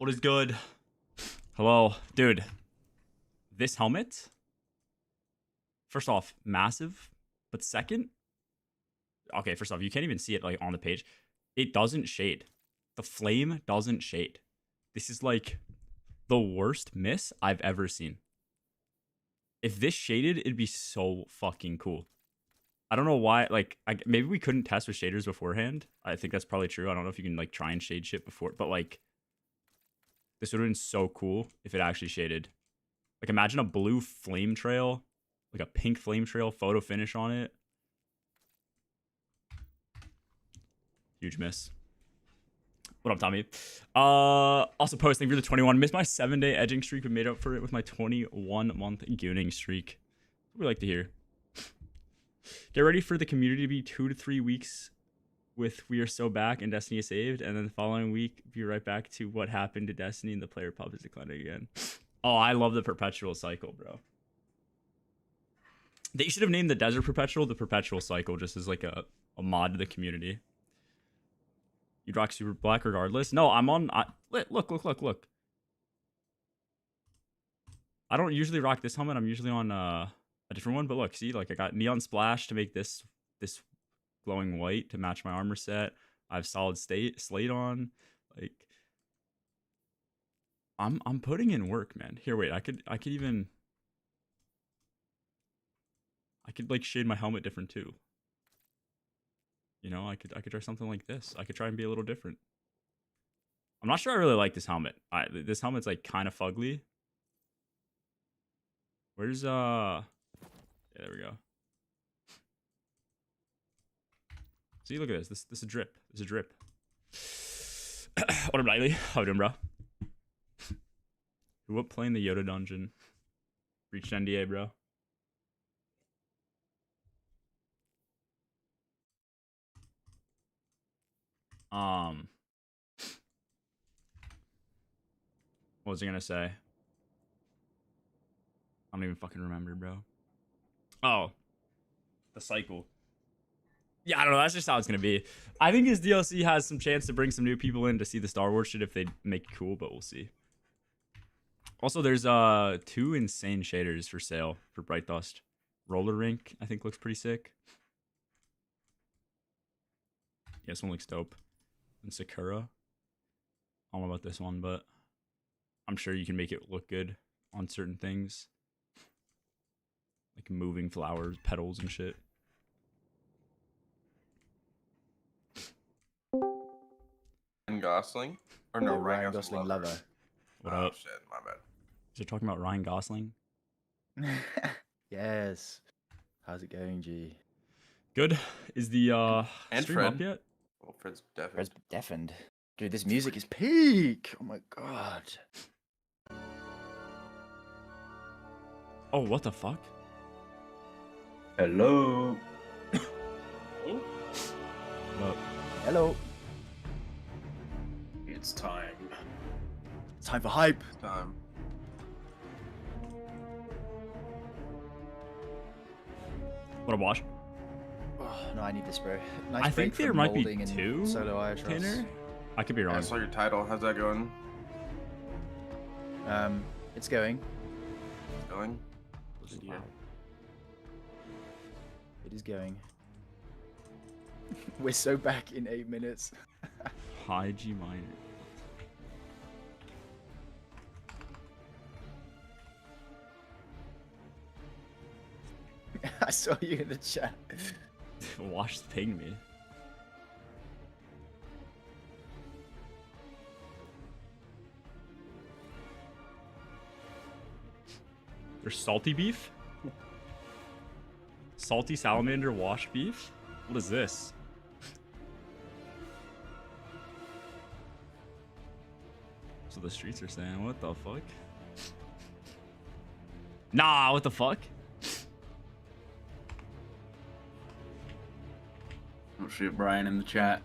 What is good? Hello, dude. This helmet, first off, massive, but second, okay, first off, you can't even see it like on the page. It doesn't shade. The flame doesn't shade. This is like the worst miss I've ever seen. If this shaded, it'd be so fucking cool. I don't know why, like, maybe we couldn't test with shaders beforehand. I think that's probably true. I don't know if you can like try and shade shit before, but like, this would have been so cool if it actually shaded. Like, imagine a blue flame trail, like a pink flame trail, photo finish on it. Huge miss. What up, Tommy? Also posting for the 21. Missed my 7-day edging streak, but made up for it with my 21-month gooning streak. What we like to hear. Get ready for the community to be 2 to 3 weeks with We Are So Back and Destiny is saved, and then the following week be right back to what happened to Destiny and the player pub is declining again. Oh, I love the perpetual cycle, bro. They should have named the desert perpetual the perpetual cycle, just as like a mod to the community. You'd rock super black regardless. No, I'm on. Look. I don't usually rock this helmet. I'm usually on a different one. But look, see, like I got neon splash to make this glowing white to match my armor set. I have solid slate on. Like, I'm putting in work, man. Here, wait. I could like shade my helmet different too. You know, I could try something like this. I could try and be a little different. I'm not sure I really like this helmet. This helmet's like kind of fugly. Where's yeah, there we go. See, look at this. This is a drip. This is a drip. What up, Nightly? How you doing, bro? Who up playing the Yoda dungeon? Reached NDA, bro. What was I gonna say? I don't even fucking remember, bro. Oh, the cycle. Yeah, I don't know. That's just how it's gonna be. I think his DLC has some chance to bring some new people in to see the Star Wars shit if they make it cool, but we'll see. Also, there's 2 insane shaders for sale for Bright Dust. Roller Rink, I think, looks pretty sick. Yeah, this one looks dope. And Sakura. I don't know about this one, but I'm sure you can make it look good on certain things. Like moving flowers, petals, and shit. Ryan Gosling? Or no, Ryan Gosling lover. What up? Shit, my bad. Is it talking about Ryan Gosling? Yes. How's it going, G? Good. Is the And stream Fred. up yet? Well, Fred's definitely. Fred's deafened. Dude, this music is peak! Oh my god. Oh, what the fuck? Hello. Hello. It's time. It's time for hype. Time. What a wash. Oh, no, I need this, bro. Nice I break think there from might be molding and 2 solo ISRS. Tanner. I could be I wrong. saw your title. How's that going? It's going. It's going? Wow. It is going. We're so back in 8 minutes. High G minor. I saw you in the chat. Wash pinged me. There's salty beef? Salty salamander wash beef? What is this? So the streets are saying, what the fuck? Nah, what the fuck? Oh shit, Brian in the chat.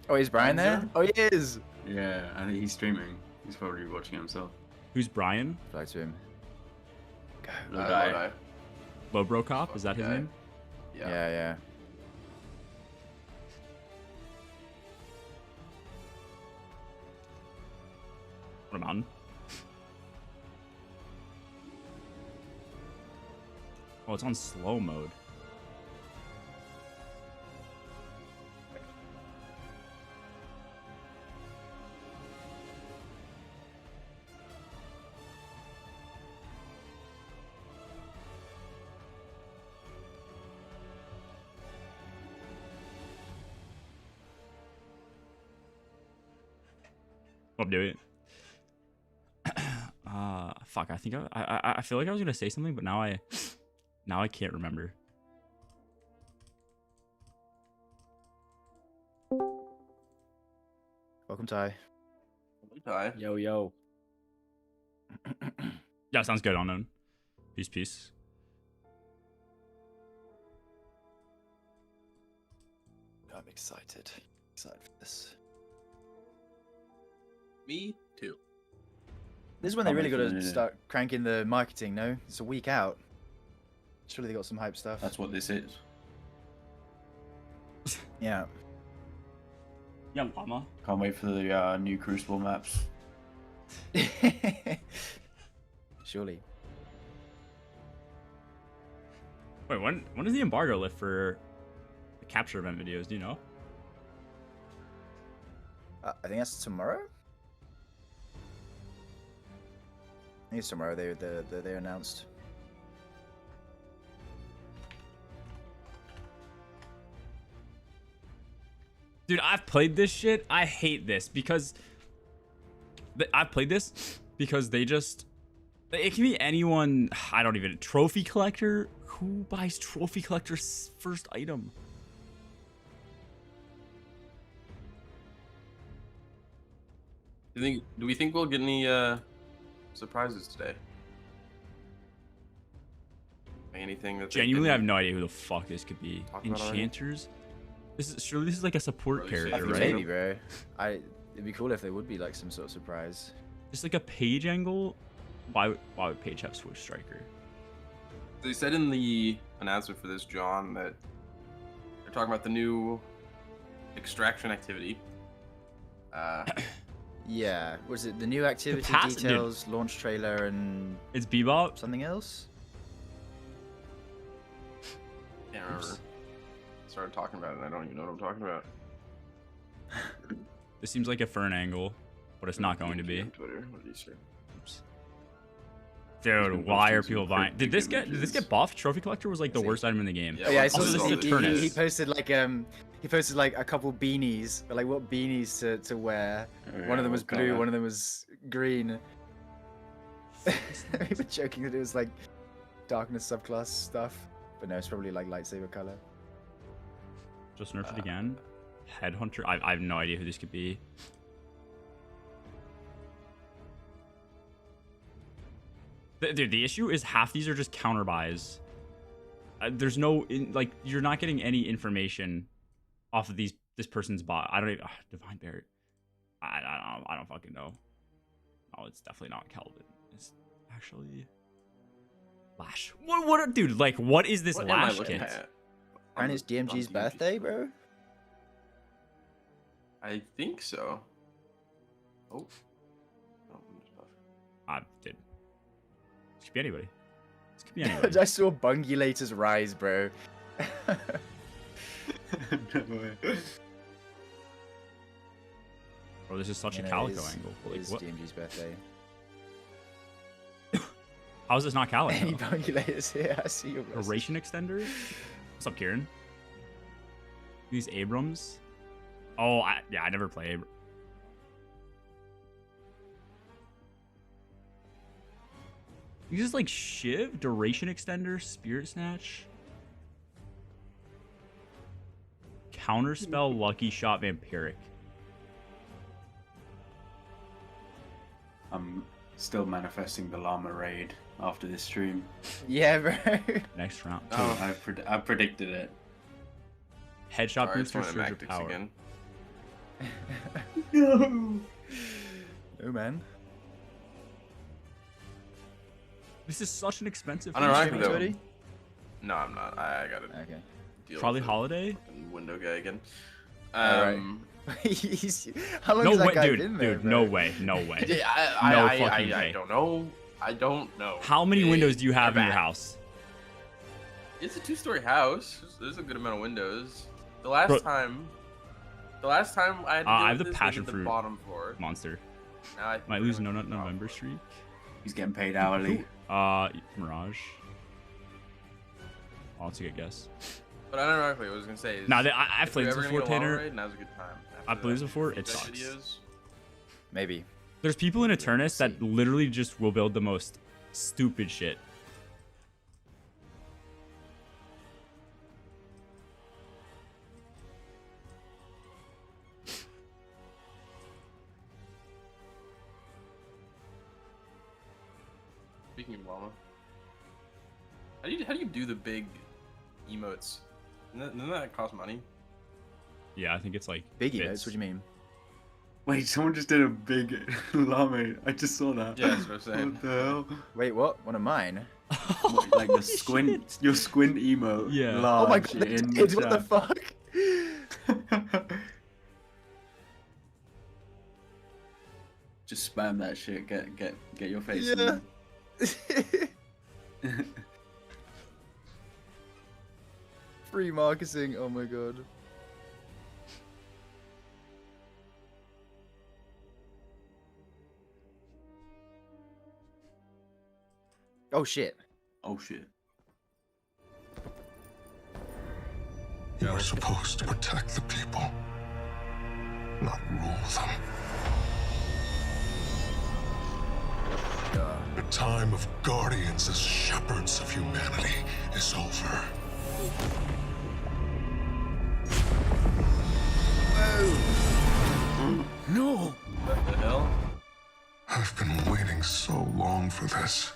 Oh, is Brian there? Oh, he is! Yeah, I think he's streaming. He's probably watching himself. Who's Brian? Fly to him. Go. Lodi. Lobro Cop? Is that his Okay. name? Yeah. on. Oh, it's on slow mode. I'm doing it. Fuck. I think I feel like I was gonna say something, but now I can't remember. Welcome, Ty. Ty. Yo, yo. Yeah, sounds good. Unknown. Peace, peace. I'm excited. Excited for this. Me too. This is when they Can't really wait got for to the- start cranking the marketing, no? It's a week out. Surely they got some hype stuff. That's what this is. Yeah. Yeah, llama. Can't wait for the new Crucible maps. Surely. Wait, when does the embargo lift for the capture event videos? Do you know? I think that's tomorrow. I think it's tomorrow. They announced. Dude, I've played this shit. I hate this because I've played this because they just it can be anyone. I don't even trophy collector. Who buys trophy collector's first item? Do we think we'll get any surprises today? Anything that they Genuinely, I have didn't no idea who the fuck this could be. talk about already? Enchanters. Surely this is like a support Really character, shitty, right? Maybe, bro. It'd be cool if there would be like some sort of surprise. Just like a page angle. Why would Page have Switch Striker? They said in the announcement for this, John, that they're talking about the new extraction activity. Yeah. Was it the new activity Capacity- details, launch trailer, and It's Bebop. something else? Can't remember. Started talking about it, and I don't even know what I'm talking about. This seems like a fern angle, but it's not going to be. On Twitter. What did he say? Oops. been Dude, why are posting people some buying? quick Did this get images. buffed? Trophy collector was like the See. worst item in the game. Yeah, Oh, yeah, I well, saw also, this. this is a He Turnus. posted like a couple beanies, but like what beanies to wear. One of them was blue, one of them was green. We were joking that it was like darkness subclass stuff, but no, it's probably like lightsaber color. Just nerfed it again. Headhunter. I have no idea who this could be. Dude, the issue is half these are just counter buys. There's no you're not getting any information off of this person's bot. I don't even Divine Barret. I don't fucking know. Oh, it's definitely not Kelvin. It's actually Lash. Dude, like what is this What am I Lash looking kit? at? And it's On DMG's DMG. birthday, bro. I think so. Oh. Dude. This could be anybody. This could be anybody. I saw Bungulator's rise, bro. Bro, this is such Yeah, a no, calico it is- angle. It Like, is what? DMG's birthday. How is this not Any calico? Bungulators here? I see your message. Duration extender? What's up, Kieran? These Abrams? Oh, I never play Abrams. You just like Shiv, duration extender, spirit snatch, counterspell, lucky shot, vampiric. I'm still manifesting the llama raid after this stream. Yeah, bro. Next round. Oh. I've predicted it. Headshot Sorry, it's booster, one of the surge of Magtics power. again. No, man. This is such an expensive. I don't know, I feature. can go. Already? No, I'm not. I got to Okay. deal Probably with the Holiday. fucking window guy again. Alright. How long No has that way, guy dude. been there, Dude, bro? no way. No way. No fucking way. I don't know. I don't know. How many windows do you have in your Bad. house? It's a 2-story house. There's a good amount of windows. The last Bro- time I had to I have do the this, passion was at fruit. the bottom floor. Monster. Now I think Might we're lose gonna no do the top November floor. streak. He's getting paid hourly. Mirage. Oh, that's a good guess. But I don't know what I was gonna say. Is Nah, I've if played we this ever before, gonna get a long Tanner. raid, now's a good time. I've After played this that before, it feedback sucks. videos, Maybe. There's people in Eternus that literally just will build the most stupid shit. Speaking of llama, how do you do the big emotes? Doesn't that cost money? Yeah, I think it's like Big bits. emotes, what do you mean? Wait, someone just did a big llama. I just saw that. Yeah, that's what I'm saying. What the hell? Wait, what? One of mine? What, like the squint, your squint emote. Yeah. Oh my large god, they in did, what the chat. fuck? Just spam that shit. Get your face. Yeah. In. Free marketing, oh my god. Oh shit. Oh shit. You're supposed to protect the people, not rule them. The time of guardians as shepherds of humanity is over. No! What the hell? I've been waiting so long for this.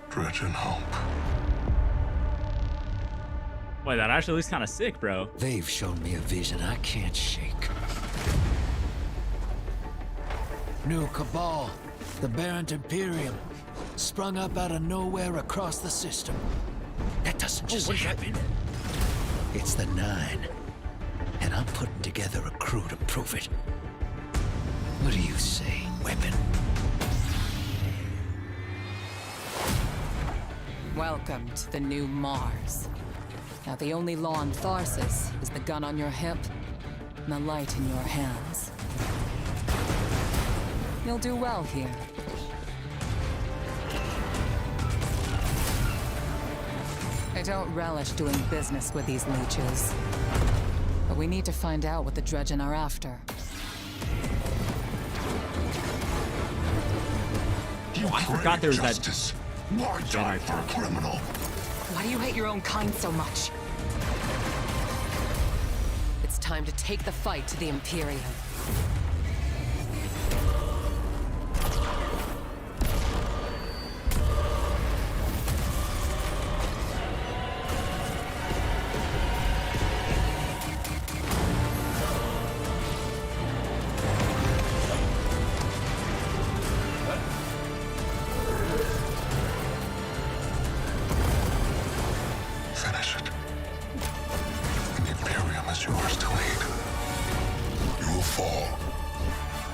Dredge and hope. Wait, that actually looks kind of sick, bro. They've shown me a vision I can't shake. New Cabal, the Barrent Imperium, sprung up out of nowhere across the system. That doesn't just happen. It's the Nine, and I'm putting together a crew to prove it. What do you say, Weapon? Welcome to the new Mars. Now the only law on Tharsis is the gun on your hip and the light in your hands. You'll do well here. I don't relish doing business with these leeches. But we need to find out what the Dredgen are after. I forgot there was that. Justice. Why die for a criminal? Why do you hate your own kind so much? It's time to take the fight to the Imperium. Finish it. And the Imperium is yours to lead. You will fall.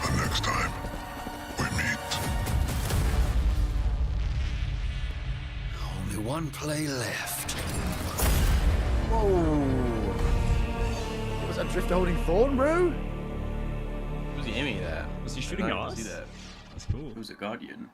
The next time we meet. Only one play left. Whoa! Was that Drifter holding Thorn, bro? Who's he aiming at? Was he I shooting did at not us? see that. That's cool. Who's a guardian?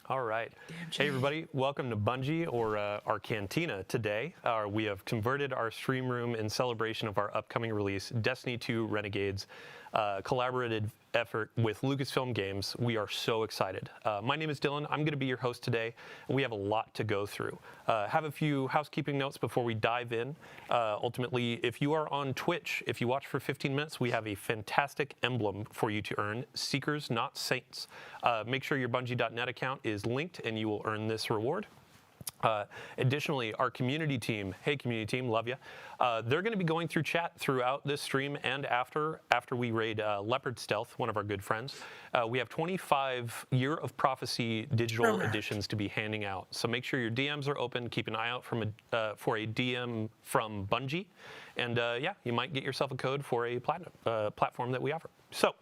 All right. Hey, everybody. Welcome to Bungie, or our Cantina today. We have converted our stream room in celebration of our upcoming release, Destiny 2 Renegades, collaborative effort with Lucasfilm Games. We are so excited. My name is Dylan. I'm going to be your host today, and we have a lot to go through. Have a few housekeeping notes before we dive in. Ultimately, if you are on Twitch, if you watch for 15 minutes, we have a fantastic emblem for you to earn, Seekers, Not Saints. Make sure your Bungie.net account is linked, and you will earn this reward. Additionally, our community team, hey community team, love you. They're going to be going through chat throughout this stream and after we raid Leopard Stealth, one of our good friends. We have 25 Year of Prophecy digital editions to be handing out. So make sure your DMs are open. Keep an eye out for a DM from Bungie. And yeah, you might get yourself a code for a platinum platform that we offer. So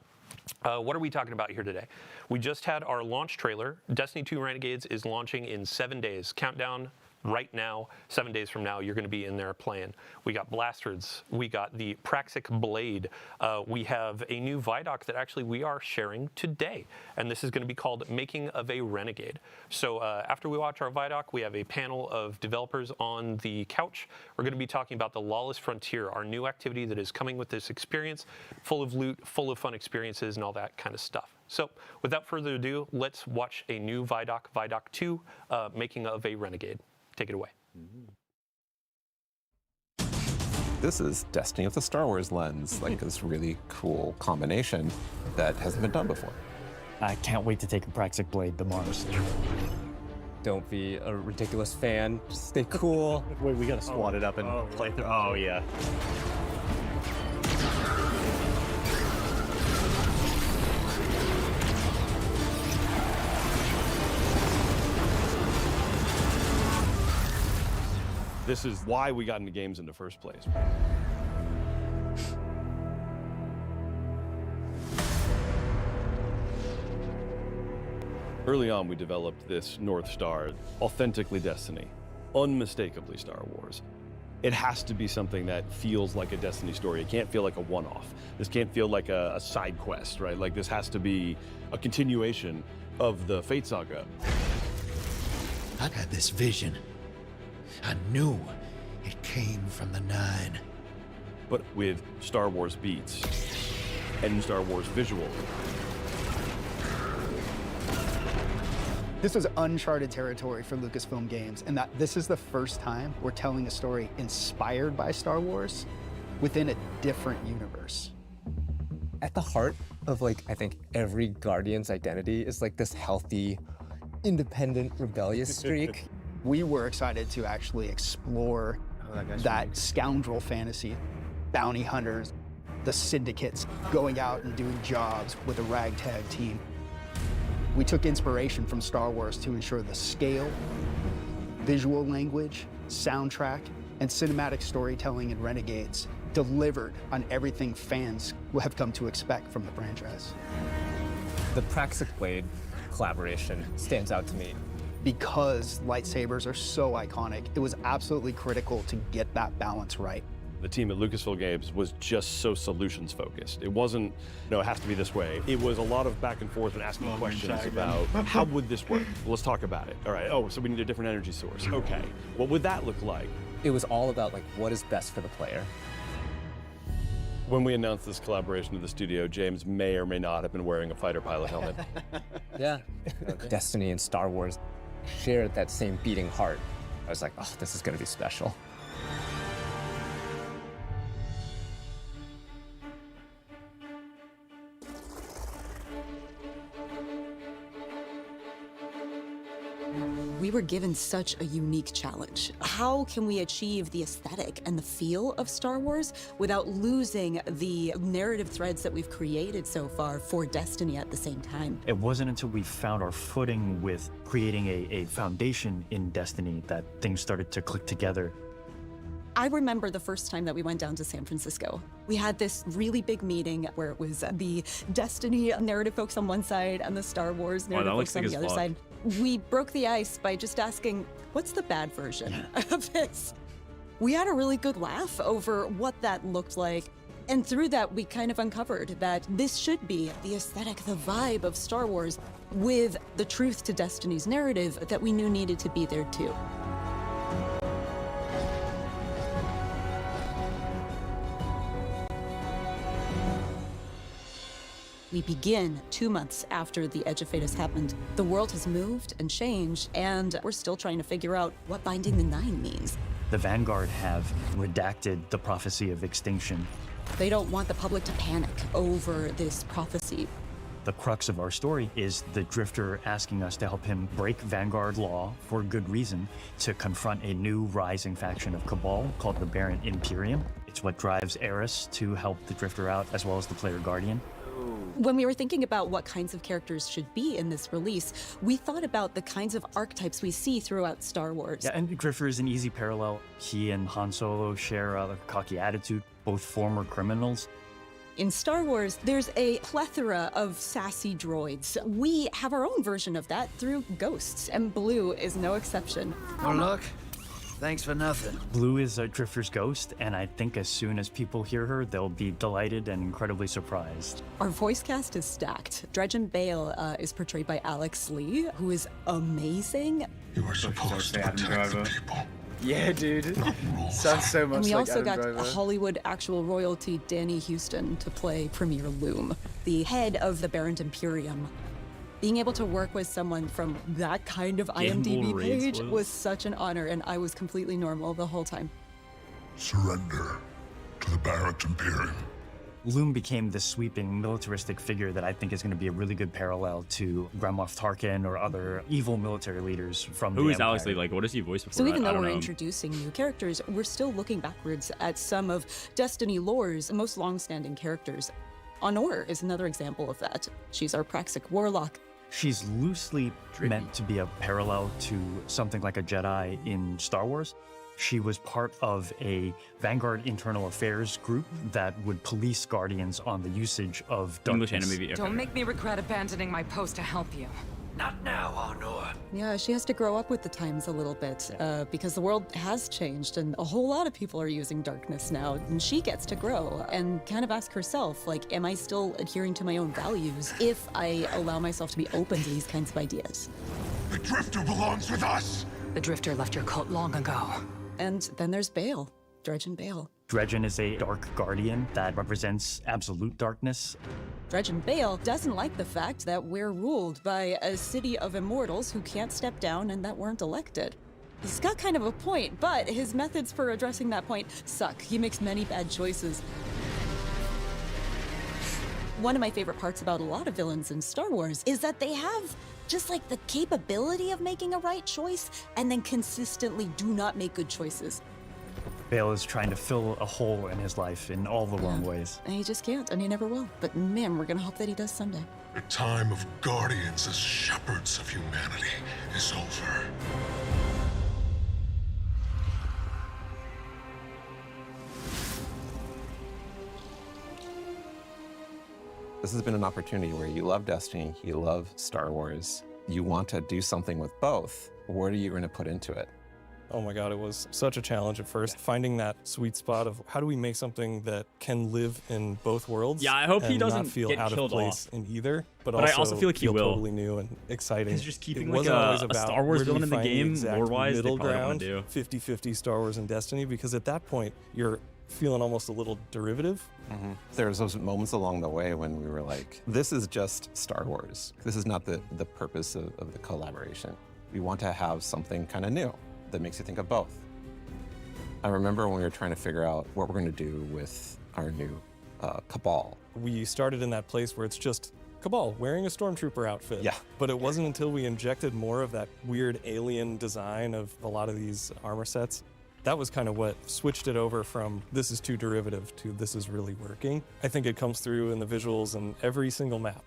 what are we talking about here today? We just had our launch trailer. Destiny 2 Renegades is launching in 7 days. Countdown right now. 7 days from now, you're going to be in there playing. We got blasters. We got the Praxic Blade. We have a new ViDOC that actually we are sharing today. And this is going to be called Making of a Renegade. So after we watch our ViDOC, we have a panel of developers on the couch. We're going to be talking about the Lawless Frontier, our new activity that is coming with this experience, full of loot, full of fun experiences, and all that kind of stuff. So without further ado, let's watch a new ViDOC, ViDOC 2, Making of a Renegade. Take it away. This is Destiny with the Star Wars lens, like this really cool combination that hasn't been done before. I can't wait to take a Praxic Blade to Mars. Don't be a ridiculous fan. Just stay cool. Wait, we gotta swat it up and play through. Oh, yeah. This is why we got into games in the first place. Early on, we developed this North Star, authentically Destiny, unmistakably Star Wars. It has to be something that feels like a Destiny story. It can't feel like a one-off. This can't feel like a side quest, right? Like this has to be a continuation of the Fate Saga. I had this vision. I knew it came from the Nine. But with Star Wars beats and Star Wars visual. This was uncharted territory for Lucasfilm Games, and that this is the first time we're telling a story inspired by Star Wars within a different universe. At the heart of, like, I think every Guardian's identity is like this healthy, independent, rebellious streak. We were excited to actually explore that scoundrel fantasy, bounty hunters, the syndicates going out and doing jobs with a ragtag team. We took inspiration from Star Wars to ensure the scale, visual language, soundtrack, and cinematic storytelling in Renegades delivered on everything fans will have come to expect from the franchise. The Praxic Blade collaboration stands out to me. Because lightsabers are so iconic, it was absolutely critical to get that balance right. The team at Lucasfilm Games was just so solutions focused. It wasn't, no, it has to be this way. It was a lot of back and forth and asking questions about how would this work? Well, let's talk about it. All right, oh, so we need a different energy source. Okay, what would that look like? It was all about, like, what is best for the player. When we announced this collaboration with the studio, James may or may not have been wearing a fighter pilot helmet. Yeah. Destiny and Star Wars shared that same beating heart. I was like, oh, this is gonna be special. We were given such a unique challenge. How can we achieve the aesthetic and the feel of Star Wars without losing the narrative threads that we've created so far for Destiny at the same time? It wasn't until we found our footing with creating a foundation in Destiny that things started to click together. I remember the first time that we went down to San Francisco. We had this really big meeting where it was the Destiny narrative folks on one side and the Star Wars narrative folks on the other side. We broke the ice by just asking, what's the bad version of this? We had a really good laugh over what that looked like. And through that, we kind of uncovered that this should be the aesthetic, the vibe of Star Wars with the truth to Destiny's narrative that we knew needed to be there too. We begin 2 months after the Edge of Fate has happened. The world has moved and changed, and we're still trying to figure out what Binding the Nine means. The Vanguard have redacted the prophecy of extinction. They don't want the public to panic over this prophecy. The crux of our story is the Drifter asking us to help him break Vanguard law for good reason to confront a new rising faction of Cabal called the Barren Imperium. It's what drives Eris to help the Drifter out, as well as the player Guardian. When we were thinking about what kinds of characters should be in this release, we thought about the kinds of archetypes we see throughout Star Wars. Yeah, and Drifter is an easy parallel. He and Han Solo share a cocky attitude, both former criminals. In Star Wars, there's a plethora of sassy droids. We have our own version of that through Ghosts, and Blue is no exception. Oh, look. Thanks for nothing. Blue is a Drifter's ghost, and I think as soon as people hear her, they'll be delighted and incredibly surprised. Our voice cast is stacked. Dredgen Bale is portrayed by Alex Lee, who is amazing. You were supposed to protect the people. Yeah, dude. Sounds so much And we like also Adam got Driver. Hollywood actual royalty Danny Houston to play Premier Loom, the head of the Barren Imperium. Being able to work with someone from that kind of IMDb page was such an honor, and I was completely normal the whole time. Surrender to the Barren Imperium. Loom became this sweeping militaristic figure that I think is going to be a really good parallel to Grand Moff Tarkin or other evil military leaders from Who the is Alex Empire. Lee? Like, what does he voice before? So even I though don't we're know. introducing new characters, we're still looking backwards at some of Destiny lore's most long-standing characters. Honor is another example of that. She's our Praxic warlock. She's loosely meant to be a parallel to something like a Jedi in Star Wars. She was part of a Vanguard internal affairs group that would police Guardians on the usage of darkness. English anime. Okay. Don't make me regret abandoning my post to help you. Not now, Honor. Yeah, she has to grow up with the times a little bit, because the world has changed and a whole lot of people are using darkness now, and she gets to grow and kind of ask herself, like, am I still adhering to my own values if I allow myself to be open to these kinds of ideas? The Drifter belongs with us! The Drifter left your cult long ago. And then there's Bale, Dredgen Bale. Dredgen is a dark guardian that represents absolute darkness. Dredgen Bale doesn't like the fact that we're ruled by a city of immortals who can't step down and that weren't elected. He's got kind of a point, but his methods for addressing that point suck. He makes many bad choices. One of my favorite parts about a lot of villains in Star Wars is that they have just like the capability of making a right choice and then consistently do not make good choices. Bale is trying to fill a hole in his life in all the wrong ways. And he just can't, and he never will. But man, we're gonna hope that he does someday. The time of guardians as shepherds of humanity is over. This has been an opportunity where you love Destiny, you love Star Wars, you want to do something with both. What are you going to put into it? Oh my God, it was such a challenge at first, finding that sweet spot of how do we make something that can live in both worlds. Yeah, I hope he and doesn't not feel get out of killed place off. in either, but I also feel like he will. totally new and exciting. Because just keeping It like wasn't always a about Star Wars where do we villain in the find game, exact lore-wise, they middle probably don't ground, wanna do. 50-50 Star Wars and Destiny, because at that point you're feeling almost a little derivative. There's those moments along the way when we were like, this is just Star Wars. This is not the purpose of the collaboration. We want to have something kind of new that makes you think of both. I remember when we were trying to figure out what we're going to do with our new Cabal. We started in that place where it's just Cabal wearing a stormtrooper outfit. Yeah. But it wasn't until we injected more of that weird alien design of a lot of these armor sets. That was kind of what switched it over from this is too derivative to this is really working. I think it comes through in the visuals and every single map.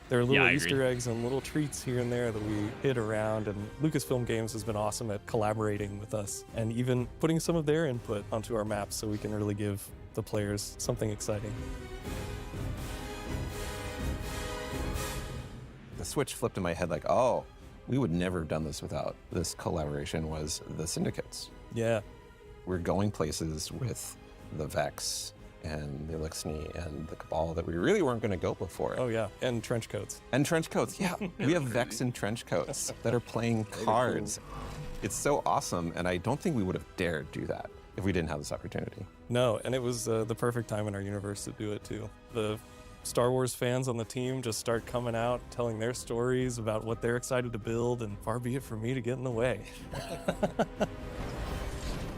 There are little I Easter agree. eggs and little treats here and there that we hit around, and Lucasfilm Games has been awesome at collaborating with us and even putting some of their input onto our maps so we can really give the players something exciting. The switch flipped in my head like, oh, we would never have done this without this collaboration was the Syndicates. Yeah. We're going places with the Vex and the Elixni and the Cabal that we really weren't going to go before. Oh yeah, and trench coats. And trench coats, yeah. We have Vex and trench coats that are playing cards. It's so awesome, and I don't think we would have dared do that if we didn't have this opportunity. No, and it was the perfect time in our universe to do it too. The Star Wars fans on the team just start coming out, telling their stories about what they're excited to build, and far be it from me to get in the way.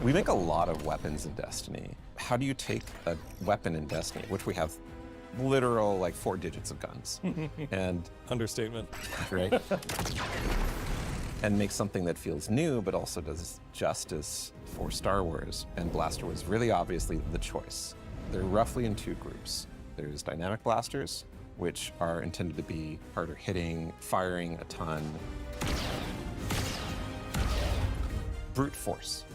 We make a lot of weapons in Destiny. How do you take a weapon in Destiny, which we have literal like 4 digits of guns. And understatement. Right? And make something that feels new, but also does justice for Star Wars. And blaster was really obviously the choice. They're roughly in 2 groups. There's dynamic blasters, which are intended to be harder hitting, firing a ton. Brute force.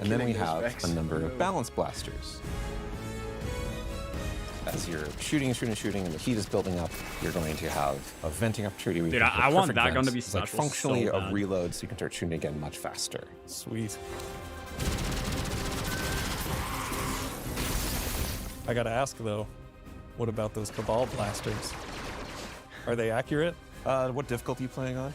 And then we have a number of balance blasters. As you're shooting, and the heat is building up, you're going to have a venting opportunity. Dude, I want that gun to be it's like special functionally so a bad. reload, so you can start shooting again much faster. Sweet. I gotta ask though, what about those Cabal blasters? Are they accurate? What difficulty are you playing on?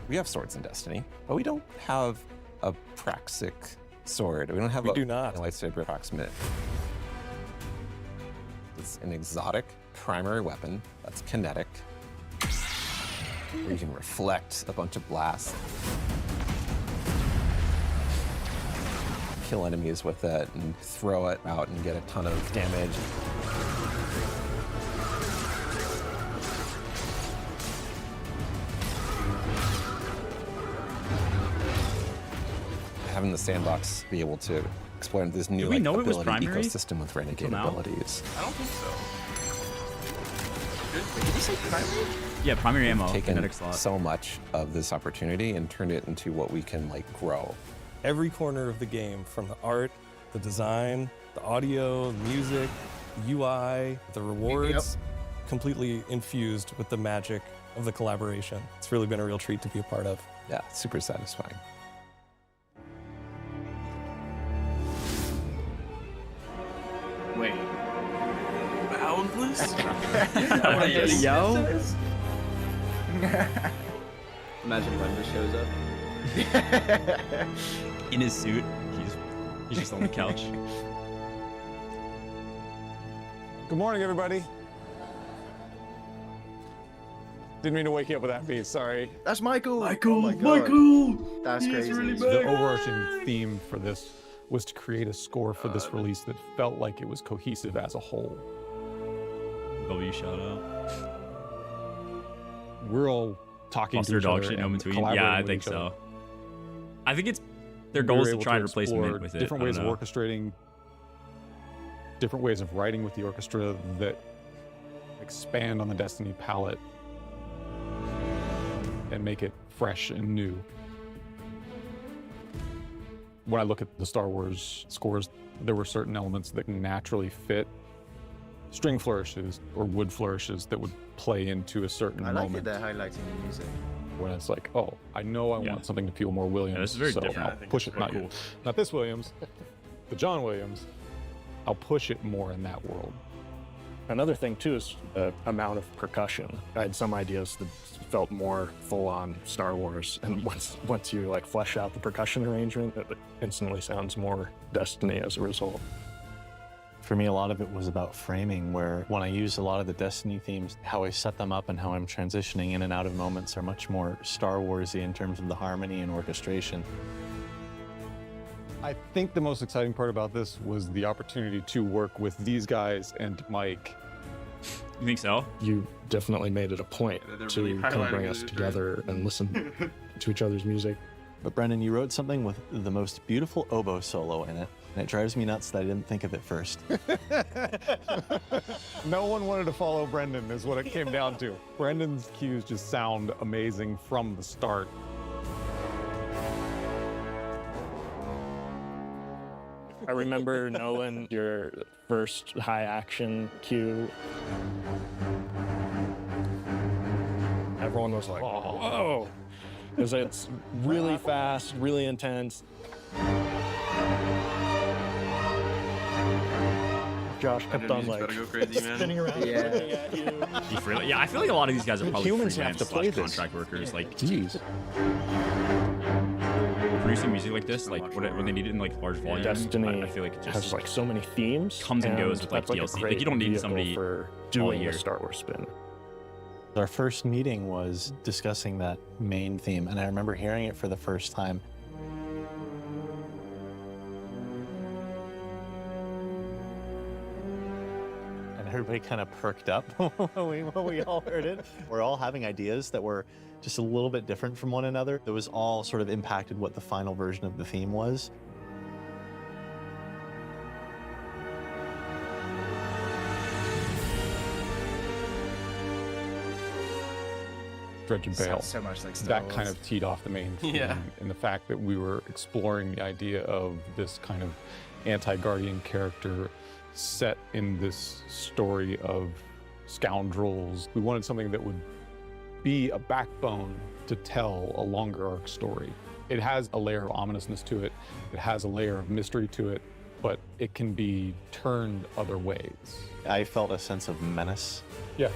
We have swords in Destiny, but we don't have a praxic sword. We don't have a lightsaber approximate. It's an exotic primary weapon that's kinetic, where you can reflect a bunch of blasts, kill enemies with it, and throw it out and get a ton of damage. Having the sandbox be able to explore this new we know it was ability primary ecosystem with Renegade now? abilities. I don't think so. Did you say primary? Yeah, primary ammo. Taken Kinetic slot. so much of this opportunity and turned it into what we can like grow. Every corner of the game, from the art, the design, the audio, the music, the UI, the rewards, completely infused with the magic of the collaboration. It's really been a real treat to be a part of. Yeah, super satisfying. Wait. Boundless? Yo. Imagine when this shows up. In his suit, he's just on the couch. Good morning, everybody. Didn't mean to wake you up with that beat, sorry. That's Michael. Michael, Oh my God. Michael! That's crazy. The overarching theme for this was to create a score for this release that felt like it was cohesive as a whole. W shout out. We're all talking Monster to each dog other shit and in between. collaborating Yeah, I with think each other. so. I think it's their We goal were is to able try and replace explore Mint with it. different I ways don't of know. orchestrating, different ways of writing with the orchestra that expand on the Destiny palette and make it fresh and new. When I look at the Star Wars scores, there were certain elements that naturally fit string flourishes or wood flourishes that would play into a certain I like moment. it they're highlighting the music. When it's like, oh, I know I want something to feel more Williams. Yeah, this is very so different. I I'll think push it's it. very Not, cool. not this Williams, the John Williams. I'll push it more in that world. Another thing too is the amount of percussion. I had some ideas that felt more full-on Star Wars, and once you like flesh out the percussion arrangement, it instantly sounds more Destiny as a result. For me, a lot of it was about framing, where when I use a lot of the Destiny themes, how I set them up and how I'm transitioning in and out of moments are much more Star Warsy in terms of the harmony and orchestration. I think the most exciting part about this was the opportunity to work with these guys and Mike. You think so? You definitely made it a point they're to really kind of highlighting bring us it, together and listen to each other's music. But Brendan, you wrote something with the most beautiful oboe solo in it, and it drives me nuts that I didn't think of it first. No one wanted to follow Brendan is what it came down to. Brendan's cues just sound amazing from the start. I remember, Nolan, your first high action cue. Everyone was like, whoa. Because it's really fast, really intense. Josh kept on like better go crazy, man. spinning around, Yeah. looking at you. Yeah, I feel like a lot of these guys are probably Humans freelance have to play / this. contract workers. Like, Jeez. producing music like this, like when they need it in like large volumes, Destiny I feel like it just has like so many themes. comes and goes with like that's, DLC. a Like, you don't great need vehicle somebody for all doing year. the Star Wars spin. Our first meeting was discussing that main theme, and I remember hearing it for the first time. And everybody kind of perked up when we all heard it. We're all having ideas that were just a little bit different from one another. That was all sort of impacted what the final version of the theme was. Dredge and Bale. Sounds so much like Star that Wars. kind of teed off the main theme, Yeah. and the fact that we were exploring the idea of this kind of anti-Guardian character set in this story of scoundrels. We wanted something that would be a backbone to tell a longer arc story. It has a layer of ominousness to it. It has a layer of mystery to it, but it can be turned other ways. I felt a sense of menace. Yeah.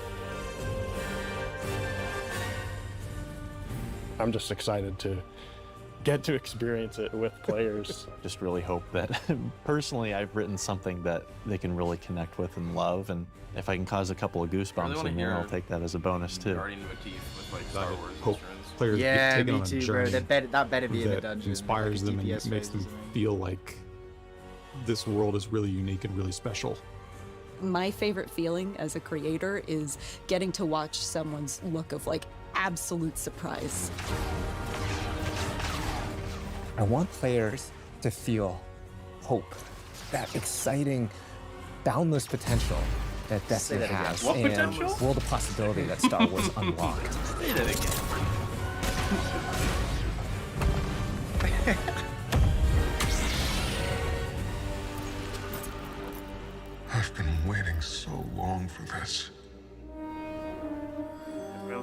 I'm just excited to get to experience it with players. Just really hope that, personally, I've written something that they can really connect with and love, and if I can cause a couple of goosebumps in there, I'll take that as a bonus too. Guardian motif with like Star Wars Hope instruments. players Yeah, get taken me on a too, journey bro. That better be in the that dungeon. inspires like a them and DPS makes them phase. feel like this world is really unique and really special. My favorite feeling as a creator is getting to watch someone's look of like absolute surprise. I want players to feel hope, that exciting, boundless potential that Destiny that again. has, What and potential? world of possibility that Star Wars unlocked. Say that again. I've been waiting so long for this.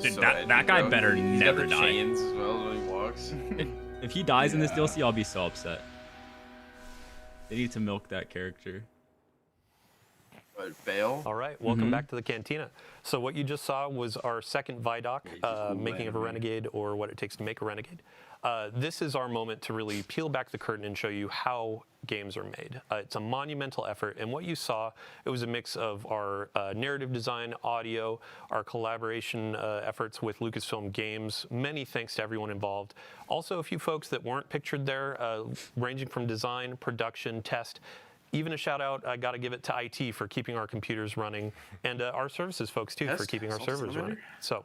Dude, that guy better He's never got the die. chains as well when he walks. If he dies in this DLC, I'll be so upset. They need to milk that character. Bale. All right, welcome back to the Cantina. So what you just saw was our second ViDOC, Making of a Renegade, or What It Takes to Make a Renegade. This is our moment to really peel back the curtain and show you how games are made. It's a monumental effort, and what you saw, it was a mix of our narrative design, audio, our collaboration efforts with Lucasfilm Games. Many thanks to everyone involved. Also, a few folks that weren't pictured there, ranging from design, production, test. Even a shout out, I got to give it to IT for keeping our computers running, and our services folks too for keeping our servers running. So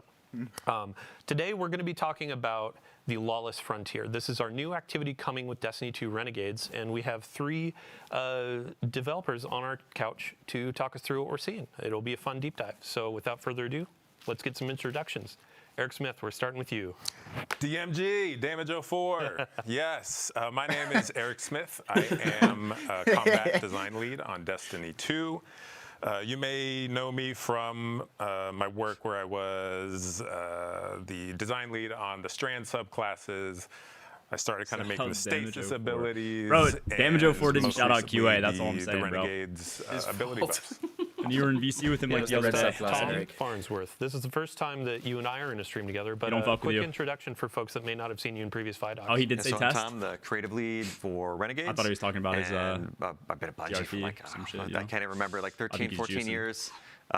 today we're going to be talking about the Lawless Frontier. This is our new activity coming with Destiny 2 Renegades, and we have 3 developers on our couch to talk us through what we're seeing. It'll be a fun deep dive. So without further ado, let's get some introductions. Eric Smith, we're starting with you. DMG, Damage 04. Yes, my name is Eric Smith. I am a combat design lead on Destiny 2. You may know me from my work where I was the design lead on the Strand subclasses. I started kind of making the stasis abilities. Bro, Damage 04 didn't most shout out recently QA, that's all I'm saying, the bro. Renegades ability buffs. And you were in VC with him like the other day. Tom Farnsworth. This is the first time that you and I are in a stream together, but a quick introduction for folks that may not have seen you in previous ViDOCs. Oh, he did say test? I'm the creative lead for Renegades. I thought he was talking about his I've been a Bungie for like, some shit, I can't even remember, like 13, 14 years.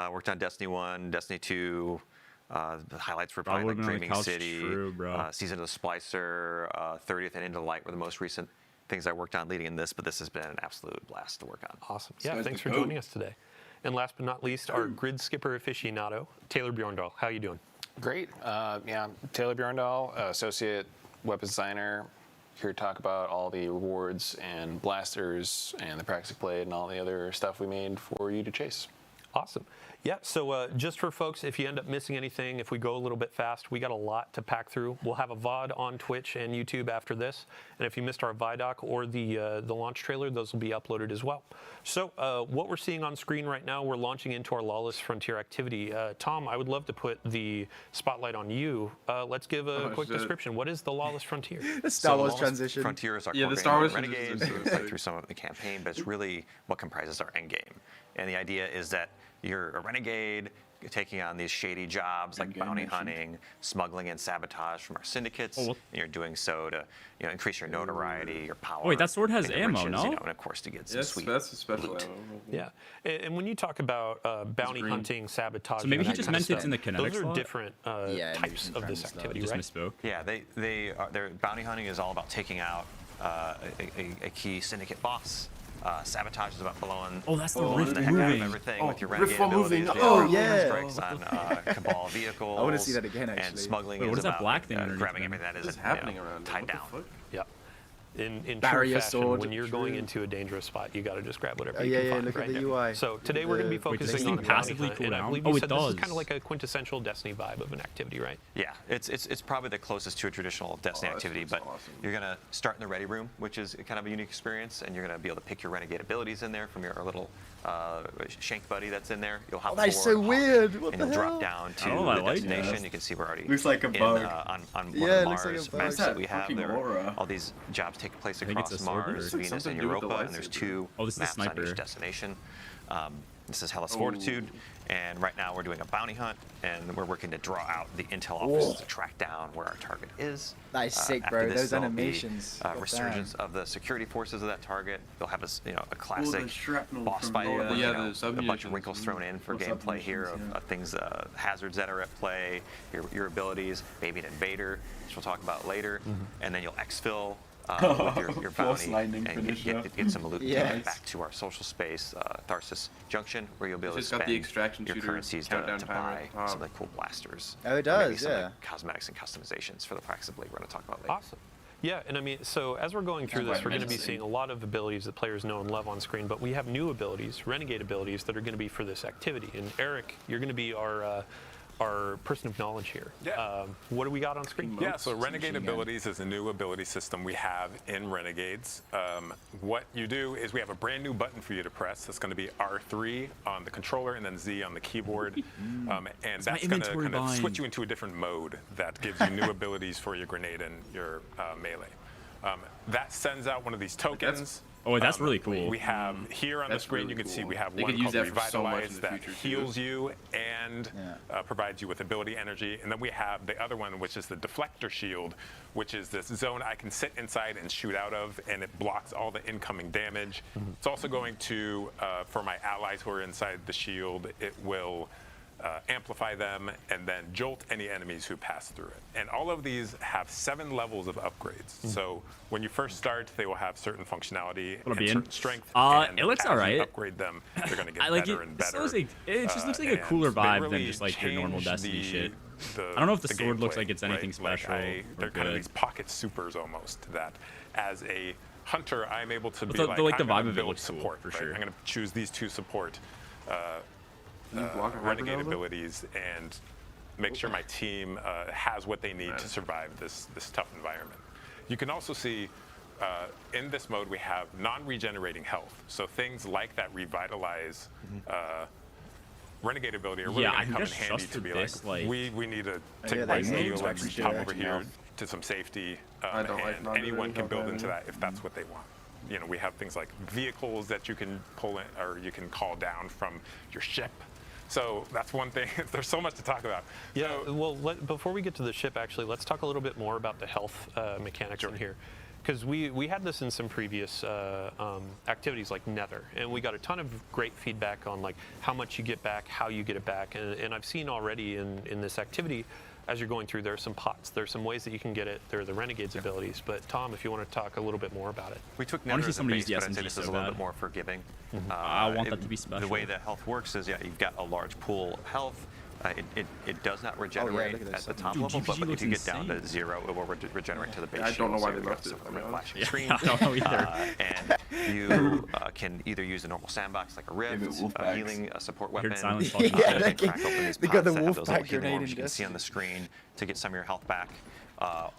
Worked on Destiny 1, Destiny 2. The highlights were probably like Dreaming City, Season of the Splicer, 30th and Into Light were the most recent things I worked on leading in this, but this has been an absolute blast to work on. Awesome. Yeah, thanks for joining us today. And last but not least, our grid skipper aficionado, Taylor Bjorndal. How you doing? Great. Yeah, Taylor Bjorndal, associate weapons designer, here to talk about all the rewards and blasters and the Praxic Blade and all the other stuff we made for you to chase. Awesome. Yeah, so just for folks, if you end up missing anything, if we go a little bit fast, we got a lot to pack through. We'll have a VOD on Twitch and YouTube after this. And if you missed our ViDOC or the launch trailer, those will be uploaded as well. So what we're seeing on screen right now, we're launching into our Lawless Frontier activity. Tom, I would love to put the spotlight on you. Let's give a quick description. What is the Lawless Frontier? The Star Wars transition. Frontier is our Yeah, core the Star Wars game, Renegades, transition. we play through some of the campaign, but it's really what comprises our end game. And the idea is that you're a renegade, taking on these shady jobs like bounty hunting, smuggling, and sabotage from our syndicates. And you're doing so to increase your notoriety, your power. Oh, wait, that sword has and your ammo, riches, no? and of course to get some sweet that's a special loot. ammo. Yeah, and when you talk about bounty hunting, sabotage, So maybe he and just that meant kind it's of in the stuff, kinetic those are slot? different types of this activity, Just right? misspoke. Yeah, their bounty hunting is all about taking out a key syndicate boss. Sabotage is about blowing Oh, that's the blowing rift the heck out of moving. everything Oh, with your rift renegade while abilities. moving. They Oh, have yeah. strikes on Cabal vehicles. I want to see that again, And actually. smuggling Wait, what is is that about black thing underneath grabbing them? everything that What is is happening around tied there? down. What the fuck? Yeah. In true Barrier fashion, sword, when you're true. going into a dangerous spot, you got to just grab whatever Oh, you yeah, can yeah, find. look at right? the UI. So today we're going to be Wait, does this focusing thing on passively bounty hunt, cool and I down? believe Oh, you it said this is does. kind of like a quintessential Destiny vibe of an activity, right? Yeah, it's probably the closest to a traditional Destiny activity, but you're going to start in the ready room, which is kind of a unique experience, and you're going to be able to pick your renegade abilities in there from your little shank buddy that's in there. You'll hop That's forward, so hop, weird. What and the you'll hell? drop down to Oh, I the like destination. that. You can see we're already Looks like a bug. on one Yeah, of it the looks like a Mars bug. maps What's that we that have. fucking There aura? all these jobs take place think it's across a sword Mars, or- Venus, something and to do with the Europa, and there's lightsaber. two Oh, this is the maps on each sniper. destination. This is Hellas Fortitude, and right now we're doing a bounty hunt, and we're working to draw out the intel officers to track down where our target is. That is sick, After bro. this, Those there'll be, animations. God resurgence of the security forces of that target. They'll have a the classic shrapnel boss from fight the- with, yeah, a the bunch submunitions of wrinkles thrown in for or gameplay here submunitions, of things, hazards that are at play, your abilities, maybe an invader, which we'll talk about later, and then you'll exfil with your Force bounty lightning and finisher. get some loot to Yes. get back to our social space, Tharsis Junction, where you'll be able to Just got spend the extraction your shooter currencies countdown to timer buy at the top. some of the cool blasters. Oh, it and maybe does, some of yeah. the cosmetics and customizations for the Praxis Blade we're going to talk about later. Awesome. Yeah, and I mean, so as we're going through this, we're going to be seeing a lot of abilities that players know and love on screen, but we have new abilities, renegade abilities, that are going to be for this activity. And Eric, you're going to be our person of knowledge here. Yeah. What do we got on screen? Yeah, so Renegade Abilities is a new ability system we have in Renegades. What you do is we have a brand new button for you to press. That's going to be R3 on the controller and then Z on the keyboard. And that's going to kind of switch you into a different mode that gives you new abilities for your grenade and your melee. That sends out one of these tokens. Oh, that's really cool. We have here on the screen, you can see we have one called Revitalize that heals you and provides you with ability energy. And then we have the other one, which is the Deflector Shield, which is this zone I can sit inside and shoot out of, and it blocks all the incoming damage. It's also going to, for my allies who are inside the shield, it will amplify them and then jolt any enemies who pass through it. And all of these have 7 levels of upgrades. So when you first start, they will have certain functionality and certain strength. And it looks as all you right. upgrade them, they're going to get like better it. and better. It just looks like a cooler vibe than just like your normal Destiny shit. I don't know if the sword looks like it's anything special. They're kind of these pocket supers almost that as a hunter, I'm able to be the like vibe I'm of it build looks cool, support for right? sure. I'm going to choose these 2 support block a renegade hypernova? abilities and make sure my team has what they need to survive this tough environment. You can also see in this mode we have non-regenerating health. So things like that Revitalize renegade ability are really going to come in handy to be like, we need to take a right heal and pop over here to some safety, and anyone can build into that if that's what they want. You know, we have things like vehicles that you can pull in or you can call down from your ship. So that's one thing. There's so much to talk about. Yeah, well, before we get to the ship, actually, let's talk a little bit more about the health mechanics in here. Because we had this in some previous activities like Nether, and we got a ton of great feedback on like how much you get back, how you get it back, and I've seen already in this activity, as you're going through, there are some pots, there's some ways that you can get it. There are the Renegades abilities, but Tom, if you want to talk a little bit more about it. We took Nether as a base, but I'd say this is a little bit more forgiving. I want that to be special. The way that health works is, you've got a large pool of health. It does not regenerate at the top level, but if you get down to 0, it will regenerate to the base. I don't know why they left left it. Flashing screen. I don't know either. And you can either use a normal sandbox like a rift, healing, a support weapon. Silence You can crack open these they got pots the that have those little Wolfpack healing grenade orbs you in can see on the Destiny. screen to get some of your health back.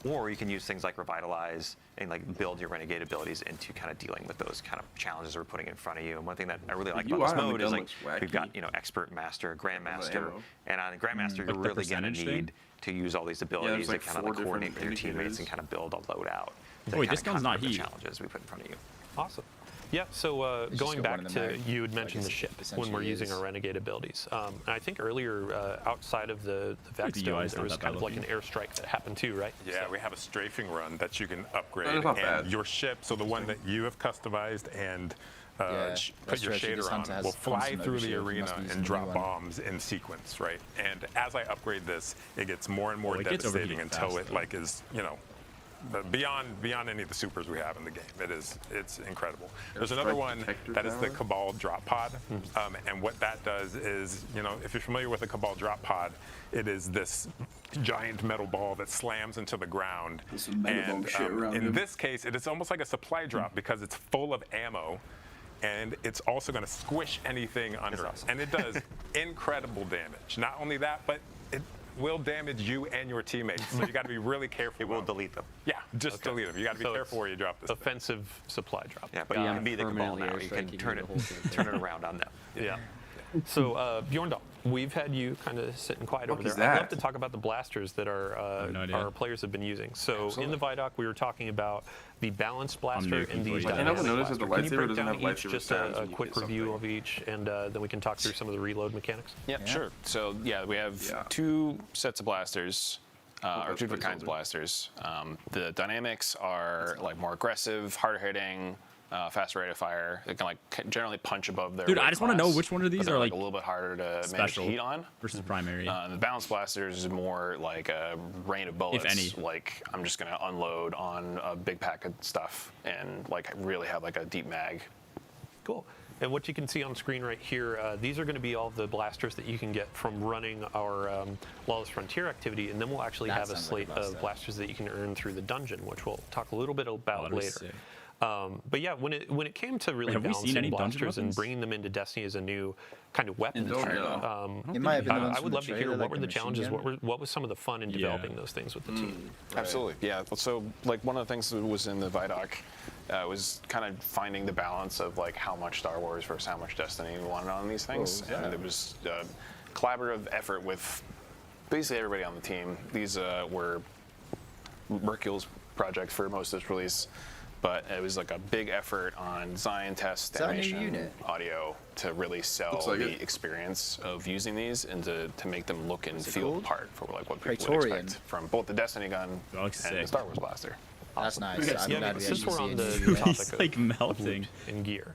Or you can use things like Revitalize and like build your Renegade abilities into kind of dealing with those kind of challenges we're putting in front of you. And one thing that I really like about this mode is like we've got Expert, Master, Grandmaster, and on Grandmaster you're really going to need to use all these abilities to kind of like coordinate with your teammates and kind of build a loadout. Wait, this gun's not heat. Challenges we put in front of you. Awesome. Yeah, so going back to, you had mentioned the ship when we're using is. our Renegade abilities. And I think earlier, outside of the Vexstone, there was kind of like an airstrike that happened too, right? Yeah, we have a strafing run that you can upgrade. That's not and bad. your ship, so the one that you have customized and put your true. This shader hunter on, has will fly constant through the overshield. He arena must be using and the drop new one. bombs in sequence, right? And as I upgrade this, it gets more and more it gets devastating overheated until fast, it like is, you know, beyond any of the supers we have in the game. It's incredible. There's another one that is the Cabal drop pod, and what that does is, you know, if you're familiar with a Cabal drop pod, it is this giant metal ball that slams into the ground. And in this case, it is almost like a supply drop because it's full of ammo. And it's also going to squish anything under us. And it does incredible damage. Not only that, but it will damage you and your teammates. So you got to be really careful. It will delete them. Yeah, just delete them. You got to be careful where you drop this. Offensive supply drop. Yeah, but you can be the Cabal now. You can turn it around on them. Yeah. So Bjorndal, we've had you kind of sitting quiet over there. I'd love to talk about the blasters that our players have been using. So in the ViDOC, we were talking about the balanced blaster and the dynamic blaster. Can you break down each, just a quick review of each, and then we can talk through some of the reload mechanics? Yeah. Sure. So we have two sets of blasters. Or two different kinds of blasters. The dynamics are like more aggressive, harder hitting, faster rate of fire. They can like generally punch above their. Dude, I weight just want to know class, which one of these but are they're, like a little bit harder to special manage heat on versus primary. The balanced blasters is more like a rain of bullets. If any. Like I'm just gonna unload on a big pack of stuff and like really have like a deep mag. Cool. And what you can see on screen right here, these are going to be all the blasters that you can get from running our Lawless Frontier activity, and then we'll actually have a slate of blasters that you can earn through the dungeon, which we'll talk a little bit about later. But yeah, when it came to really balancing blasters and bringing them into Destiny as a new kind of weapon, I would love to hear what were the challenges, what was some of the fun in developing those things with the team. Absolutely, yeah. So like one of the things that was in the ViDOC was kind of finding the balance of like how much Star Wars versus how much Destiny we wanted on these things, and it was a collaborative effort with basically everybody on the team. These were Mercule's project for most of this release. But it was like a big effort on design, test, animation, audio to really sell the experience of using these and to make them look and feel the part for like what people would expect from both the Destiny gun and the Star Wars blaster. That's nice. Since we're on the topic of like melting in gear,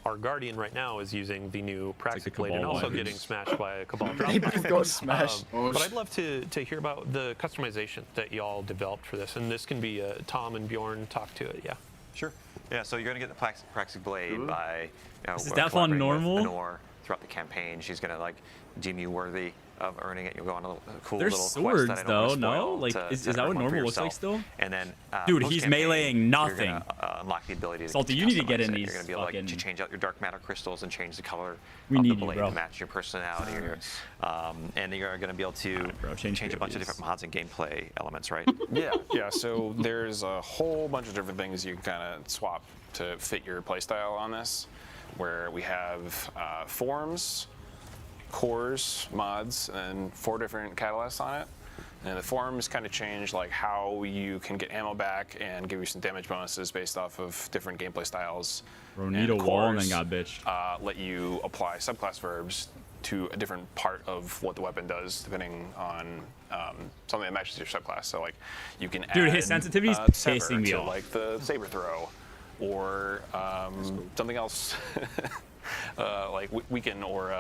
our Guardian right now is using the new Praxic Blade and also getting smashed by a Cabal drop. got smashed. But I'd love to hear about the customization that y'all developed for this, and this can be Tom and Bjorn talk to it. Yeah. Sure. Yeah. So you're gonna get the Praxic Blade by is that on normal? Lenore throughout the campaign. She's gonna like deem you worthy of earning it. You'll go on a cool There's little swords quest that I don't though, wanna no? spoil Like, is to that what earn one for normal looks like yourself. still? And then, dude, he's meleeing nothing. You're gonna, unlock the ability to Salty, you need to get in customize it. these You're gonna be able to change out your dark matter crystals and change the color of the blade to match your personality. And you're gonna be able to change a bunch of different mods and gameplay elements, right? Yeah. So there's a whole bunch of different things you can kind of swap to fit your playstyle on this, where we have forms, cores, mods, and 4 different catalysts on it. And the forms kind of change like how you can get ammo back and give you some damage bonuses based off of different gameplay styles. Bro, need a wall and then got bitched. Let you apply subclass verbs to a different part of what the weapon does, depending on something that matches your subclass. So like you can Dude, add his sensitivity's sever pissing me to off. like the saber throw, or something else like weaken or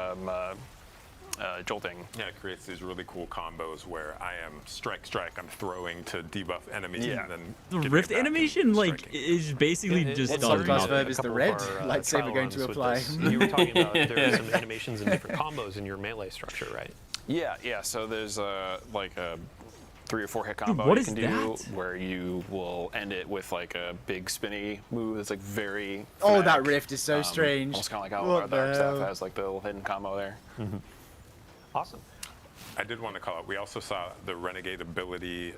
jolting. Yeah, it creates these really cool combos where I am strike, I'm throwing to debuff enemies. And then the rift animation like is basically just subclass verb is the red lightsaber going to apply. You were talking about there are some animations and different combos in your melee structure, right? Yeah. So there's like a 3 or 4 hit combo you can do where you will end it with like a big spinny move that's like very thematic. That rift is so strange. Almost kind of like how our Dark Staff has like the little hidden combo there. Awesome. I did want to call out, we also saw the Renegade ability,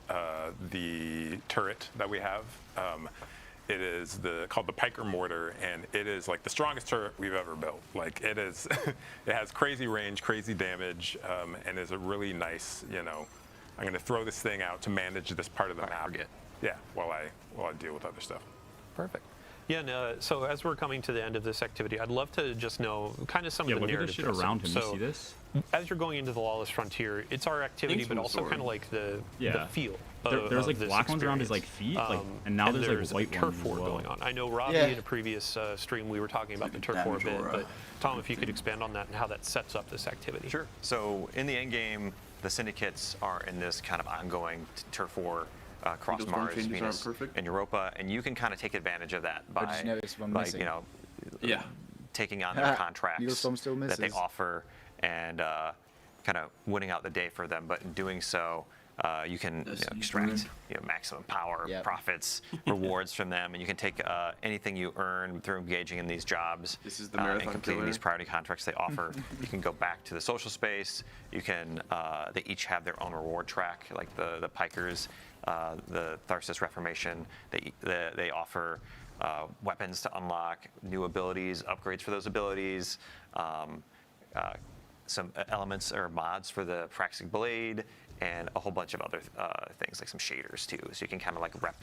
the turret that we have. It is called the Piker Mortar, and it is like the strongest turret we've ever built. Like it is, it has crazy range, crazy damage, and is a really nice, I'm going to throw this thing out to manage this part of the map. Yeah, while I deal with other stuff. Perfect. Yeah, no, so as we're coming to the end of this activity, I'd love to just know kind of some of the look at narrative the shit dressing. around him. So, You see this? as you're going into the Lawless Frontier, it's our activity, but also kind of like the feel. There's like black ones around his like feet, and now there's like white turf ones war as well. going on. I know Robbie in a previous stream we were talking about the turf war a bit, but Tom, if you could expand on that and how that sets up this activity. Sure. So in the end game, the syndicates are in this kind of ongoing turf war across Mars, Venus, and Europa, and you can kind of take advantage of that by taking on their contracts that they offer and kind of winning out the day for them. But in doing so, you can extract maximum power, profits, rewards from them, and you can take anything you earn through engaging in these jobs and completing these priority contracts they offer. You can go back to the social space. You can they each have their own reward track, like the Pikers, the Tharsis Reformation. They offer weapons to unlock, new abilities, upgrades for those abilities, some elements or mods for the Praxic Blade, and a whole bunch of other things, like some shaders too. So you can kind of like rep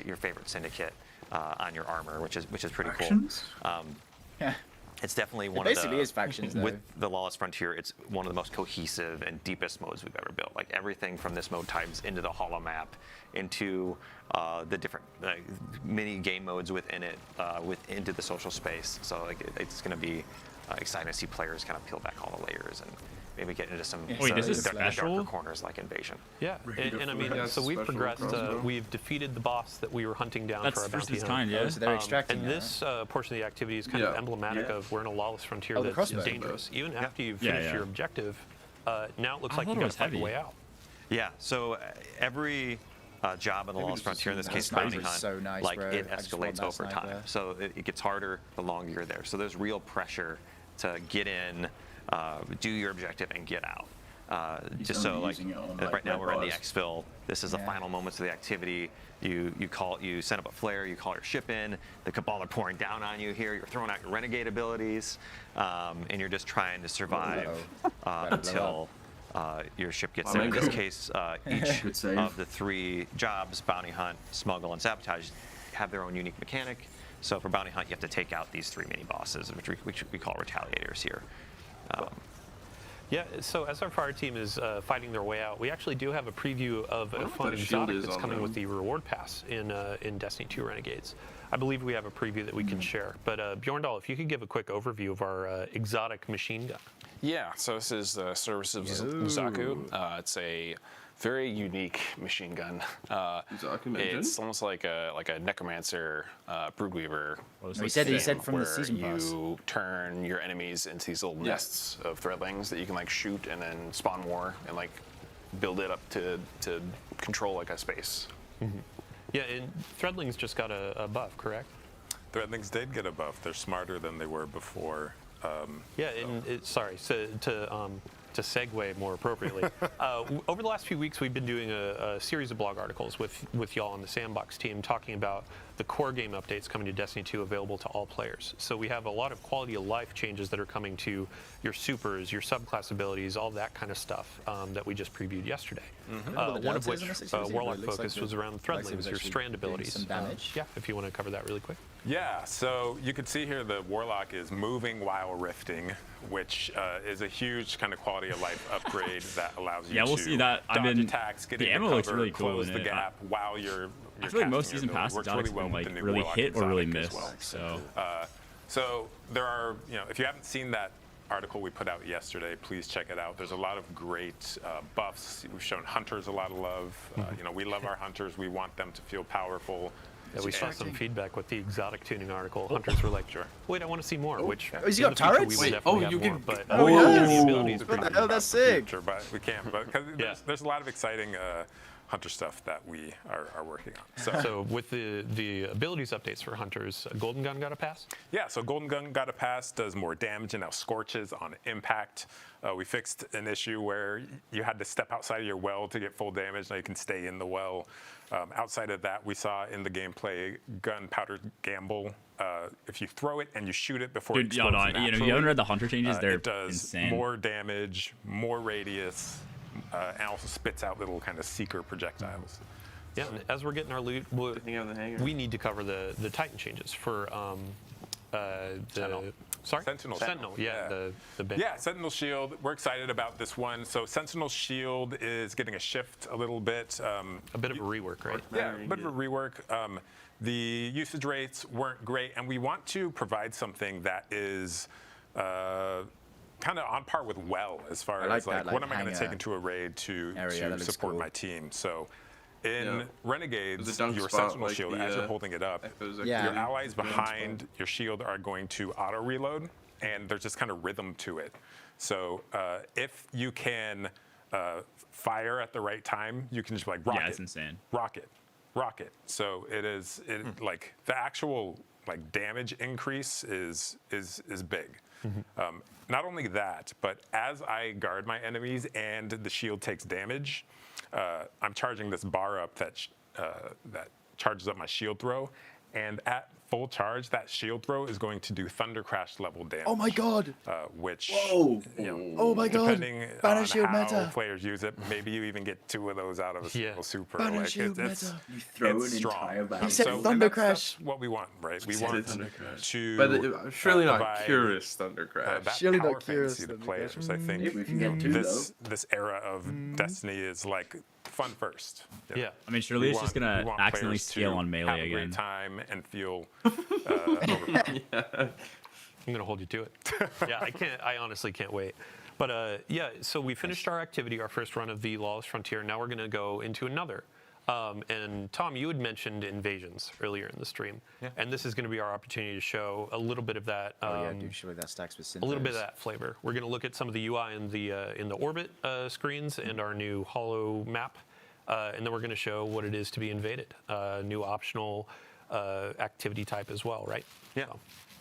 your favorite syndicate on your armor, which is pretty Factions? cool. Yeah. It's definitely It one basically of the is factions, though. with the Lawless Frontier. It's one of the most cohesive and deepest modes we've ever built. Like everything from this mode ties into the holo map, into the different mini game modes within it, into the social space. So like it's going to be exciting to see players kind of peel back all the layers and maybe get into some darker corners like Invasion. Yeah, and I mean, so we've progressed. We've defeated the boss that we were hunting down for our bounty hunt. Kind, yeah. So they're extracting and this portion of the activity is kind of emblematic of we're in a lawless frontier that's dangerous. Even after you've finished your objective, now it looks like you got to find a way out. Yeah, so every job in the Lawless Frontier, in this case bounty hunt, it escalates over time. So it gets harder the longer you're there. So there's real pressure to get in, do your objective, and get out. Just so like right now we're in the exfil. This is the final moments of the activity. You set up a flare, you call your ship in. The Cabal are pouring down on you here. You're throwing out your renegade abilities, and you're just trying to survive until your ship gets there. In this case, each of the 3 jobs, bounty hunt, smuggle, and sabotage, have their own unique mechanic. So for bounty hunt, you have to take out these 3 mini bosses, which we call retaliators here. Yeah, so as our fire team is fighting their way out, we actually do have a preview of a fun exotic that's coming with the reward pass in Destiny 2 Renegades. I believe we have a preview that we can share. But Bjorndal, if you could give a quick overview of our exotic machine gun. Yeah, so this is the Service of Zaku. It's a very unique machine gun. It's almost like a necromancer, broodweaver. He said from the season pass. You turn your enemies into these little nests of threadlings that you can like shoot and then spawn more and like build it up to control like a space. Yeah, and threadlings just got a buff, correct? Threadlings did get a buff. They're smarter than they were before. To segue more appropriately, over the last few weeks, we've been doing a series of blog articles with y'all on the Sandbox team talking about the core game updates coming to Destiny 2 available to all players. So we have a lot of quality of life changes that are coming to your supers, your subclass abilities, all that kind of stuff that we just previewed yesterday. One of which Warlock focus was around threadlings, your strand abilities. Yeah, if you want to cover that really quick. Yeah, so you can see here the Warlock is moving while rifting, which is a huge kind of quality of life upgrade that allows you to we'll see that. dodge attacks, get into cover, looks really cool, close the gap while you're I feel like most season pass exotics really well like really hit or really miss. Well. So there are, if you haven't seen that article we put out yesterday, please check it out. There's a lot of great buffs. We've shown hunters a lot of love. We love our hunters. We want them to feel powerful. Yeah, we saw some feedback with the exotic tuning article. Hunters were like, wait, I want to see more. Which has he got turrets? You can. But the abilities that's sick. Future, but we can't. But there's a lot of exciting hunter stuff that we are working on. So with the abilities updates for hunters, Golden Gun got a pass? Yeah, so Golden Gun got a pass, does more damage, and now scorches on impact. We fixed an issue where you had to step outside of your well to get full damage. Now you can stay in the well. Outside of that, we saw in the gameplay gunpowder gamble. If you throw it and you shoot it before it explodes naturally, you haven't read the hunter changes? They're it does insane. more damage, more radius, and also spits out little kind of seeker projectiles. Yeah, and as we're getting our loot, we need to cover the Titan changes for the Sentinel. Yeah, the band. Yeah, Sentinel Shield. We're excited about this one. So Sentinel Shield is getting a shift a little bit. A bit of a rework, right? Yeah, a bit of a rework. The usage rates weren't great, and we want to provide something that is kind of on par with WELL as far as like what am I going to take into a raid to support my team. So in Renegades, your Sentinel Shield, as you're holding it up, your allies behind your shield are going to auto-reload, and there's just kind of rhythm to it. So if you can fire at the right time, you can just like rocket. Yeah, it's insane. Rocket. So it is like the actual like damage increase is big. Not only that, but as I guard my enemies and the shield takes damage, I'm charging this bar up that charges up my shield throw, and at full charge, that shield throw is going to do Thunder Crash level damage. Oh my god! Which, oh my god! Depending Banner on shield how meta. players use it, maybe you even get 2 of those out of a single super. Banner Like shield it's meta. You throw it's an strong. entire banner. He said So, Thunder and Crash. that's what we want, right? We want to. But surely not provide, Curious Thunder Crash. that Surely not power Curious fantasy to Thunder players, Crash. I think Maybe we can get 2 this era of Destiny is like fun first. Yeah. I mean, surely We it's just want- gonna we want accidentally players scale to on melee have a great again. time and feel overpowered. I'm gonna hold you to it. Yeah, I honestly can't wait. But yeah, so we finished our activity, our first run of the Lawless Frontier. Now we're gonna go into another. And Tom, you had mentioned invasions earlier in the stream, and this is going to be our opportunity to show a little bit of that. Surely that stacks with a little bit of that flavor. We're going to look at some of the UI in the orbit screens and our new holo map, and then we're going to show what it is to be invaded. New optional activity type as well, right? Yeah.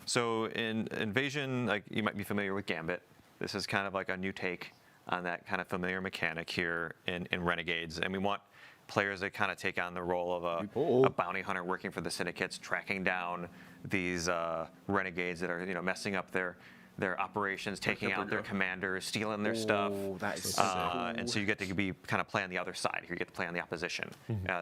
So in Invasion, like you might be familiar with Gambit. This is kind of like a new take on that kind of familiar mechanic here in Renegades, and we want players that kind of take on the role of a bounty hunter working for the syndicates, tracking down these renegades that are messing up their operations, taking out their commanders, stealing their stuff. That is so cool. And so you get to be kind of play on the other side here. You get to play on the opposition.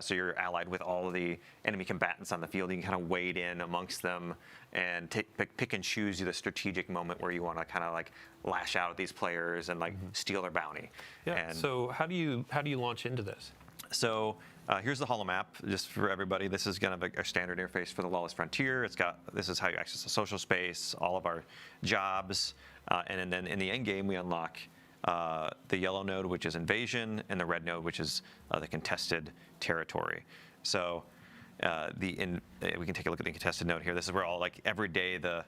So you're allied with all of the enemy combatants on the field. You can kind of wade in amongst them and pick and choose the strategic moment where you want to kind of like lash out at these players and like steal their bounty. Yeah. And So how do you launch into this? so here's the holo map, just for everybody. This is kind of our standard interface for the Lawless Frontier. This is how you access the social space, all of our jobs, and then in the end game we unlock the yellow node, which is invasion, and the red node, which is the contested territory. So we can take a look at the contested node here. This is where all like every day the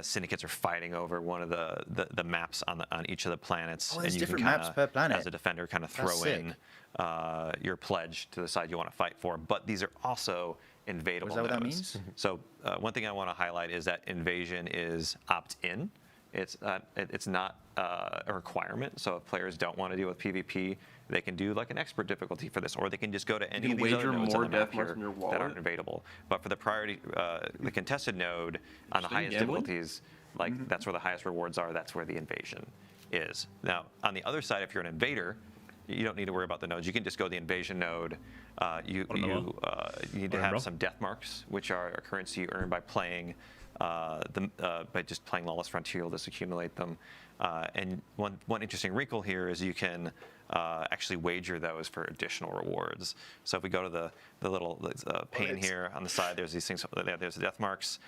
syndicates are fighting over one of the maps on each of the planets, Oh, there's and you different can maps per planet. as a defender kind of That's throw sick. in your pledge to the side you want to fight for. But these are also invadable Is that what that nodes. means? So one thing I want to highlight is that invasion is opt-in. It's not a requirement. So if players don't want to deal with PvP, they can do like an expert difficulty for this, or they can just go to any of these other nodes on the map here that aren't invadable. But for the priority, the contested node on the highest difficulties, like that's where the highest rewards are. That's where the invasion is. Now on the other side, if you're an invader, you don't need to worry about the nodes. You can just go to the invasion node. You need to have some death marks, which are a currency you earn by playing by just playing Lawless Frontier. You'll just accumulate them. And one interesting wrinkle here is you can actually wager those for additional rewards. So if we go to the little pane here on the side, there's these things. There's the death marks.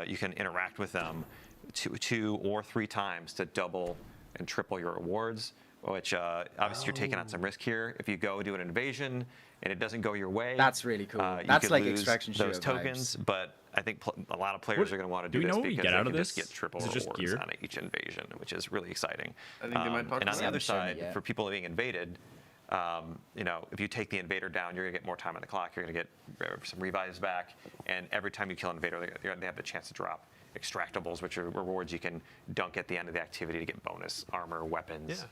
You can interact with them two or 3 times to double and triple your rewards. Which obviously you're taking on some risk here. If you go do an invasion and it doesn't go your way, That's really cool. you That's could like lose extraction those shooter tokens. vibes. But I think a lot of players are going to want to do we this know what we because get they out can of just this? get triple Is it just rewards gear? on each invasion, which is really exciting. I think they might talk and on about the other it. side, Yeah. for people being invaded, if you take the invader down, you're going to get more time on the clock. You're going to get some revives back, and every time you kill an invader, they have the chance to drop extractables, which are rewards you can dunk at the end of the activity to get bonus armor, weapons.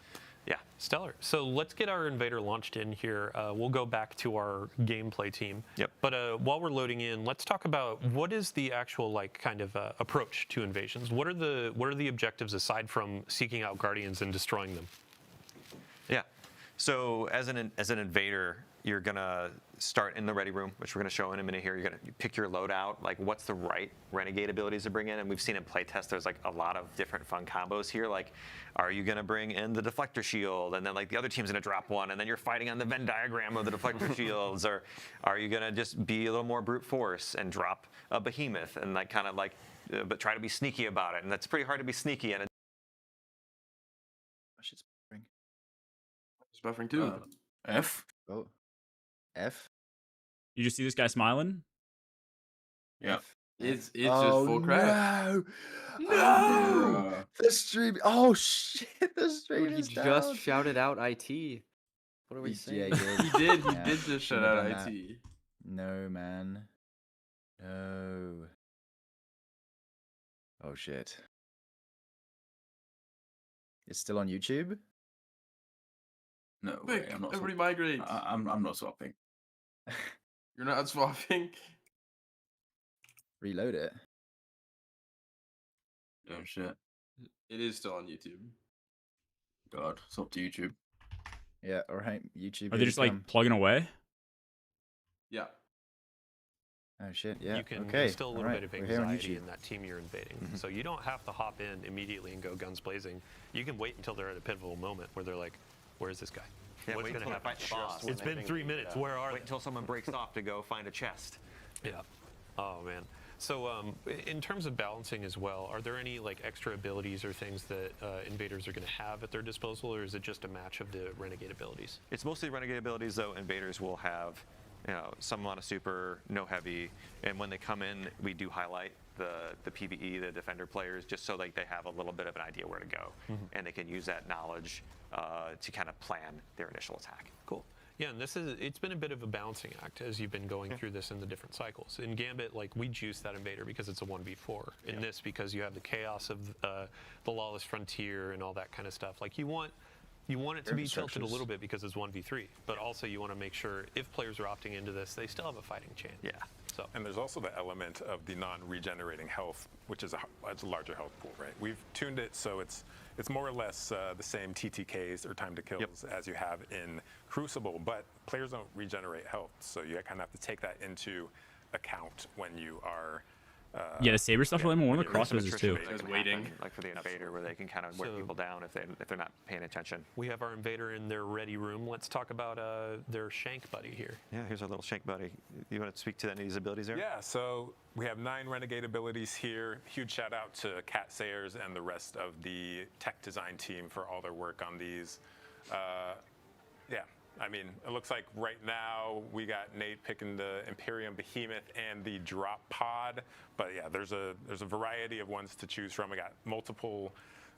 Yeah. Stellar. So let's get our invader launched in here. We'll go back to our gameplay team. Yep. But while we're loading in, let's talk about what is the actual kind of approach to invasions. What are the objectives aside from seeking out guardians and destroying them? Yeah. So as an invader, you're gonna start in the ready room, which we're gonna show in a minute here. You're gonna pick your loadout, like what's the right renegade abilities to bring in, and we've seen in playtest there's like a lot of different fun combos here. Like, are you gonna bring in the deflector shield, and then like the other team's gonna drop one, and then you're fighting on the Venn diagram of the deflector shields, or are you gonna just be a little more brute force and drop a behemoth and like kind of like, but try to be sneaky about it, and that's pretty hard to be sneaky in. It's buffering too. F. Oh. F. You just see this guy smiling? Yeah. It's just Oh, full crash. no! The stream. Oh shit! The stream Dude, is he down. just shouted out IT. What are we saying? Yeah, He did. He Yeah, did just shouldn't shut have out done that. IT. No, man. No. Oh shit. It's still on YouTube? No way. I'm not. Everybody migrate. I'm not swapping. You're not swapping. Reload it. Oh shit. It is still on YouTube. God, it's up to YouTube. Yeah, alright. YouTube. Are they just like plugging away? Yeah. Oh shit, yeah. You can okay. instill a little alright, bit of we're here on anxiety YouTube. in that team you're invading. So you don't have to hop in immediately and go guns blazing. You can wait until they're at a pivotal moment where they're like, where's this guy? Yeah, What's wait going to until they happen? fight the boss. It's been 3 minutes. Where are Wait they? until someone breaks off to go find a chest. Yeah. Oh man. So in terms of balancing as well, are there any like extra abilities or things that invaders are going to have at their disposal, or is it just a match of the renegade abilities? It's mostly renegade abilities, though. Invaders will have, you know, some amount of super, no heavy, and when they come in, we do highlight the PvE, the defender players, just so like they have a little bit of an idea where to go, and they can use that knowledge to kind of plan their initial attack. Cool. Yeah, and it's been a bit of a balancing act as you've been going through this in the different cycles. In Gambit, like we juice that invader because it's a 1v4. In this, because you have the chaos of the lawless frontier and all that kind of stuff. Like you want it to be tilted a little bit because it's 1v3, but also you want to make sure if players are opting into this, they still have a fighting chance. Yeah. So. And there's also the element of the non-regenerating health, which is a larger health pool, right? We've tuned it so it's more or less the same TTKs or time to kills as you have in Crucible, but players don't regenerate health, so you kind of have to take that into account when you are. Yeah, the saber stuff for them, one of the crossbows too. Waiting, like for the invader, where they can kind of wear people down if they're not paying attention. We have our invader in their ready room. Let's talk about their shank buddy here. Yeah, here's our little shank buddy. You want to speak to any of these abilities there? Yeah, so we have 9 renegade abilities here. Huge shout out to Cat Sayers and the rest of the tech design team for all their work on these. Yeah. I mean, it looks like right now we got Nate picking the Imperium Behemoth and the Drop Pod, but yeah, there's a variety of ones to choose from. We got multiple.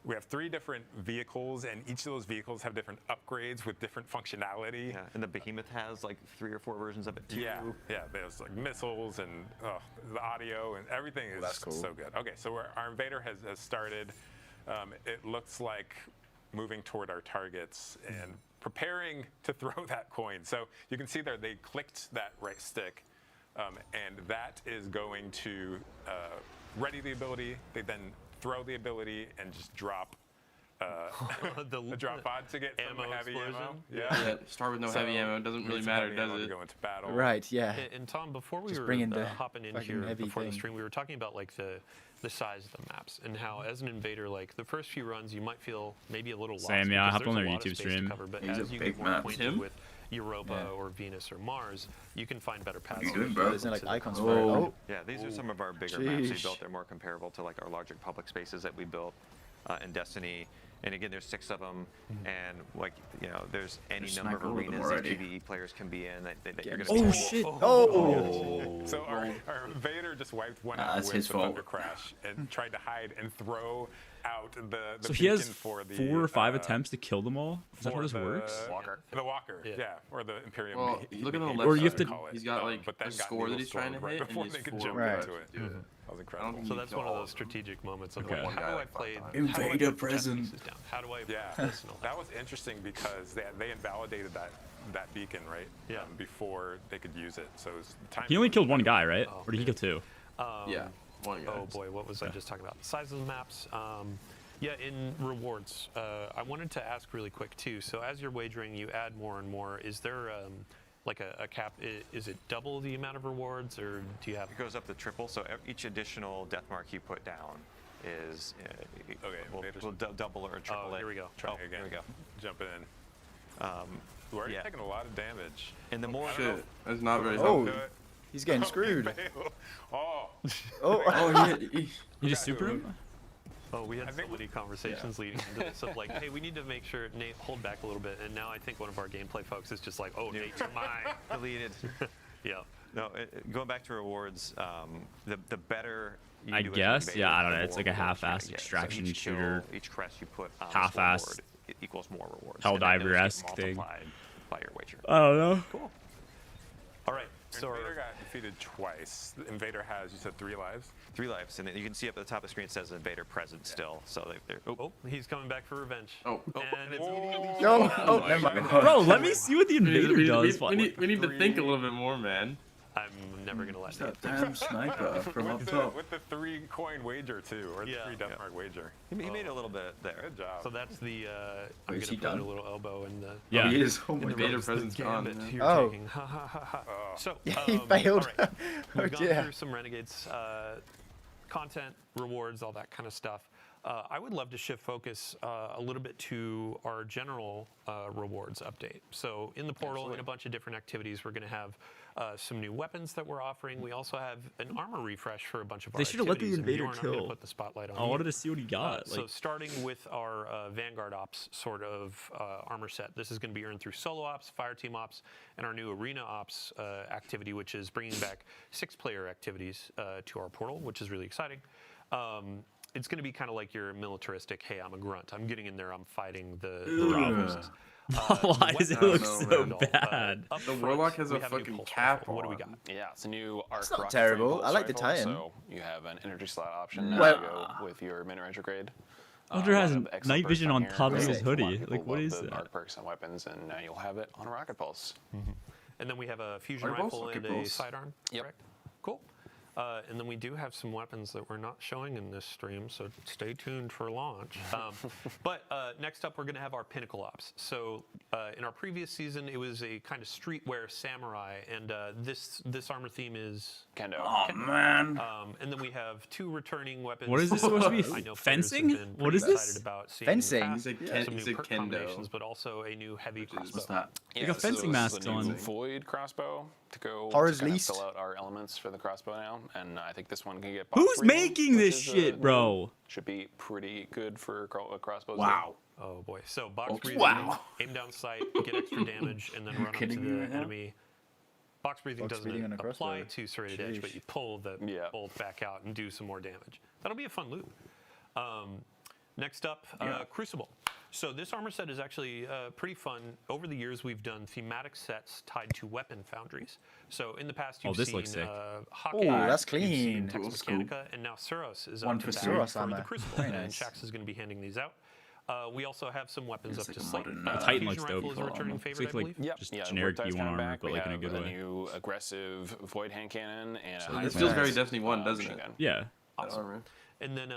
We have 3 different vehicles, and each of those vehicles have different upgrades with different functionality. Yeah, and the Behemoth has like 3 or 4 versions of it too. Yeah, there's like missiles and the audio and everything is so good. Okay, so our invader has started. It looks like moving toward our targets and preparing to throw that coin. So you can see there they clicked that right stick, and that is going to ready the ability. They then throw the ability and just drop the drop pod to get some heavy ammo. Yeah, start with no heavy ammo. It doesn't really matter, does it? Go into battle. Right, yeah. And Tom, before we Just were bringing the hopping in fucking here heavy before the thing. stream, we were talking about like the size of the maps and how as an invader, like the first few runs you might feel maybe a little lost. Same, yeah, I because hopped on there's their a lot of YouTube space to stream. cover, but These as are you big get more maps. acquainted Him? with Europa or Venus or Mars, you can find better paths. you doing, bro? Isn't it like icons Oh. for Yeah, these are some of our bigger maps we Sheesh. built. They're more comparable to like our larger public spaces that we built in Destiny. And again, there's 6 of them, and like there's any Just number of snipe all of them arenas that already. PvE players can be in that you're gonna Oh see. shit! Oh! So our invader just wiped one out that's with his the fault. Thunder Crash and tried to hide and throw out the So he has beacon for the 4 or 5 attempts to kill them all? Is that how for this the works? The Walker, yeah, or the Imperium. Well, look at the Behemoth, left Or you have side. to- call it. He's got like but then a got score that Needle he's trying to Sword hit, right and before he's they could 4 jump Right. into it. That was incredible. So that's one of those strategic moments of Okay. like, how do I play? Invader present. Down? How do I Yeah, this and all that was interesting because they invalidated that beacon, right? Yeah. Before they could use it, so it was time. He only killed 1 guy, right? Or did he kill 2? Yeah, one guy. Oh boy, what was I just talking about? The size of the maps. Yeah, in rewards, I wanted to ask really quick too. So as you're wagering, you add more and more. Is there like a cap? Is it double the amount of rewards, or do you have? It goes up to triple. So each additional death mark you put down is we'll double or triple it. Here we go. Try again. Here we go. Jump in. We're already taking a lot of damage. And the more Shit, that's not very Oh, helpful. he's getting screwed. You just super him? Oh, we had so many conversations leading into this of like, hey, we need to make sure Nate hold back a little bit. And now I think one of our gameplay folks is just like, oh, Nate, you're mine. Deleted. Yeah. No, going back to rewards, the better you I do as guess, invader, yeah, I don't the know. It's more like a rewards you're half-assed gonna get. extraction so each shooter. Kill, each crest you put on Half-assed. this reward, it equals more rewards. Helldivers-esque thing. Multiplied by your wager. I don't know. Cool. All right. So Invader got defeated twice. The Invader has, you said, 3 lives? 3 lives, and then you can see up at the top of the screen it says Invader present still. So they're Oh, he's coming back for revenge. Oh. And it's No. Oh, never mind. Bro, let me see what the Invader does. We need to think a little bit more, man. I'm never gonna let that damn sniper from up top. With the 3 coin wager, too, or the 3 death mark wager. He made a little bit there. Good job. So that's the. I'm is gonna he put done? a little elbow in the. Yeah. He is. Oh my Invader god. presence gone. Gambit you're Oh. taking. Ha ha ha ha. So He failed. All right. We've Oh, gone dear. through some Renegades content, rewards, all that kind of stuff. I would love to shift focus a little bit to our general rewards update. So in the portal, in a bunch of different activities, we're going to have some new weapons that we're offering. We also have an armor refresh for a bunch of our They should have let the activities, and Invader Bjorn, I'm gonna kill. put the spotlight on I you. wanted to see what he got. So starting with our Vanguard Ops sort of armor set, this is going to be earned through Solo Ops, Fireteam Ops, and our new Arena Ops activity, which is bringing back 6-player activities to our portal, which is really exciting. It's going to be kind of like your militaristic, hey, I'm a grunt. I'm getting in there, I'm fighting the Bravos. Why does it look so bad? The Warlock has a fucking cap on. What do we got? Yeah, it's a new arc It's not rocket terrible. frame I like the pulse tie-in. rifle, So you have an energy slot option now Well- to go with your min retrograde. Hunter has Lot of excellent night perks vision on here. top of A his lot of hoodie. people Like, what love is the that? arc perks and weapons, and now you'll have it on a rocket pulse. And then we have a fusion Rocket rifle pulse? and Rocket a pulse. sidearm. Yep. Correct. Cool. And then we do have some weapons that we're not showing in this stream, so stay tuned for launch. But next up, we're going to have our Pinnacle Ops. So in our previous season, it was a kind of streetwear samurai, and this armor theme is Kendo. Oh man. and then we have 2 returning weapons. What is this supposed to be? I know players Fencing? have been What pretty is this? excited about seeing Fencing? in the past He some new said perk kendo. combinations, but also a new heavy crossbow. What's that? They got fencing this is masks the new on. Void crossbow to go Horror's to kind of Least. fill out our elements for the crossbow now, and I think this one can get. Who's box breathing, making which this is, shit, bro? Should be pretty good for crossbows. Wow. Oh boy. So box Oh, breathing, wow. aim down sight, get extra damage, and then run up to kidding me the right now? enemy. Box breathing Box breathing on doesn't a apply crossbow. to serrated edge, but you pull the bolt back out and do some more damage. That'll be a fun loot. Next up, Crucible. So this armor set is actually pretty fun. Over the years, we've done thematic sets tied to weapon foundries. So in the past, you've this seen looks sick. Hawkeye, Ooh, that's you've seen clean. Tex Mechanica, and now Suros is One up for and back Suros for armor. the Crucible, Very and nice. Shax is going to be handing these out. We also have some weapons It's up like to a slate. modern, Titan Fusion looks dope. rifle is a returning It's favorite, I like believe. just Yeah, generic Riptide's D1 coming armor, back. but We like in a have good way. new aggressive void hand cannon and a So high this feels very defense, Destiny 1, doesn't machine it? gun. Yeah. That armor. And then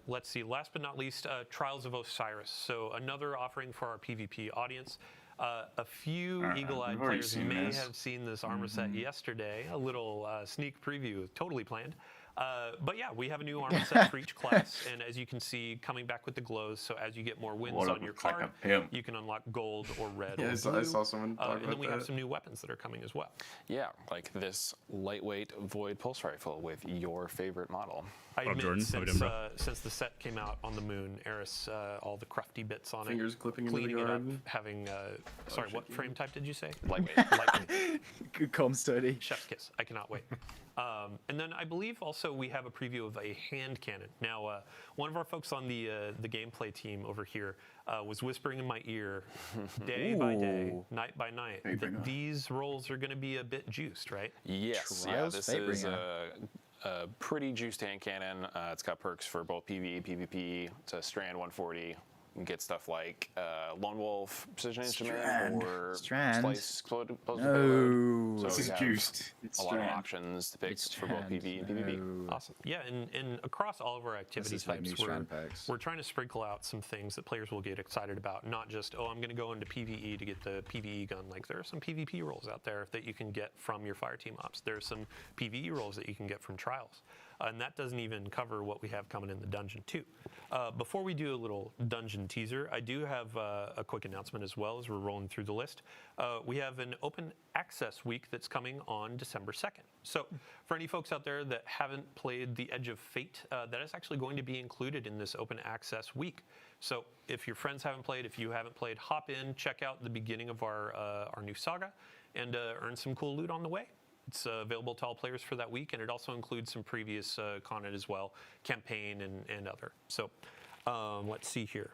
let's see, last but not least, Trials of Osiris. So another offering for our PvP audience. A few eagle-eyed we've already players seen may this. have seen this armor set yesterday. A little sneak preview, totally planned. But yeah, we have a new armor set for each class, and as you can see, coming back with the glows. So as you get more wins What on up, your looks like card, a pimp. you can unlock gold or red Yeah, or I saw- blue. I saw someone talk and then about we have that. some new weapons that are coming as well. Yeah, like this lightweight void pulse rifle with your favorite model. I admit, Jordan, how we since, doing, bro? since the set came out on the moon, Eris, all the crufty bits on Fingers it, clipping into the cleaning it up, garden. having, sorry, what frame type did you say? Lightweight. Lightweight. Good com study. Chef's kiss. I cannot wait. And then I believe also we have a preview of a hand cannon. Now, one of our folks on the gameplay team over here was whispering in my ear day by day, Ooh. night by night, Hey, bring that on. these rolls are going to be a bit juiced, right? Yes, Trials this is Fatebringer. a pretty juiced hand cannon. It's got perks for both PvE, PvP. It's a strand 140, can get stuff like Lone Wolf, Precision Instrument, or Strand. Slice Explosive No. Payload. So This we is have juiced. It's a lot of Strand. options to pick It's for both Strand. PvE and PvP. Awesome. Yeah, and across all of our activity is like types, new strand packs. we're trying to sprinkle out some things that players will get excited about. Not just, oh, I'm going to go into PvE to get the PvE gun. Like, there are some PvP roles out there that you can get from your Fireteam ops. There's some PvE roles that you can get from Trials. And that doesn't even cover what we have coming in the dungeon too. Before we do a little dungeon teaser, I do have a quick announcement as well as we're rolling through the list. We have an open access week that's coming on December 2nd. So for any folks out there that haven't played The Edge of Fate, that is actually going to be included in this open access week. So if your friends haven't played, if you haven't played, hop in, check out the beginning of our new saga, and earn some cool loot on the way. It's available to all players for that week, and it also includes some previous content as well, campaign and other. So let's see here.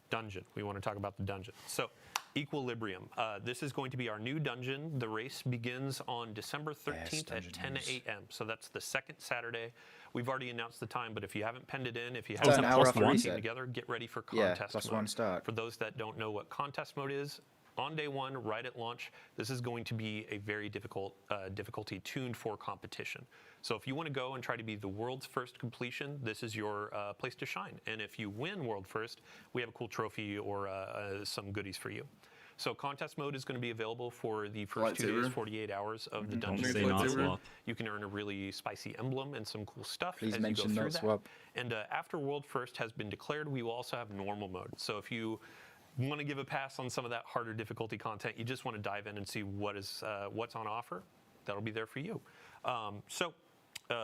Dungeon. We want to talk about the dungeon. So Equilibrium. This is going to be our new dungeon. The race begins on December 13th at 10 a.m. So that's the second Saturday. We've already announced the time, but if you haven't penned it in, if you haven't put the team together, get ready for contest mode. +1 start. For those that don't know what contest mode is, on day one, right at launch, this is going to be a very difficult difficulty tuned for competition. So if you want to go and try to be the world's first completion, this is your place to shine. And if you win world first, we have a cool trophy or some goodies for you. So contest mode is going to be available for the first 2 days, 48 hours of the dungeon. You can earn a really spicy emblem and some cool stuff as you go through that. And after world first has been declared, we will also have normal mode. So if you want to give a pass on some of that harder difficulty content, you just want to dive in and see what's on offer, that'll be there for you.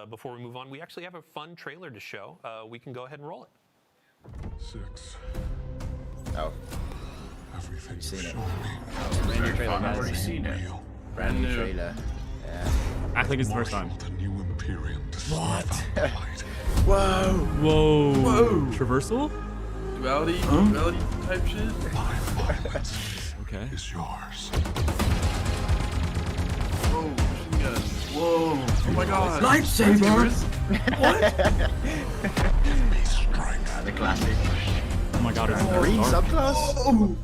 Before we move on, we actually have a fun trailer to show. We can go ahead and roll it. 6. Oh. Everything Seen it. brand new trailer, I've already seen it. Brand new trailer. Yeah. I think it's the first time. The new Imperium What? Whoa! Whoa! Whoa! Traversal? Duality type shit? Okay. Is yours. Whoa, machine gun. Whoa. Oh my god. Lightsaber! What? The classic. Oh my god, it's Green dark. subclass? Oh!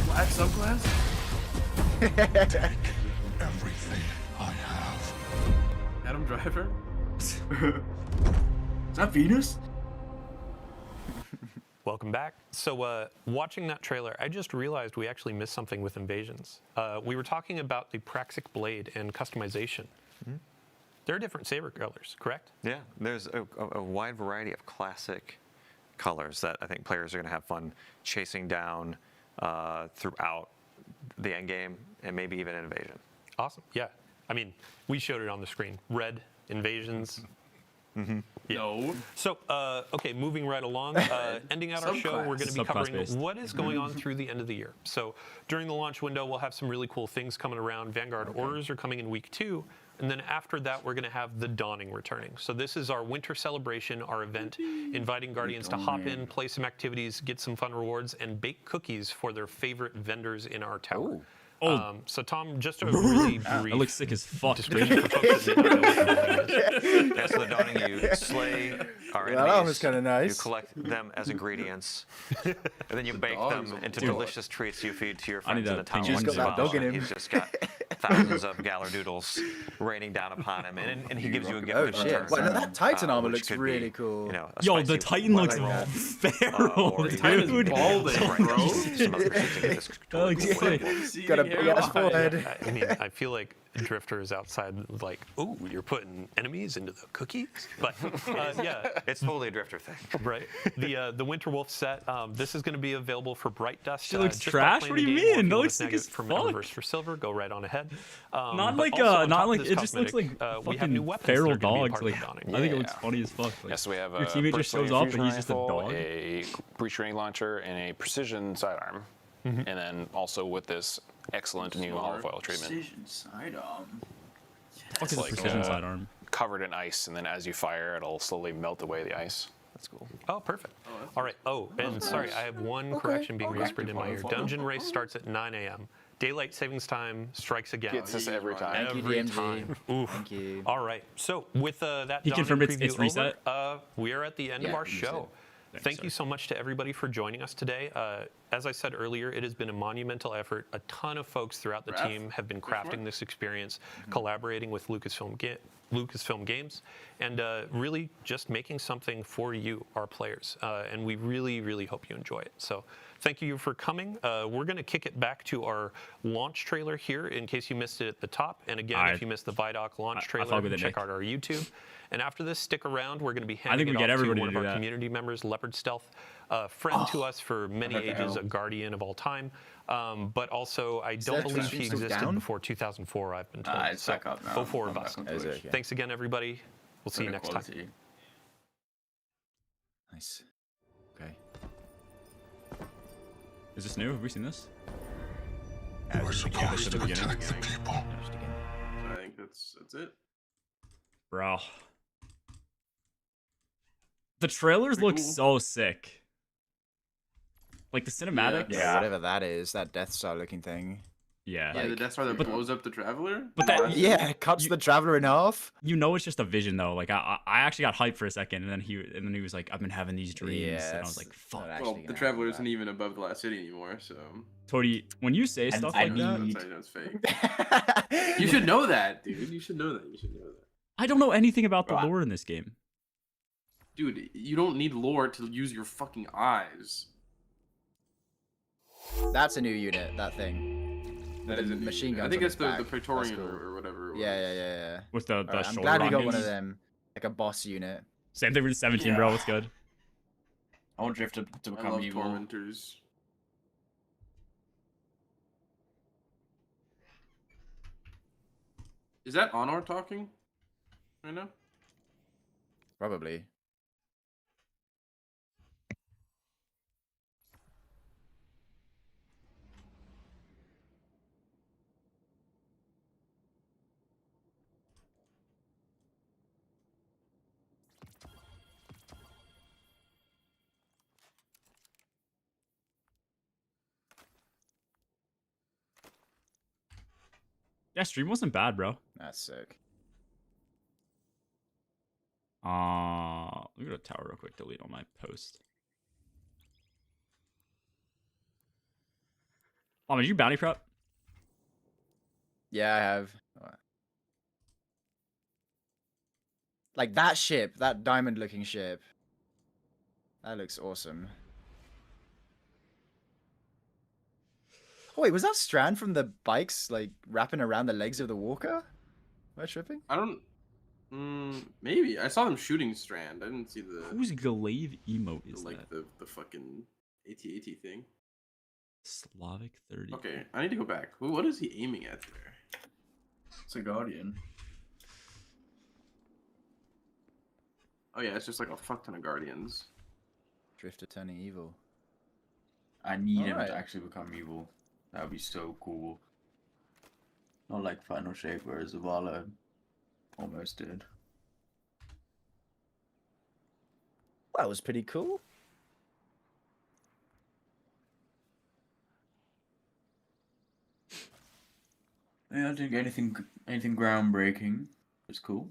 Black subclass? Everything I have. Adam Driver? Is that Venus? Welcome back. So watching that trailer, I just realized we actually missed something with Invasions. We were talking about the Praxic Blade and customization. Mm-hmm. There are different saber colors, correct? Yeah, there's a wide variety of classic colors that I think players are going to have fun chasing down throughout the end game and maybe even Invasion. Awesome. Yeah. I mean, we showed it on the screen. Red, Invasions. Mm-hmm. Yeah. No. So, okay, moving right along, ending out our show, we're going to be covering what is going on through the end of the year. So, during the launch window, we'll have some really cool things coming around. Vanguard orders are coming in week 2. And then after that, we're going to have the Dawning returning. So this is our winter celebration, our event, inviting Guardians to hop in, play some activities, get some fun rewards, and bake cookies for their favorite vendors in our tower. So Tom, just a really brief that looks sick as fuck. description for folks that didn't know what the Dawning is. Yeah, so the Dawning, you slay our Well, that enemies. was kinda nice. You collect them as ingredients, and then you bake them into delicious treats you feed to your friends in the tower. He's got that dog in him. He's just got thousands of Galardoodles raining down upon him, and he gives you a gift in return. Well, that Titan armor which looks could really be, cool. You know, a Yo, spicy the Titan looks feral, or dude. Titan's balding, bro. Some other shit to get this That looks sick. Got a big ass forehead. I mean, I feel like Drifter is outside, like, ooh, you're putting enemies into the cookies? But, yeah. It's totally a Drifter thing. Right. The Winter Wolf set, this is going to be available for Bright Dust. Shit looks just by trash? playing What do the you game, or if mean? That want looks to sick snag as it from fuck. Eververse for silver, go right on ahead. Not but like, also on not top of like, this it just looks like cosmetic, we have new fucking weapons feral that are gonna be a dogs. part Like, of the Dawning. I think it looks funny as fuck. Like, Yes, we have your a teammate just shows burst up laser and he's just a rifle, dog. a breach range launcher, and a precision sidearm. And then also with this excellent new olive oil treatment. Precision sidearm. Fuck is a precision sidearm? Covered in ice, and then as you fire, it'll slowly melt away the ice. That's cool. Oh, perfect. All right. Oh, and sorry, I have one correction being whispered in my ear. Dungeon race starts at 9 a.m. Daylight savings time strikes again. Gets us every time. Every time. Oof. Thank you. All right. So with that He Dawning confirmed it's preview reset? over, we are at the end of our show. Thank you so much to everybody for joining us today. As I said earlier, it has been a monumental effort. A ton of folks throughout the team have been crafting this experience, collaborating with Lucasfilm Games, and really just making something for you, our players. And we really, really hope you enjoy it. So thank you for coming. We're going to kick it back to our launch trailer here in case you missed it at the top. And again, if you missed the ViDOC launch trailer, check out our YouTube. And after this, stick around. We're going to be handing it off to one of our community members, Leopard Stealth, a friend to us for many ages, a guardian of all time. But also, I don't believe he existed before 2004, I've been told. It's back up now. Go forward, boss. Thanks again, everybody. We'll see you next time. Nice. Okay. Is this new? Have we seen this? You are supposed to protect the people. I think that's it. Bro. The trailers look so sick. Like the cinematic. Yeah, whatever that is, that Death Star looking thing. Yeah. Yeah, the Death Star that blows up the Traveler. But that it cuts the Traveler in half. You know, it's just a vision though. Like I actually got hyped for a second, and then he was like, "I've been having these dreams," and I was like, "Fuck." Well, the Traveler isn't even above the last city anymore, so. Tony, when you say stuff like that, that's how you know it's fake. You should know that, dude. You should know that. You should know that. I don't know anything about the lore in this game. Dude, you don't need lore to use your fucking eyes. That's a new unit, that thing. That is a machine gun. I think it's the Praetorian or whatever. Yeah. With the I'm shoulder glad we got rockets. one of them, like a boss unit. Same thing with 17, bro. What's good? I want Drift to I become love evil. Tormentors. Is that Honor talking right now? Probably. Yeah, stream wasn't bad, bro. That's sick. Let me go to tower real quick. Delete all my post. Oh, did you bounty prep? Yeah, I have. Like that ship, that diamond-looking ship. That looks awesome. Oh, wait, was that Strand from the bikes like wrapping around the legs of the walker? Am I tripping? I don't. Maybe I saw them shooting Strand. I didn't see the. Whose glaive emote is like that? the fucking AT-AT thing. Slavic 30. Okay, I need to go back. What is he aiming at there? It's a Guardian. Oh yeah, it's just like a fuck ton of Guardians. Drifter turning evil. I need him Alright. to actually become evil. That would be so cool. Not like Final Shape, where Zavala almost did. That was pretty cool. Yeah, I didn't get anything groundbreaking. It's cool.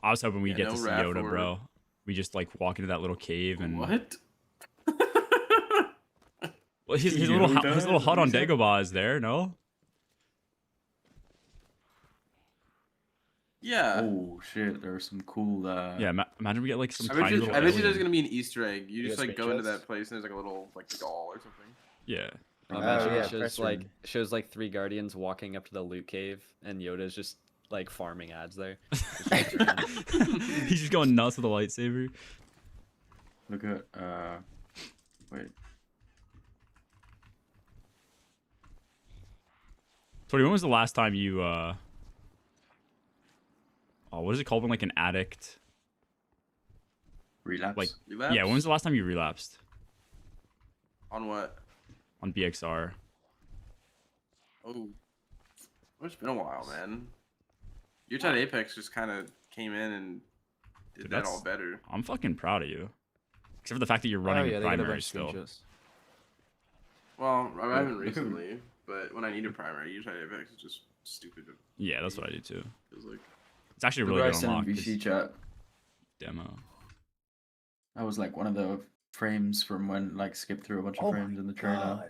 I was hoping we'd get no to see Wrath Yoda, or- bro. We just like walk into that little cave and What? Well, his little hut on Dagobah is there, no? Yeah. Oh shit, there's some cool. Yeah, imagine we get like some I tiny bet you, little I bet you there's alien. gonna be an Easter egg. You You just got like go into screenshots? that place and there's like a little like doll or something. Yeah. Imagine yeah, it shows press like room. shows like 3 guardians walking up to the loot cave, and Yoda's just like farming ads there. He's just going nuts with a lightsaber. Look at wait. Tori, when was the last time you oh, what is it called when like an addict Relapse. like Relapse? yeah, when was the last time you relapsed On what? on BXR? Oh, it's been a while, man. Your Tide Apex just kind of came in and did Dude, that that's- all better. I'm fucking proud of you. Except for the fact that you're running yeah, a they got a primary bunch of still. screenshots. Well, I haven't look at- recently, but when I need a primary, your Tide Apex is just stupid. Yeah, that's what I do too. Feels like. It's actually a Look really what I good sent in unlock. VC chat. Demo. That was like one of the frames from when like skipped through a bunch of frames in the trailer.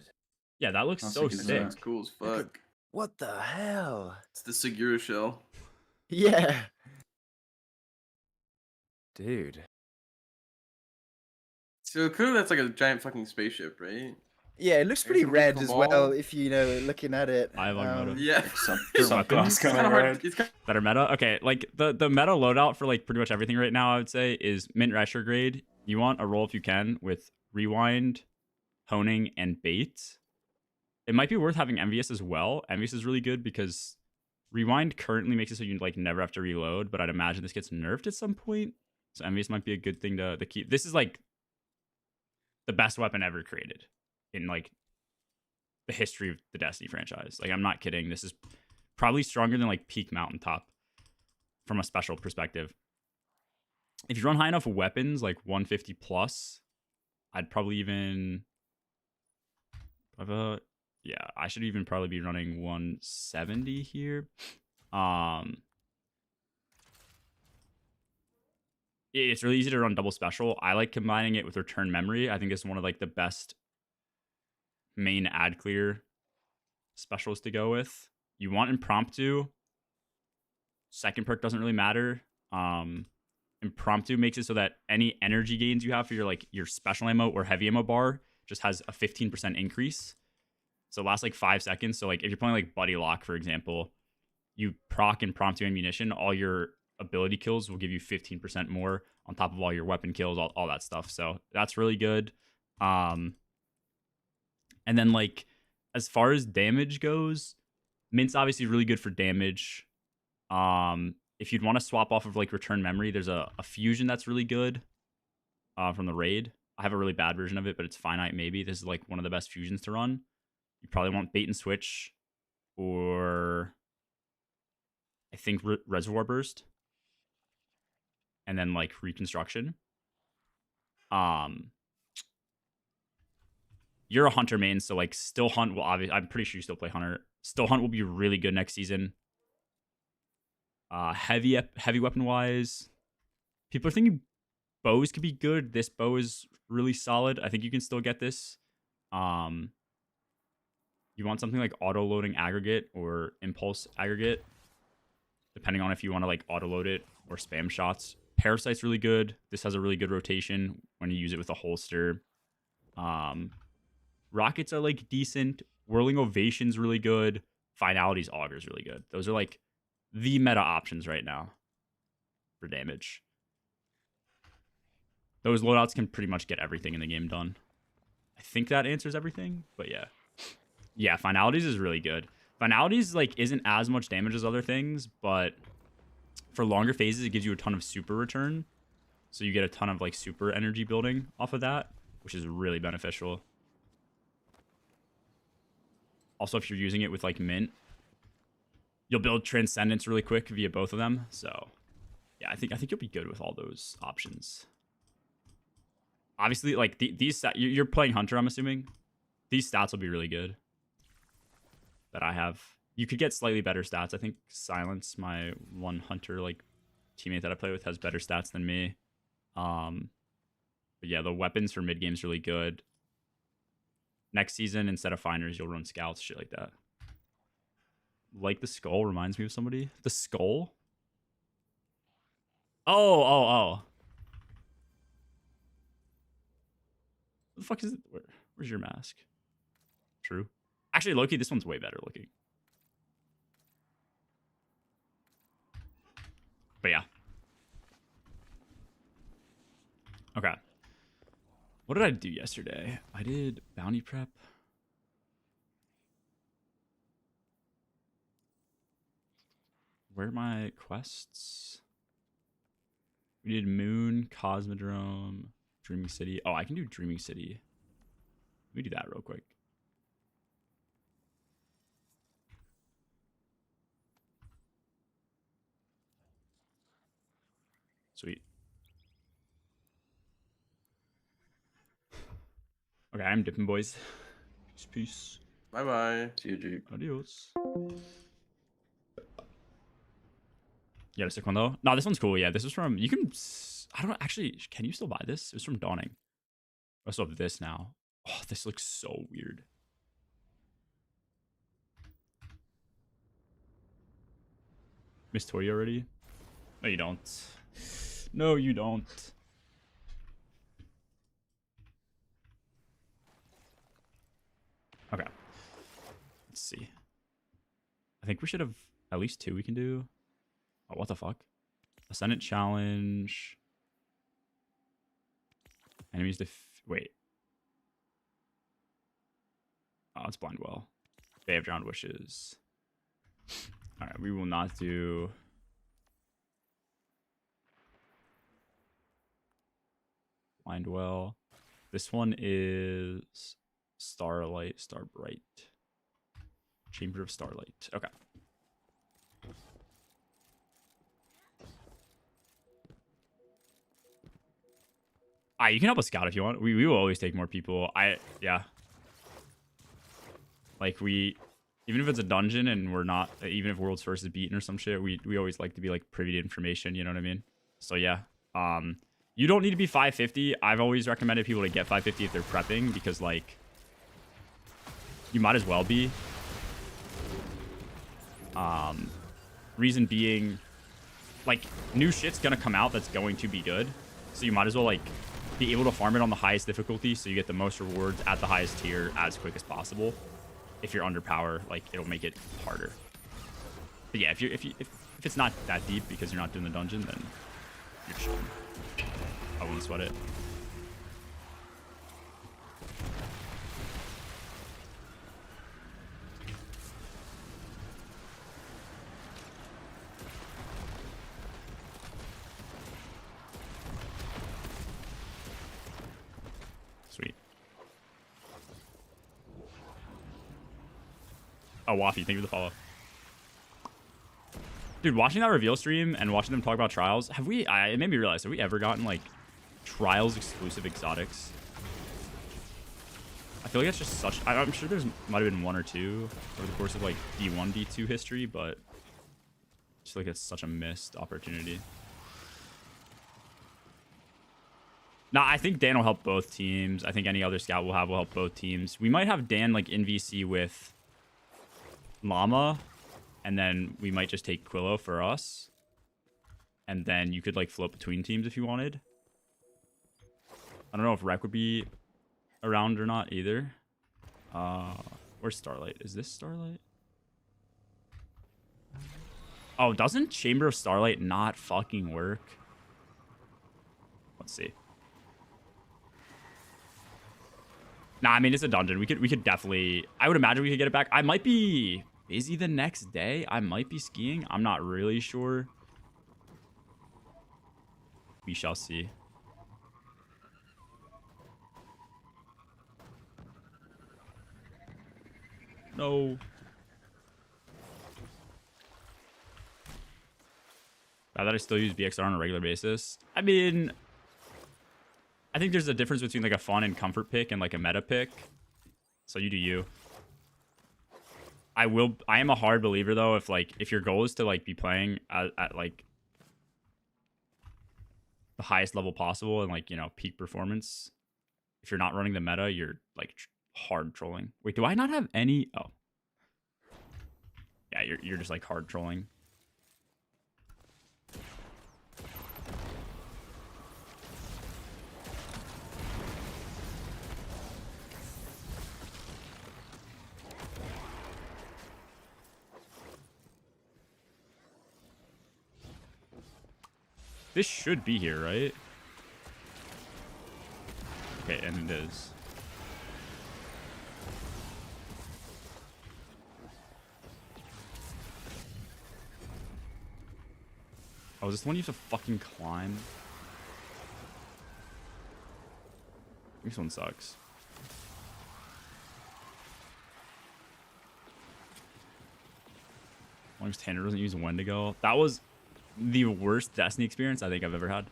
Yeah, that looks so sick. That's cool as fuck. What the hell? It's the Segura shell. Yeah. Dude. So clearly that's like a giant fucking spaceship, right? Yeah, it looks pretty red as well if you know looking at it. I have meta. Yeah. Weapons. That are meta. Okay, like the meta loadout for like pretty much everything right now, I would say, is mint retrograde. You want a roll if you can with rewind, honing, and bait. It might be worth having envious as well. Envious is really good because rewind currently makes it so you like never have to reload, but I'd imagine this gets nerfed at some point. So envious might be a good thing to keep. This is like the best weapon ever created in like the history of the Destiny franchise. Like, I'm not kidding. This is probably stronger than like peak mountaintop from a special perspective. If you run high enough weapons, like 150 plus, I'd probably even yeah, I should even probably be running 170 here. It's really easy to run double special. I like combining it with return memory. I think it's one of like the best main ad clear specials to go with. You want impromptu. Second perk doesn't really matter. Impromptu makes it so that any energy gains you have for your special ammo or heavy ammo bar just has a 15% increase. So it lasts like 5 seconds. So like if you're playing like Buddy Lock, for example, you proc impromptu ammunition, all your ability kills will give you 15% more on top of all your weapon kills, all that stuff. So that's really good. And then like as far as damage goes, Mint's obviously really good for damage. If you'd want to swap off of like return memory, there's a fusion that's really good from the raid. I have a really bad version of it, but it's finite maybe. This is like one of the best fusions to run. You probably want bait and switch, or I think reservoir burst, and then like reconstruction. You're a hunter main, so like still hunt will obviously. I'm pretty sure you still play hunter. Still hunt will be really good next season. Heavy weapon wise, people are thinking bows could be good. This bow is really solid. I think you can still get this. You want something like auto loading aggregate or impulse aggregate, depending on if you want to like auto load it or spam shots. Parasite's really good. This has a really good rotation when you use it with a holster. Rockets are like decent. Whirling Ovation's really good. Finality's Augur's really good. Those are like the meta options right now for damage. Those loadouts can pretty much get everything in the game done. I think that answers everything, but yeah. Yeah, Finalities is really good. Finalities like isn't as much damage as other things, but for longer phases, it gives you a ton of super return. So you get a ton of like super energy building off of that, which is really beneficial. Also, if you're using it with like Mint, you'll build Transcendence really quick via both of them. So yeah, I think you'll be good with all those options. Obviously, like these you're playing Hunter, I'm assuming. These stats will be really good. That I have. You could get slightly better stats. I think Silence, my one Hunter like teammate that I play with, has better stats than me. But yeah, the weapons for mid game's really good. Next season, instead of finders, you'll run scouts, shit like that. Like the skull reminds me of somebody. The skull? Oh. What the fuck is it? Where's your mask? True. Actually, Loki, this one's way better looking. But yeah. Okay. What did I do yesterday? I did bounty prep. Where are my quests? We did Moon, Cosmodrome, Dreaming City. Oh, I can do Dreaming City. Let me do that real quick. Sweet. Okay, I'm dipping, boys. Peace. Bye-bye. See you, G. Adios. You got a sick one, though? No, this one's cool. Yeah, this is from... You can... I don't know. Actually, can you still buy this? It was from Dawning. I still have this now. Oh, this looks so weird. Miss Toy already? No, you don't. No, you don't. Okay. Let's see. I think we should have at least 2 we can do. Oh, what the fuck? Ascendant challenge. Enemies wait. Oh, it's blind well. They have drowned wishes. Alright, we will not do blind well. This one is Starlight, Starbright. Chamber of Starlight. Okay. You can help us scout if you want. We will always take more people. Yeah. Like even if it's a dungeon and we're not, even if World's First is beaten or some shit, we always like to be like privy to information, you know what I mean? So yeah. You don't need to be 550. I've always recommended people to get 550 if they're prepping because like you might as well be. Reason being, like, new shit's gonna come out that's going to be good. So you might as well like be able to farm it on the highest difficulty so you get the most rewards at the highest tier as quick as possible. If you're under power, like it'll make it harder. But yeah, if it's not that deep because you're not doing the dungeon, then you're chilling. I won't sweat it. Sweet. Oh, Waffy, thank you for the follow. Dude, watching that reveal stream and watching them talk about trials, it made me realize, have we ever gotten, like, trials exclusive exotics? I feel like that's just such... I'm sure there's might have been 1 or 2 over the course of, like, D1, D2 history, but I just feel like it's such a missed opportunity. Nah, I think Dan will help both teams. I think any other scout will help both teams. We might have Dan, like, in VC with Llama, and then we might just take Quillo for us. And then you could, like, float between teams if you wanted. I don't know if Rec would be around or not either. Where's Starlight? Is this Starlight? Oh, doesn't Chamber of Starlight not fucking work? Let's see. Nah, I mean, it's a dungeon. We could definitely... I would imagine we could get it back. I might be busy the next day. I might be skiing. I'm not really sure. We shall see. No. Bad that I still use BXR on a regular basis. I mean, I think there's a difference between like a fun and comfort pick and like a meta pick. So you do you. I am a hard believer though, if your goal is to like be playing at like the highest level possible and like, you know, peak performance, if you're not running the meta, you're like hard trolling. Wait, do I not have any? Oh. Yeah, you're just like hard trolling. This should be here, right? Okay, and it is. Oh, is this the one you have to fucking climb? This one sucks. As long as Tanner doesn't use Wendigo. That was the worst Destiny experience I think I've ever had.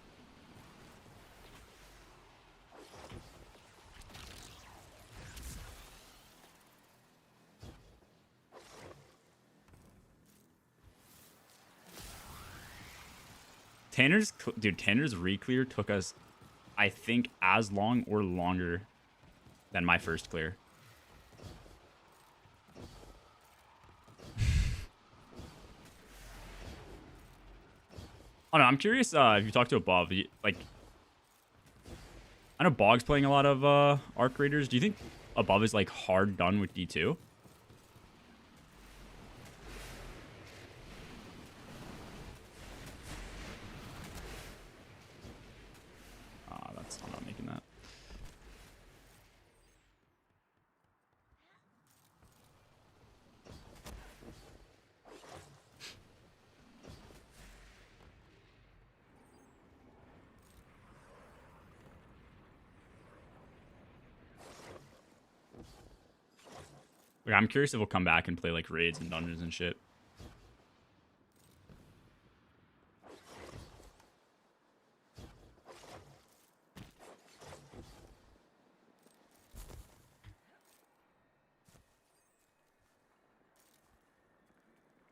Tanner's re-clear took us, I think, as long or longer than my first clear. Oh no, I'm curious if you talk to Above, like, I know Bog's playing a lot of Arc Raiders. Do you think Above is like hard done with D2? I'm not making that. Like, I'm curious if we'll come back and play like raids and dungeons and shit.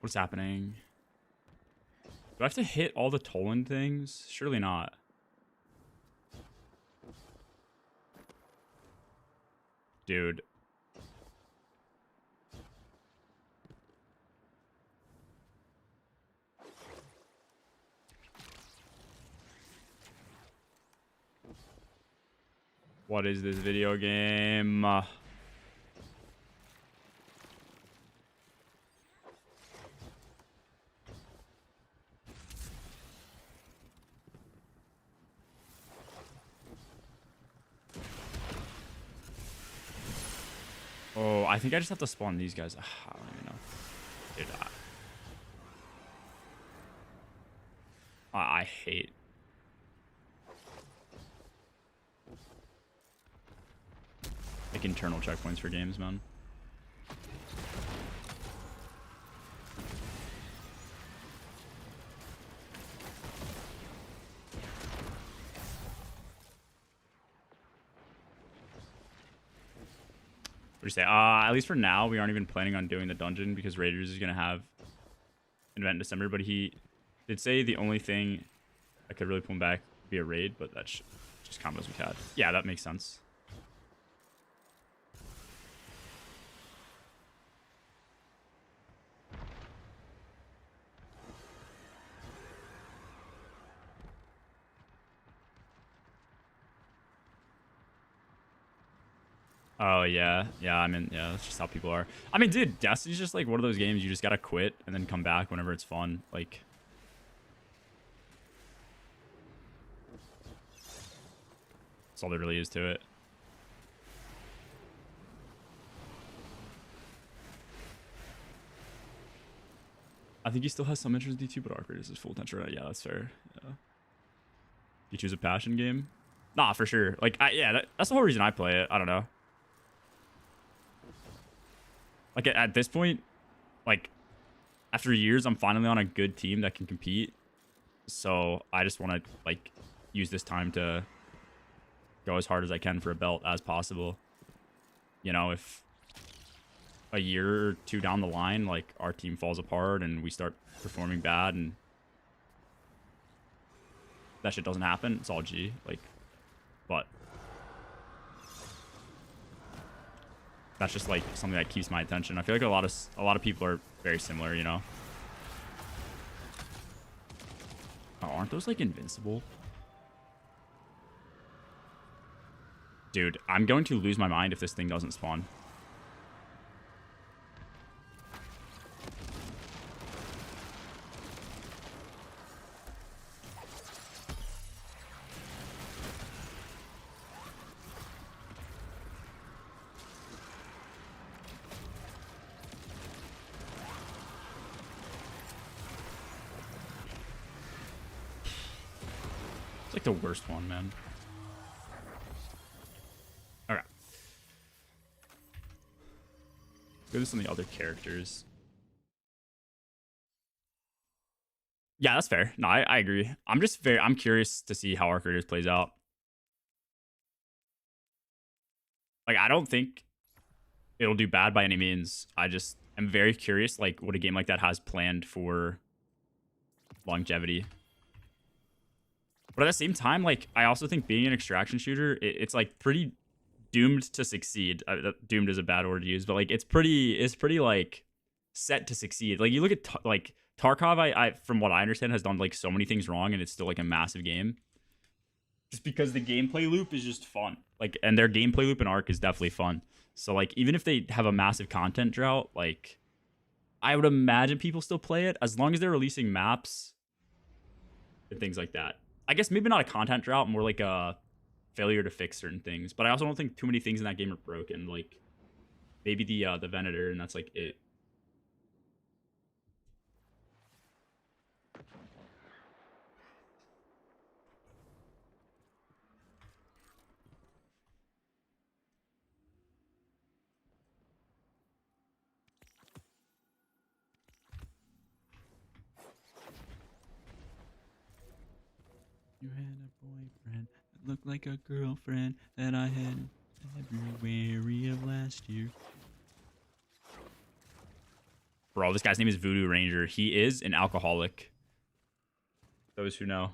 What's happening? Do I have to hit all the Toland things? Surely not. Dude. What is this video game? Oh, I think I just have to spawn these guys. I don't even know. Dude, I hate. Like internal checkpoints for games, man. What do you say? At least for now, we aren't even planning on doing the dungeon because Raiders is gonna have an event in December. But he did say the only thing that could really pull him back would be a raid, but that's just combos we had. Yeah, that makes sense. Oh, yeah. Yeah, I mean, yeah, that's just how people are. I mean, dude, Destiny's just like one of those games you just gotta quit and then come back whenever it's fun. Like, that's all there really is to it. I think he still has some interest in D2, but Arc Raiders is full attention right. Yeah, that's fair. Yeah. You choose a passion game? Nah, for sure. Like, yeah, that's the whole reason I play it. I don't know. Like, at this point, like, after years, I'm finally on a good team that can compete. So I just want to, like, use this time to go as hard as I can for a belt as possible. You know, if a year or two down the line, like, our team falls apart and we start performing bad and that shit doesn't happen, it's all G. Like, but that's just like something that keeps my attention. I feel like a lot of people are very similar, you know. Oh, aren't those like invincible? Dude, I'm going to lose my mind if this thing doesn't spawn. It's like the worst one, man. Okay. Let's go to some of the other characters. Yeah, that's fair. No, I agree. I'm curious to see how Arc Raiders plays out. Like, I don't think it'll do bad by any means. I just am very curious, like, what a game like that has planned for longevity. But at the same time, like, I also think being an extraction shooter, it's like pretty doomed to succeed. Doomed is a bad word to use, but like it's pretty like set to succeed. Like you look at like Tarkov, I from what I understand has done like so many things wrong, and it's still like a massive game. Just because the gameplay loop is just fun. Like, and their gameplay loop in Ark is definitely fun. So like even if they have a massive content drought, like I would imagine people still play it as long as they're releasing maps and things like that. I guess maybe not a content drought, more like a failure to fix certain things. But I also don't think too many things in that game are broken. Like maybe the Venator, and that's like it. You had a boyfriend that looked like a girlfriend that I had in February of last year. Bro, this guy's name is Voodoo Ranger. He is an alcoholic. Those who know.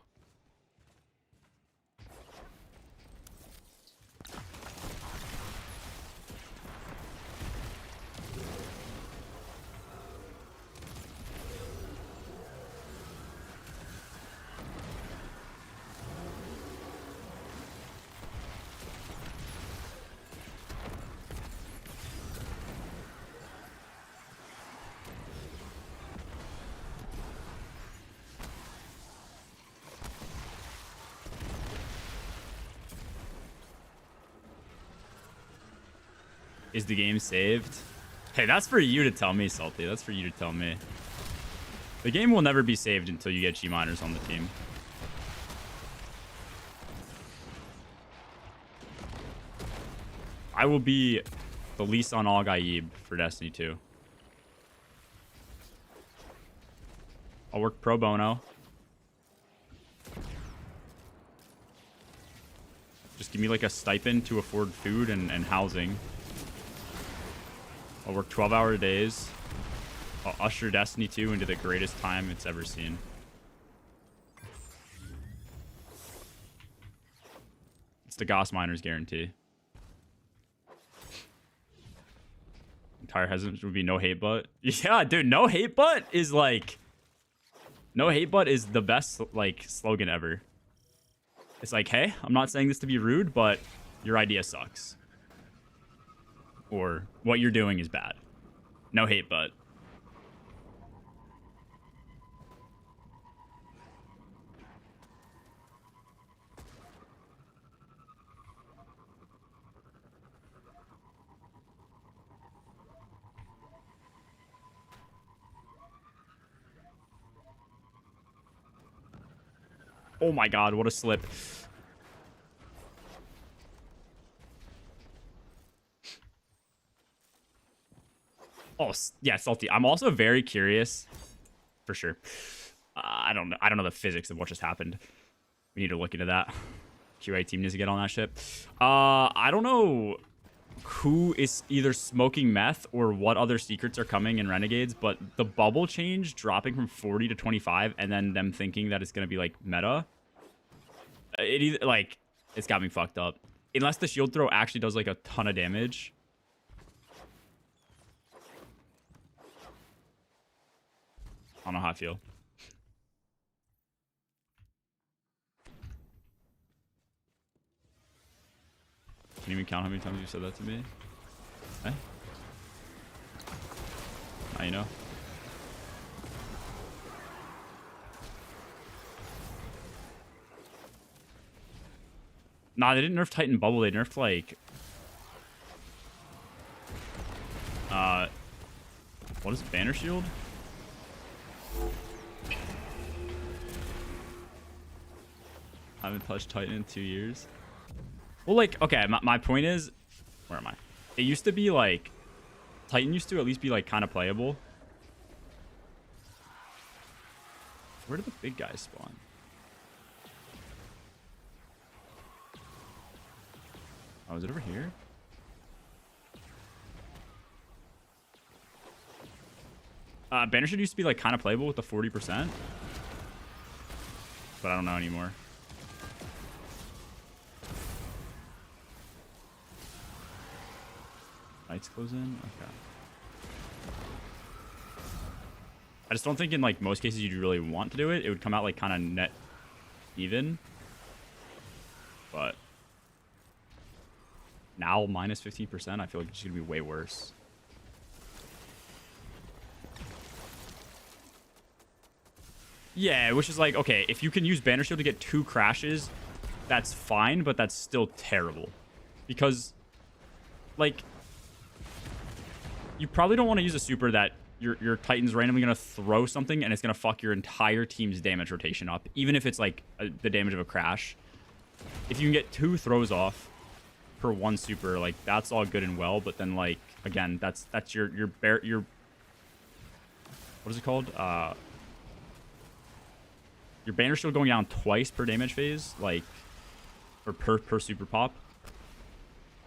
Is the game saved? Hey, that's for you to tell me, Salty. That's for you to tell me. The game will never be saved until you get G-miners on the team. I will be the least on Al Gaib for Destiny 2. I'll work pro bono. Just give me like a stipend to afford food and housing. I'll work 12-hour days. I'll usher Destiny 2 into the greatest time it's ever seen. It's the Goss Miners guarantee. Entire hesitant would be no hate butt. Yeah, dude, no hate butt is like... No hate butt is the best like slogan ever. It's like, hey, I'm not saying this to be rude, but your idea sucks. Or what you're doing is bad. No hate, but. Oh my god, what a slip. Oh, yeah, Salty. I'm also very curious, for sure. I don't know the physics of what just happened. We need to look into that. QA team needs to get on that shit. I don't know who is either smoking meth or what other secrets are coming in Renegades, but the bubble change dropping from 40 to 25 and then them thinking that it's going to be like meta. It's got me fucked up. Unless the shield throw actually does like a ton of damage. I don't know how I feel. Can you even count how many times you said that to me? Eh? Now you know. Nah, they didn't nerf Titan Bubble. They nerfed like... what is Banner Shield? I haven't touched Titan in 2 years. Well, like, okay, my point is... Where am I? It used to be, like... Titan used to at least be, like, kind of playable. Where did the big guys spawn? Oh, is it over here? Banner should used to be, like, kind of playable with the 40%. But I don't know anymore. Knights close in? Okay. I just don't think in like most cases you'd really want to do it. It would come out like kind of net even. But now minus 15%, I feel like it's going to be way worse. Yeah, which is like, okay, if you can use Banner Shield to get 2 crashes, that's fine, but that's still terrible. Because, like, you probably don't want to use a super that your Titan's randomly going to throw something and it's going to fuck your entire team's damage rotation up, even if it's, like, the damage of a crash. If you can get 2 throws off per 1 super, like, that's all good and well, but then, like, again, that's your what is it called? Your Banner Shield going down twice per damage phase, like, or per super pop.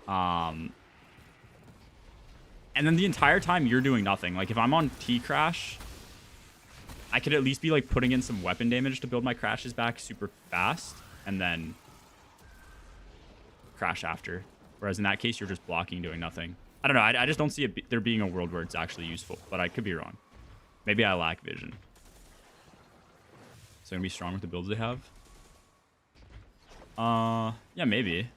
And then the entire time you're doing nothing. Like, if I'm on T-Crash, I could at least be, like, putting in some weapon damage to build my crashes back super fast, and then crash after. Whereas in that case, you're just blocking, doing nothing. I don't know. I just don't see there being a world where it's actually useful, but I could be wrong. Maybe I lack vision. So gonna be strong with the builds they have? Yeah, maybe.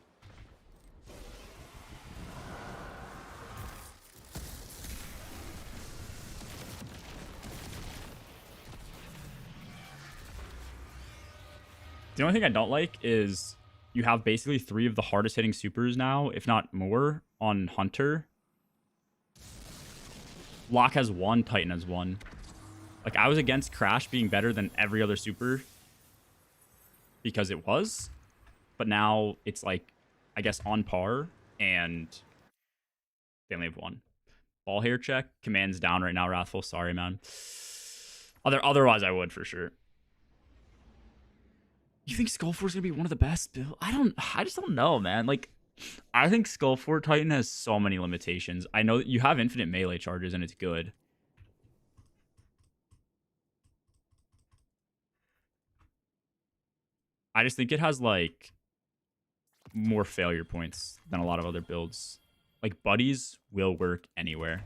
The only thing I don't like is you have basically 3 of the hardest hitting supers now, if not more, on Hunter. Locke has 1, Titan has 1. Like, I was against Crash being better than every other super because it was, but now it's like, I guess, on par, and they only have 1. Ball hair check. Command's down right now, Wrathful. Sorry, man. Otherwise, I would for sure. You think Skullfort's gonna be one of the best builds? I just don't know, man. Like, I think Skullfort Titan has so many limitations. I know that you have infinite melee charges and it's good. I just think it has, like, more failure points than a lot of other builds. Like, Buddies will work anywhere.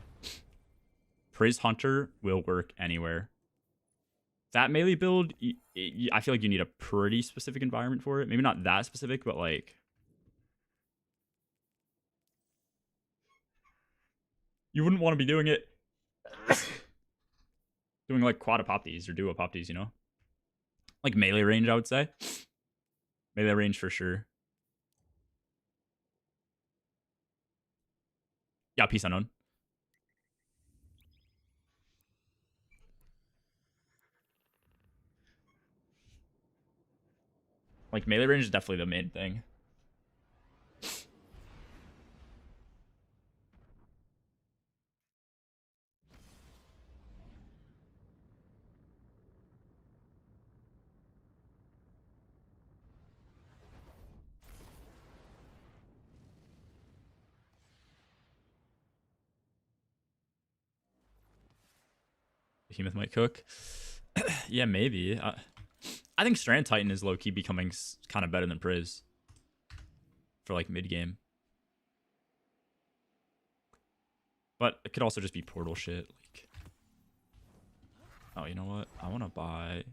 Priz Hunter will work anywhere. That melee build, I feel like you need a pretty specific environment for it. Maybe not that specific, but, like, you wouldn't want to be doing it. Doing, like, quad-apopties or duo-apopties, you know? Like, melee range, I would say. Melee range for sure. Yeah, Peace Unknown. Like, melee range is definitely the main thing. Behemoth might cook. Yeah, maybe. I think Strand Titan is low-key becoming kind of better than Priz for, like, mid-game. But it could also just be portal shit. Like, oh, you know what? I want to buy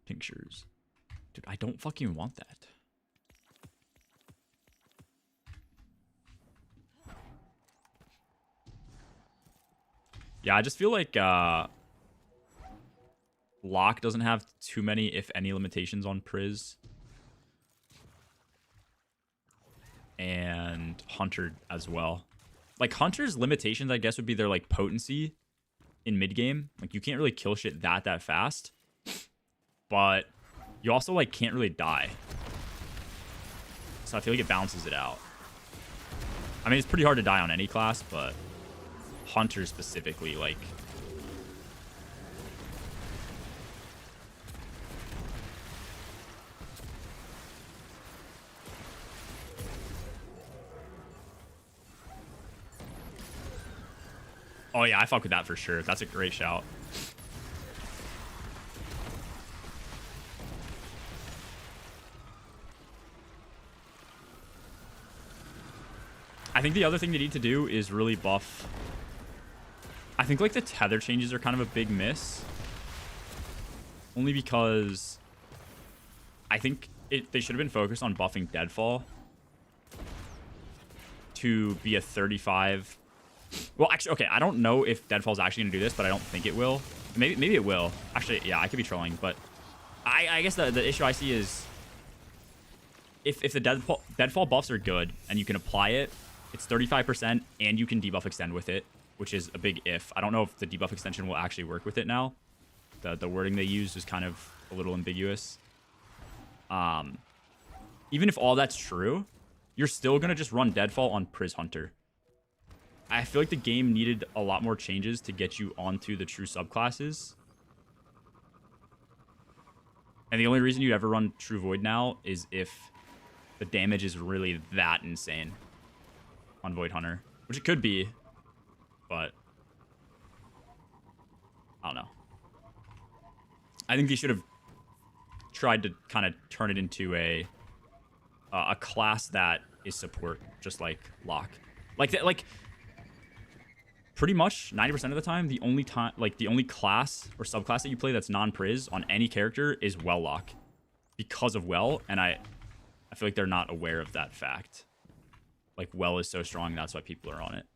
tinctures. Dude, I don't fucking want that. Yeah, I just feel like Locke doesn't have too many, if any, limitations on Priz. And Hunter as well. Like, Hunter's limitations, I guess, would be their, like, potency in mid-game. Like, you can't really kill shit that fast. But you also, like, can't really die. So I feel like it balances it out. I mean, it's pretty hard to die on any class, but Hunter specifically, like... Oh yeah, I fuck with that for sure. That's a great shout. I think the other thing they need to do is really buff. I think like the tether changes are kind of a big miss. Only because I think they should have been focused on buffing Deadfall to be a 35. Well, actually, okay, I don't know if Deadfall's actually going to do this, but I don't think it will. Maybe it will. Actually, yeah, I could be trolling, but I guess the issue I see is if the Deadfall buffs are good and you can apply it, it's 35% and you can debuff extend with it, which is a big if. I don't know if the debuff extension will actually work with it now. The wording they used is kind of a little ambiguous. Even if all that's true, you're still going to just run Deadfall on Priz Hunter. I feel like the game needed a lot more changes to get you onto the true subclasses. And the only reason you'd ever run True Void now is if the damage is really that insane on Void Hunter. Which it could be, but I don't know. I think they should have tried to kind of turn it into a class that is support, just like Locke. Like pretty much 90% of the time, the only class or subclass that you play that's non-Priz on any character is Well Lock because of Well, and I feel like they're not aware of that fact. Like Well is so strong, that's why people are on it.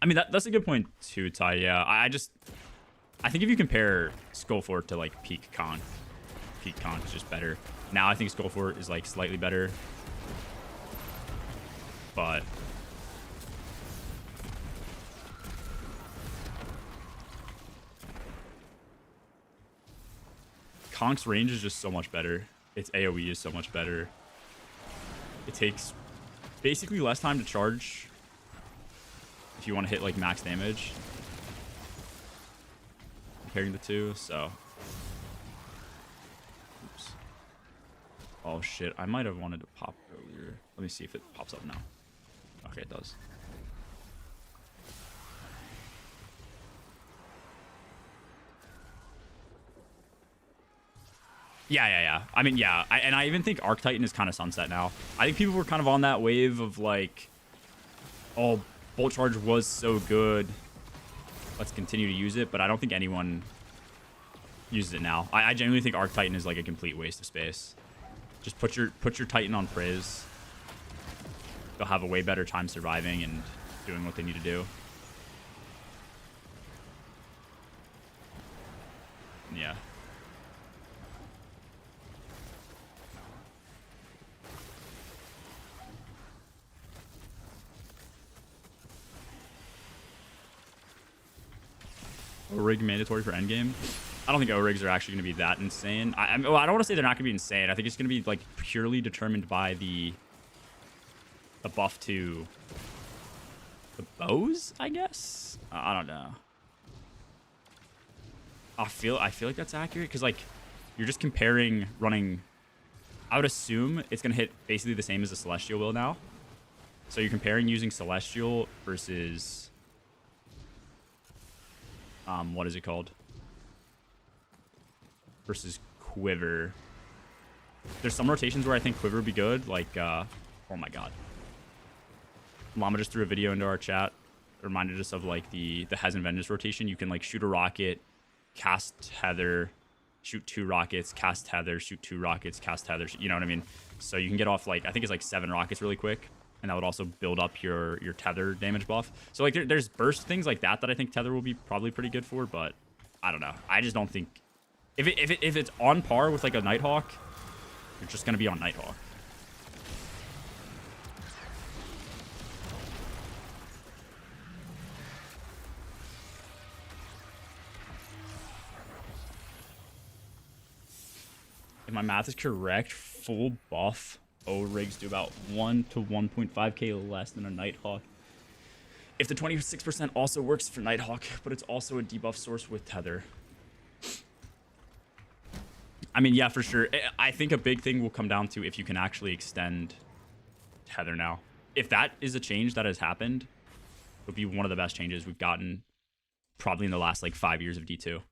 I mean, that's a good point too, Ty. Yeah, I think if you compare Skullfort to like Peak Conch is just better. Now I think Skullfort is like slightly better, but Conch's range is just so much better. Its AoE is so much better. It takes basically less time to charge if you want to hit like max damage comparing the two, so oops. Oh shit, I might have wanted to pop earlier. Let me see if it pops up now. Okay, it does. Yeah. I mean, yeah. I even think Arc Titan is kind of sunset now. I think people were kind of on that wave of like, oh, Bolt Charge was so good, let's continue to use it, but I don't think anyone uses it now. I genuinely think Arc Titan is like a complete waste of space. Just put your Titan on Priz. They'll have a way better time surviving and doing what they need to do. Yeah. O-Rig mandatory for endgame? I don't think O-Rigs are actually going to be that insane. I don't want to say they're not going to be insane. I think it's going to be like purely determined by the buff to the bows, I guess? I don't know. I feel like that's accurate because like you're just comparing running. I would assume it's going to hit basically the same as the Celestial will now. So you're comparing using Celestial versus what is it called? Versus Quiver. There's some rotations where I think Quiver would be good, like oh my god. Llama just threw a video into our chat. It reminded us of like the Hez and Vengeance rotation. You can like shoot a rocket, cast tether, shoot 2 rockets, cast tether, shoot 2 rockets, cast tether, you know what I mean? So you can get off like, I think it's like 7 rockets really quick. And that would also build up your tether damage buff. So like there's burst things like that I think tether will be probably pretty good for, but I don't know. I just don't think if it's on par with like a Nighthawk, you're just gonna be on Nighthawk. If my math is correct, full buff O-Rigs do about 1 to 1.5k less than a Nighthawk. If the 26% also works for Nighthawk, but it's also a debuff source with tether. I mean, yeah, for sure. I think a big thing will come down to if you can actually extend tether now. If that is a change that has happened, it would be one of the best changes we've gotten probably in the last like 5 years of D2.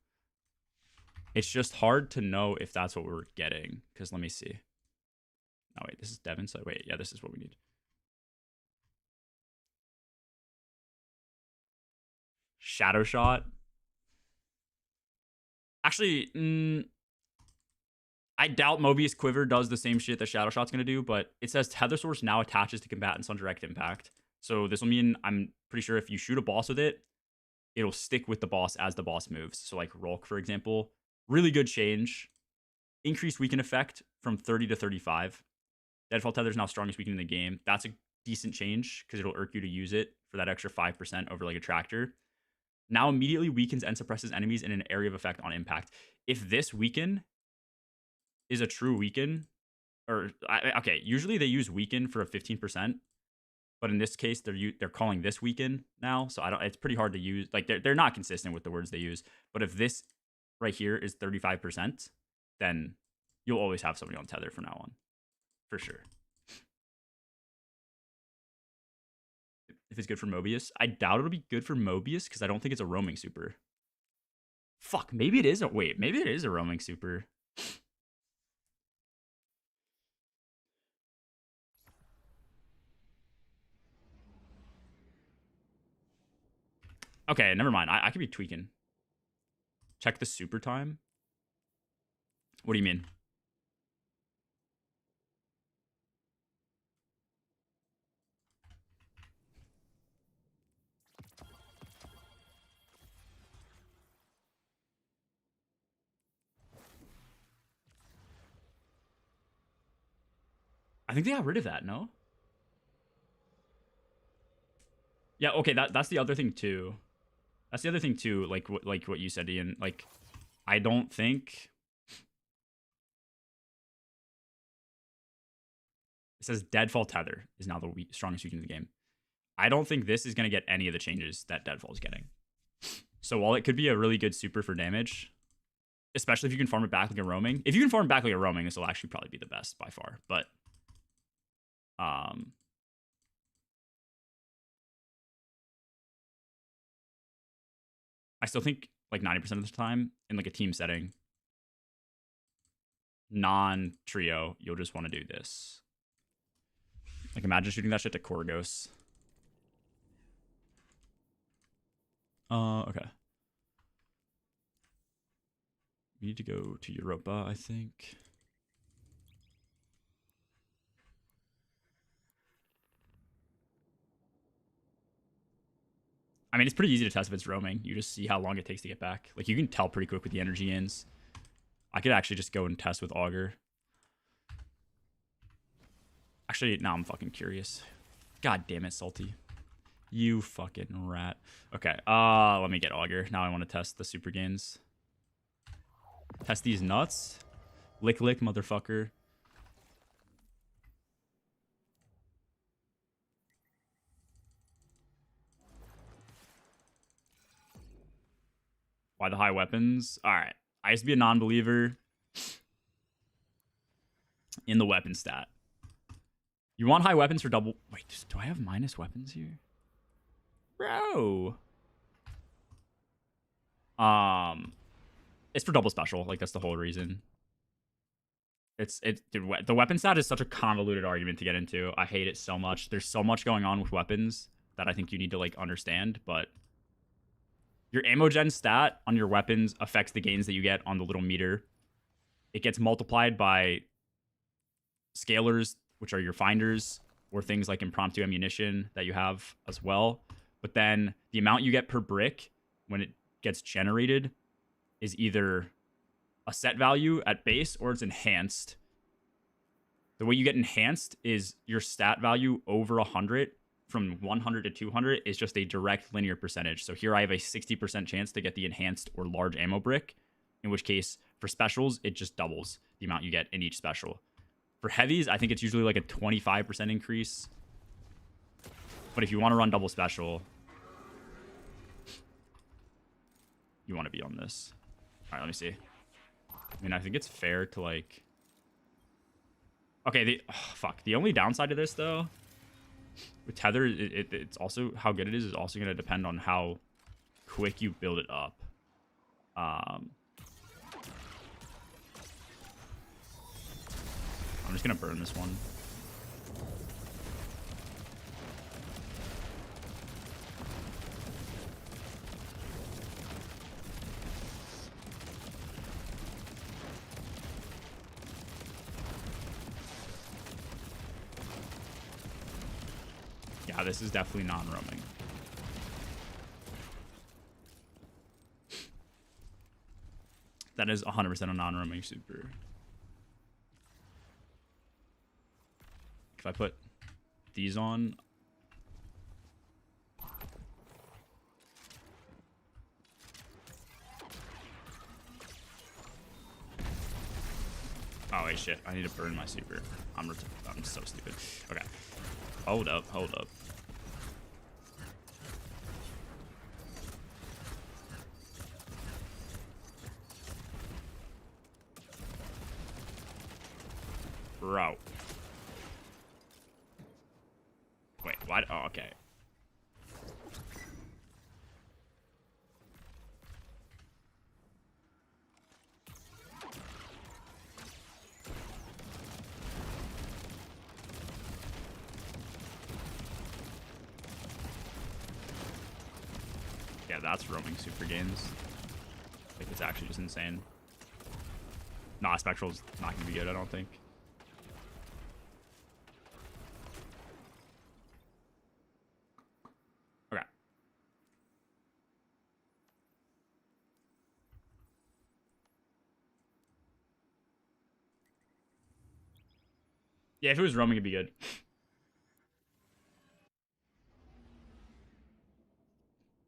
It's just hard to know if that's what we're getting, because let me see. Oh, wait, this is Devin's side. Wait, yeah, this is what we need. Shadow Shot. Actually, I doubt Mobius Quiver does the same shit that Shadow Shot's going to do, but it says Tether Source now attaches to combatants on direct impact. So this will mean, I'm pretty sure if you shoot a boss with it, it'll stick with the boss as the boss moves. So like Rolk, for example, really good change. Increased weaken effect from 30 to 35. Deadfall Tether is now strongest weaken in the game. That's a decent change because it'll irk you to use it for that extra 5% over like a tractor. Now immediately weakens and suppresses enemies in an area of effect on impact. If this weaken is a true weaken, or okay, usually they use weaken for a 15%, but in this case they're calling this weaken now, so it's pretty hard to use. Like they're not consistent with the words they use. But if this right here is 35%, then you'll always have somebody on Tether from now on, for sure. If it's good for Mobius, I doubt it'll be good for Mobius because I don't think it's a roaming super. Fuck, maybe it is maybe it is a roaming super. Okay, never mind. I could be tweaking. Check the super time. What do you mean? I think they got rid of that, no? Yeah, okay, that's the other thing too. That's the other thing too, like what you said, Ian. Like, I don't think it says Deadfall Tether is now the strongest weaken in the game. I don't think this is going to get any of the changes that Deadfall is getting. So while it could be a really good super for damage, especially if you can farm it back like a roaming. If you can farm it back like a roaming, this will actually probably be the best by far. But I still think like 90% of the time in like a team setting, non-trio, you'll just want to do this. Like imagine shooting that shit to Korgos. Okay. We need to go to Europa, I think. I mean, it's pretty easy to test if it's roaming. You just see how long it takes to get back. Like, you can tell pretty quick with the energy ins. I could actually just go and test with Augur. Actually, now I'm fucking curious. God damn it, Salty. You fucking rat. Okay, let me get Augur. Now I want to test the super gains. Test these nuts. Lick, motherfucker. Why the high weapons? All right. I used to be a non-believer in the weapon stat. You want high weapons for double... Wait, do I have minus weapons here? Bro. It's for double special. Like, that's the whole reason. Dude, the weapon stat is such a convoluted argument to get into. I hate it so much. There's so much going on with weapons that I think you need to, like, understand, but... Your ammo gen stat on your weapons affects the gains that you get on the little meter. It gets multiplied by scalars, which are your finders, or things like impromptu ammunition that you have as well. But then the amount you get per brick when it gets generated is either a set value at base or it's enhanced. The way you get enhanced is your stat value over 100 from 100 to 200 is just a direct linear percentage. So here I have a 60% chance to get the enhanced or large ammo brick, in which case for specials, it just doubles the amount you get in each special. For heavies, I think it's usually like a 25% increase. But if you want to run double special, you want to be on this. All right, let me see. I mean, I think it's fair to like... Okay, fuck. The only downside to this, though, with Tether, it's also how good it is also going to depend on how quick you build it up. I'm just gonna burn this one. Yeah, this is definitely non-roaming. That is 100% a non-roaming super. If I put these on... Oh, wait, shit. I need to burn my super. I'm so stupid. Okay. Hold up, hold up. Bro. Wait, what? Oh, okay. Yeah, that's roaming super gains. Like, it's actually just insane. Nah, Spectral's not gonna be good, I don't think. Okay. Yeah, if it was roaming, it'd be good.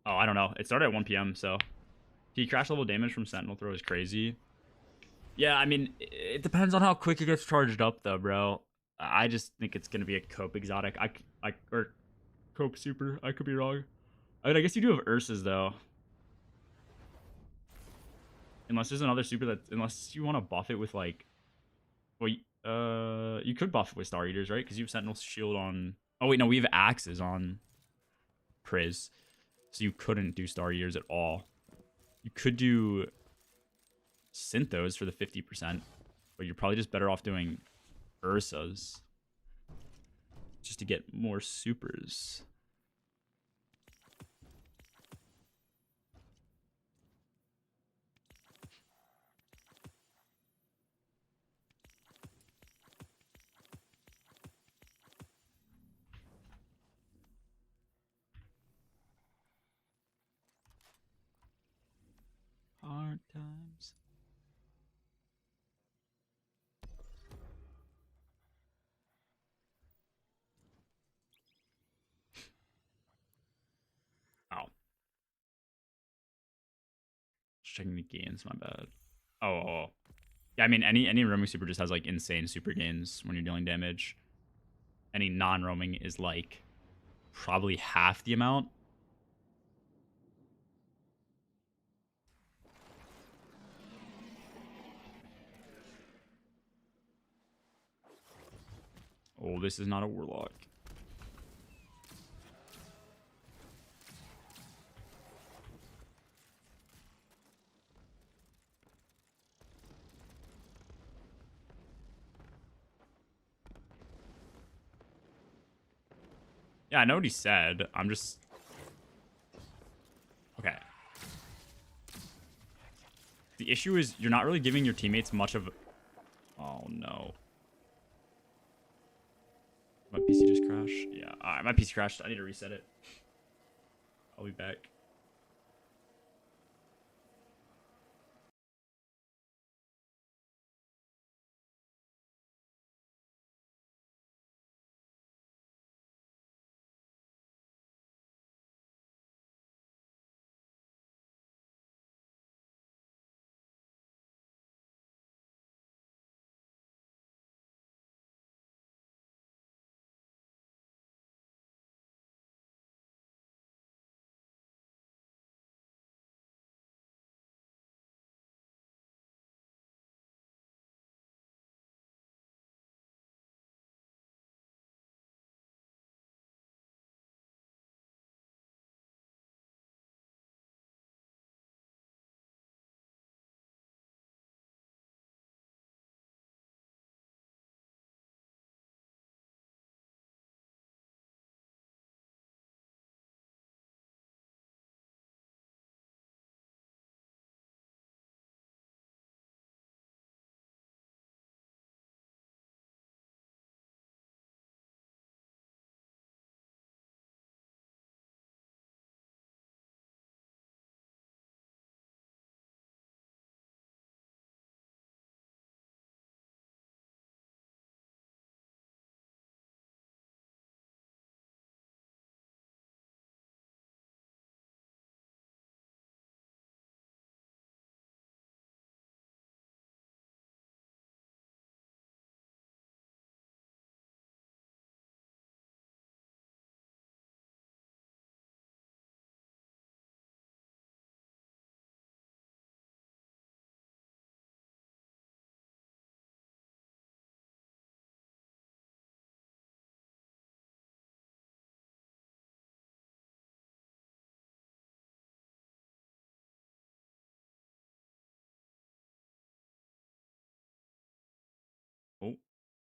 Oh, I don't know. It started at 1 p.m., so... Peak crash level damage from Sentinel Throw is crazy. Yeah, I mean, it depends on how quick it gets charged up, though, bro. I just think it's going to be a Cope exotic. Or Cope super. I could be wrong. I mean, I guess you do have Ursa's, though. Unless there's another super that... Unless you want to buff it with, like... Well, you could buff it with Star Eaters, right? Because you have Sentinel's Shield on... Oh, wait, no, we have Axes on Priz. So you couldn't do Star Eaters at all. You could do Synthos for the 50%, but you're probably just better off doing Ursa's just to get more supers. Hard times. Oh. Just checking the gains, my bad. Oh. Yeah, I mean, any roaming super just has, like, insane super gains when you're dealing damage. Any non-roaming is, like, probably half the amount. Oh, this is not a Warlock. Yeah, I know what he said. I'm just... Okay. The issue is you're not really giving your teammates much of... Oh, no. My PC just crashed? Yeah. Alright, my PC crashed. I need to reset it. I'll be back.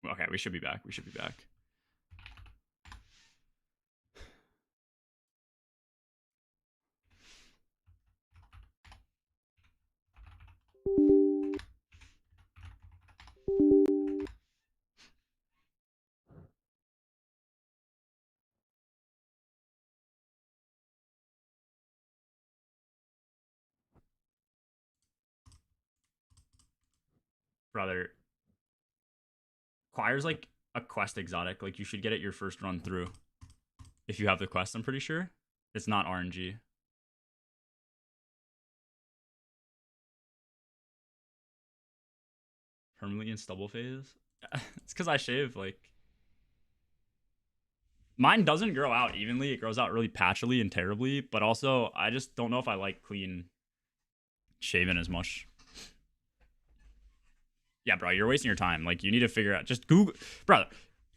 Okay, we should be back. We should be back. Brother, Choir's like a quest exotic. Like, you should get it your first run through. If you have the quest, I'm pretty sure. It's not RNG. Permanently in stubble phase? It's because I shave, like... Mine doesn't grow out evenly. It grows out really patchily and terribly. But also, I just don't know if I like clean shaven as much. Yeah, bro, you're wasting your time. Like, you need to figure out... Just Google... Brother,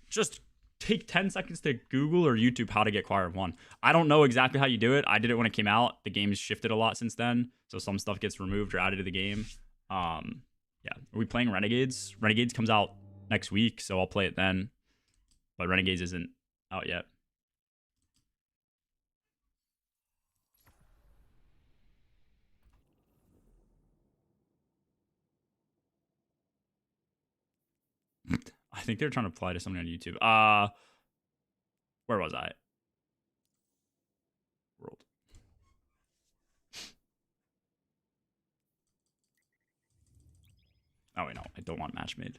just take 10 seconds to Google or YouTube how to get Choir of 1. I don't know exactly how you do it. I did it when it came out. The game's shifted a lot since then. So some stuff gets removed or added to the game. Yeah. Are we playing Renegades? Renegades comes out next week, so I'll play it then. But Renegades isn't out yet. I think they're trying to apply to something on YouTube. Where was I? World. Oh, wait, no. I don't want match made.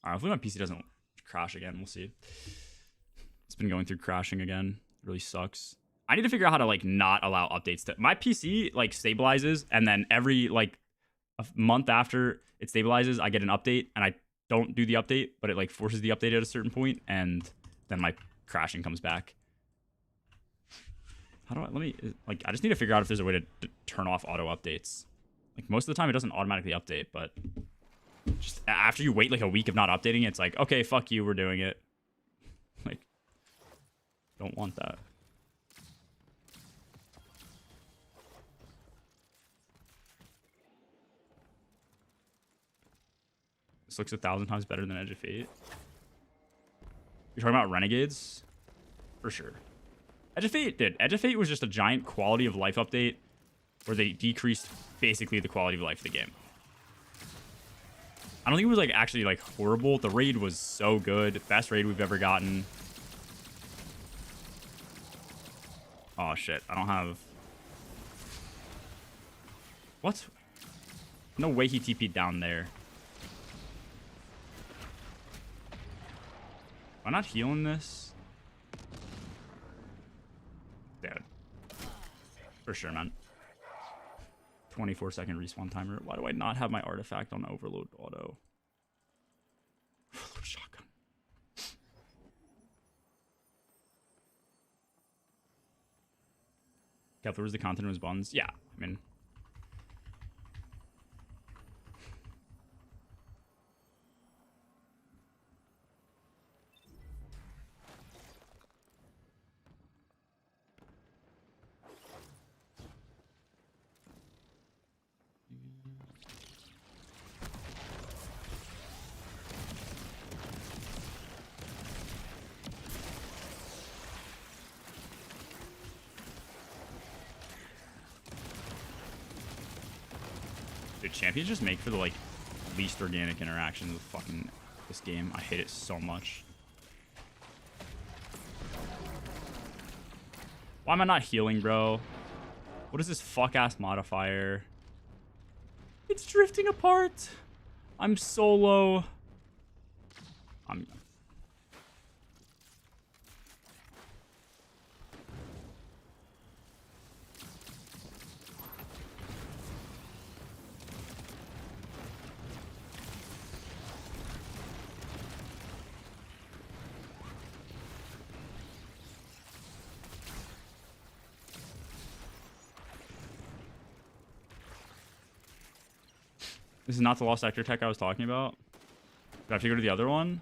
Alright, hopefully my PC doesn't crash again. We'll see. It's been going through crashing again. It really sucks. I need to figure out how to, like, not allow updates to... My PC, like, stabilizes, and then every, like, a month after it stabilizes, I get an update, and I don't do the update, but it, like, forces the update at a certain point, and then my crashing comes back. How do I... Let me... Like, I just need to figure out if there's a way to turn off auto updates. Like, most of the time, it doesn't automatically update, but... Just after you wait, like, a week of not updating, it's like, okay, fuck you, we're doing it. Like, don't want that. This looks 1,000 times better than Edge of Fate. You're talking about Renegades? For sure. Edge of Fate did. Edge of Fate was just a giant quality of life update where they decreased basically the quality of life of the game. I don't think it was, like, actually, like, horrible. The raid was so good. Best raid we've ever gotten. Oh, shit. I don't have... What? No way he TP'd down there. Am I not healing this? Dude. For sure, man. 24-second respawn timer. Why do I not have my artifact on overload auto? Overload shotgun. Kepler was the content of his buns. Yeah, I mean... Dude, champions just make for the, like, least organic interactions with fucking this game. I hate it so much. Why am I not healing, bro? What is this fuck-ass modifier? It's drifting apart. I'm so low. This is not the lost sector tech I was talking about. Do I have to go to the other one?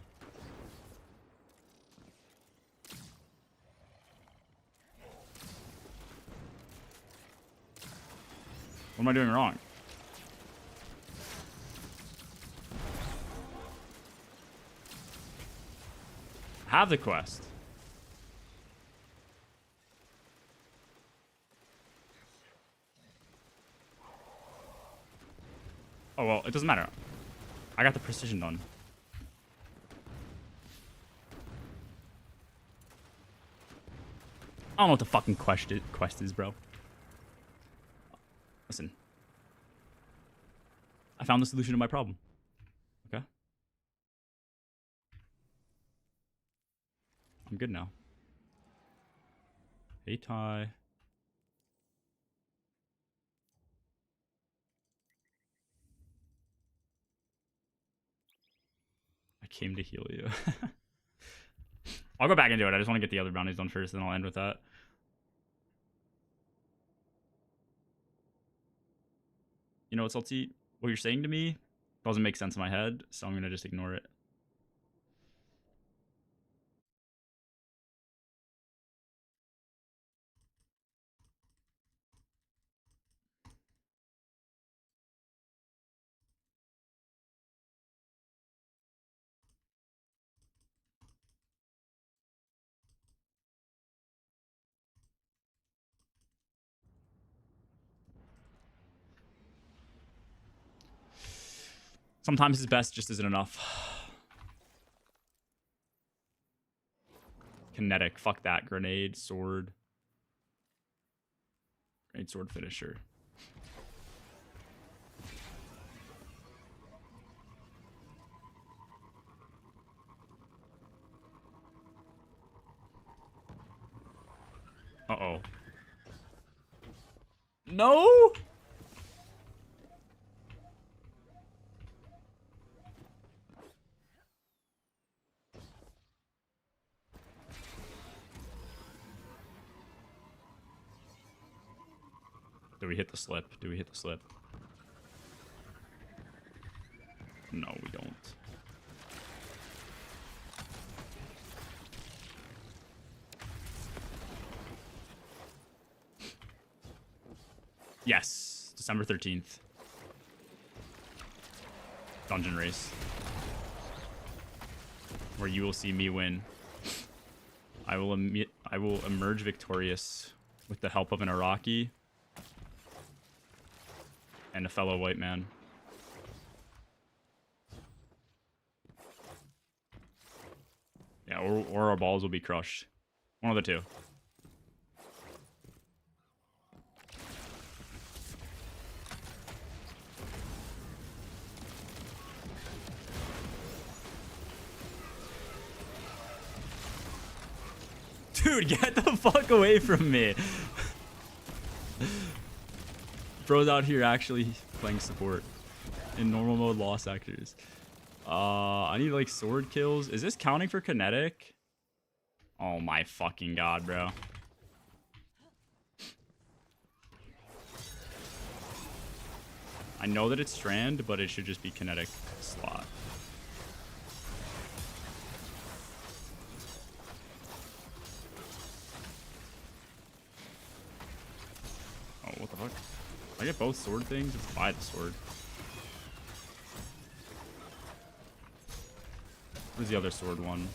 What am I doing wrong? have the quest. Oh, well, it doesn't matter. I got the precision done. I don't know what the fucking quest is, bro. Listen. I found the solution to my problem. Okay? I'm good now. Hey, Ty. I came to heal you. I'll go back into it. I just want to get the other bounties done first, then I'll end with that. You know what, Salty? What you're saying to me doesn't make sense in my head, so I'm going to just ignore it. Sometimes his best just isn't enough. Kinetic. Fuck that. Grenade, sword. Grenade, sword, finisher. Uh-oh. No! Do we hit the slip? Do we hit the slip? No, we don't. Yes, December 13th. Dungeon race. Where you will see me win. I will emerge victorious with the help of an Iraqi and a fellow white man. Yeah, or our balls will be crushed. One of the two. Dude, get the fuck away from me. Bro's out here actually playing support in normal mode lost sectors. I need like sword kills. Is this counting for kinetic? Oh my fucking god, bro. I know that it's strand, but it should just be kinetic slot. Oh, what the fuck? I get both sword things? Let's buy the sword. Where's the other sword one?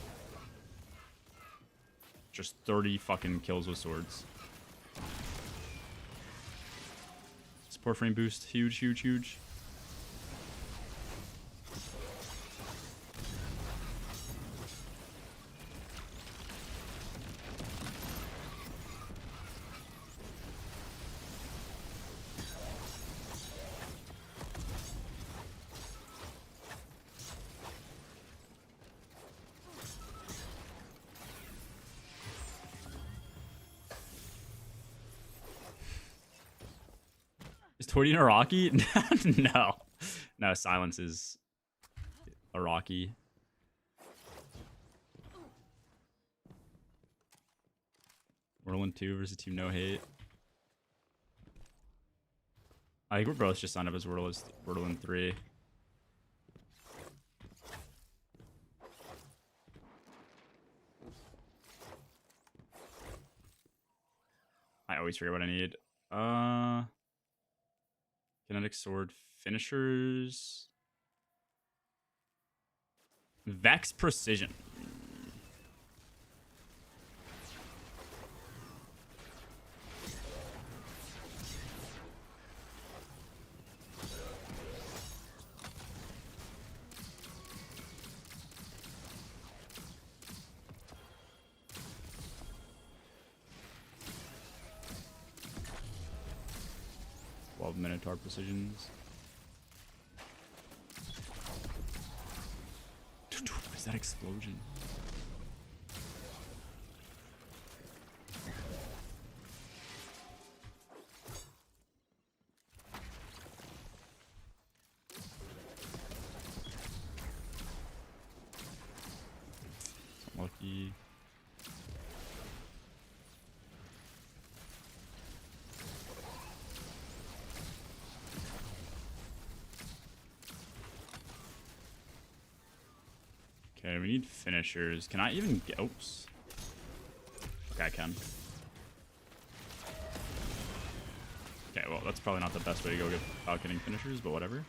Just 30 fucking kills with swords. Support frame boost. Huge, huge, huge. Is Torty an Iraqi? No. No, Silence is Iraqi. Whirlwind 2 versus Team No Hate. I think we're both just signed up as Whirlwind 3. I always forget what I need. Kinetic sword finishers. Vex precision. 12 Minotaur precisions. What is that explosion? Lucky. Okay, we need finishers. Can I even get... Oops. Okay, I can. Okay, well, that's probably not the best way to go about getting finishers, but whatever.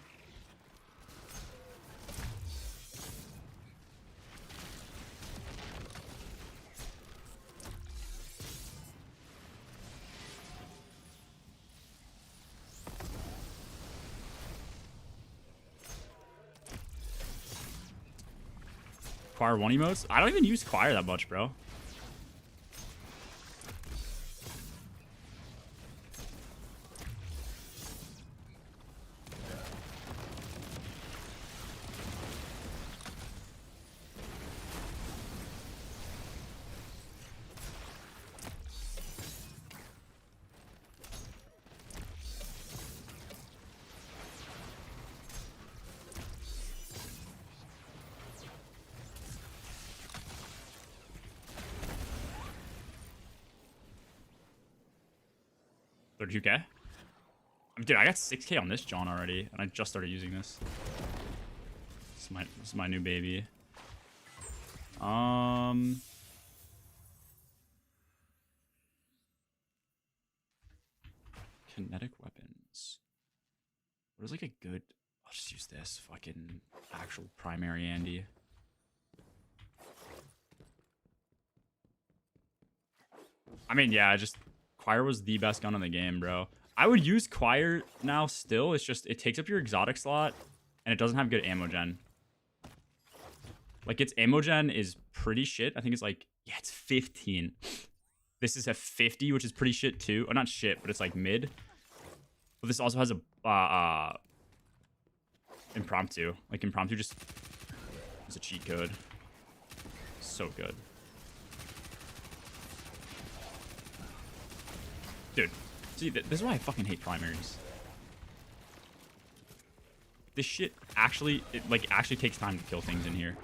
Choir 1 emotes? I don't even use Choir that much, bro. $32K? I mean, dude, I got 6K on this John already, and I just started using this. This is my new baby. Kinetic weapons. What is like a good... I'll just use this fucking actual primary Andy. I mean, yeah, Choir was the best gun in the game, bro. I would use Choir now still. It's just, it takes up your exotic slot, and it doesn't have good ammo gen. Like, its ammo gen is pretty shit. I think it's like, yeah, it's 15. This is a 50, which is pretty shit too. Or not shit, but it's like mid. But this also has a impromptu. Like, impromptu just is a cheat code. So good. Dude, see, this is why I fucking hate primaries. This shit actually, actually takes time to kill things in here.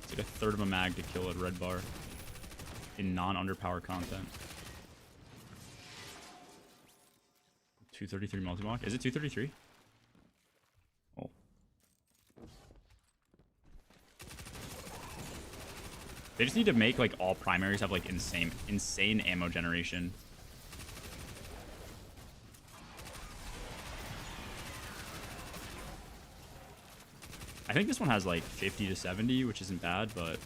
It's like a third of a mag to kill a red bar in non-underpower content. 233 multi-block. Is it 233? Oh. They just need to make like all primaries have like insane ammo generation. I think this one has like 50 to 70, which isn't bad, but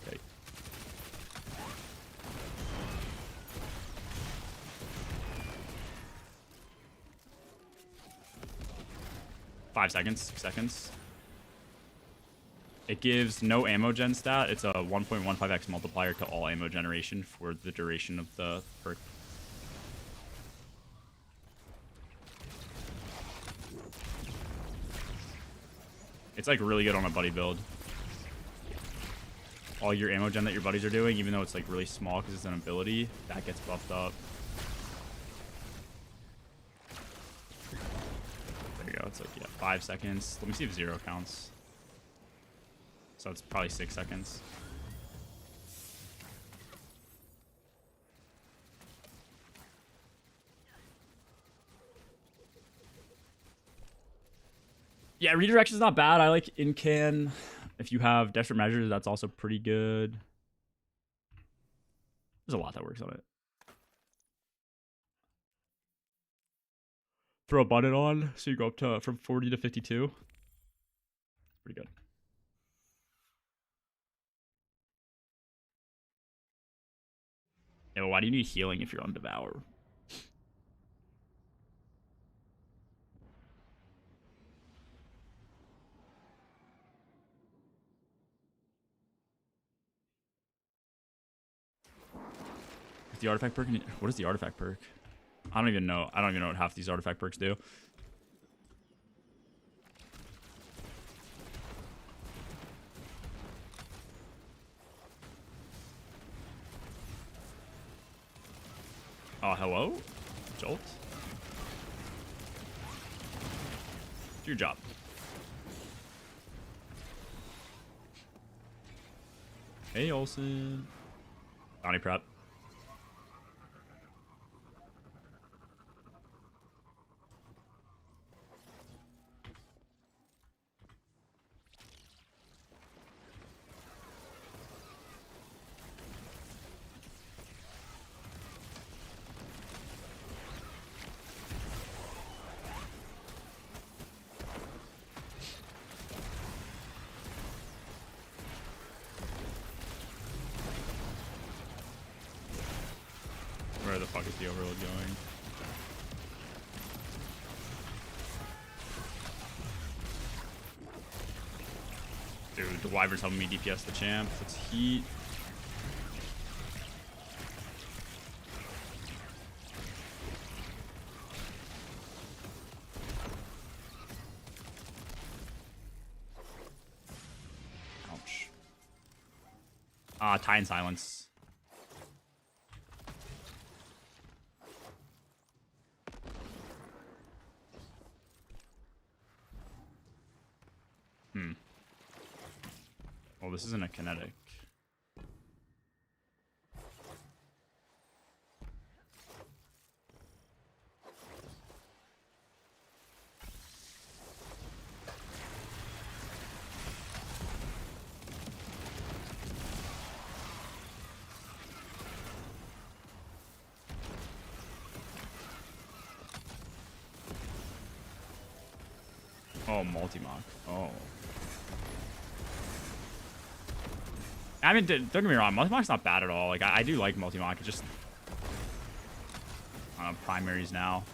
okay. 5 seconds, 6 seconds. It gives no ammo gen stat. It's a 1.15x multiplier to all ammo generation for the duration of the perk. It's like really good on a buddy build. All your ammo gen that your buddies are doing, even though it's like really small because it's an ability, that gets buffed up. There you go. It's like, yeah, 5 seconds. Let me see if 0 counts. So it's probably 6 seconds. Yeah, redirection is not bad. I like in-can. If you have desperate measures, that's also pretty good. There's a lot that works on it. Throw a button on, so you go up to from 40 to 52. Pretty good. Yeah, but why do you need healing if you're on Devour? Is the artifact perk? What is the artifact perk? I don't even know. I don't even know what half these artifact perks do. Oh, hello? Jolt? Do your job. Hey, Olsen. Bounty prep. Where the fuck is the overload going? Dude, the Wyvern's helping me DPS the champ. Let's heat. Ouch. Tie and silence. Well, this isn't a kinetic. Oh, multi-mock. Oh. I mean, don't get me wrong, multi-mock's not bad at all. Like, I do like multi-mock. It's just primaries now.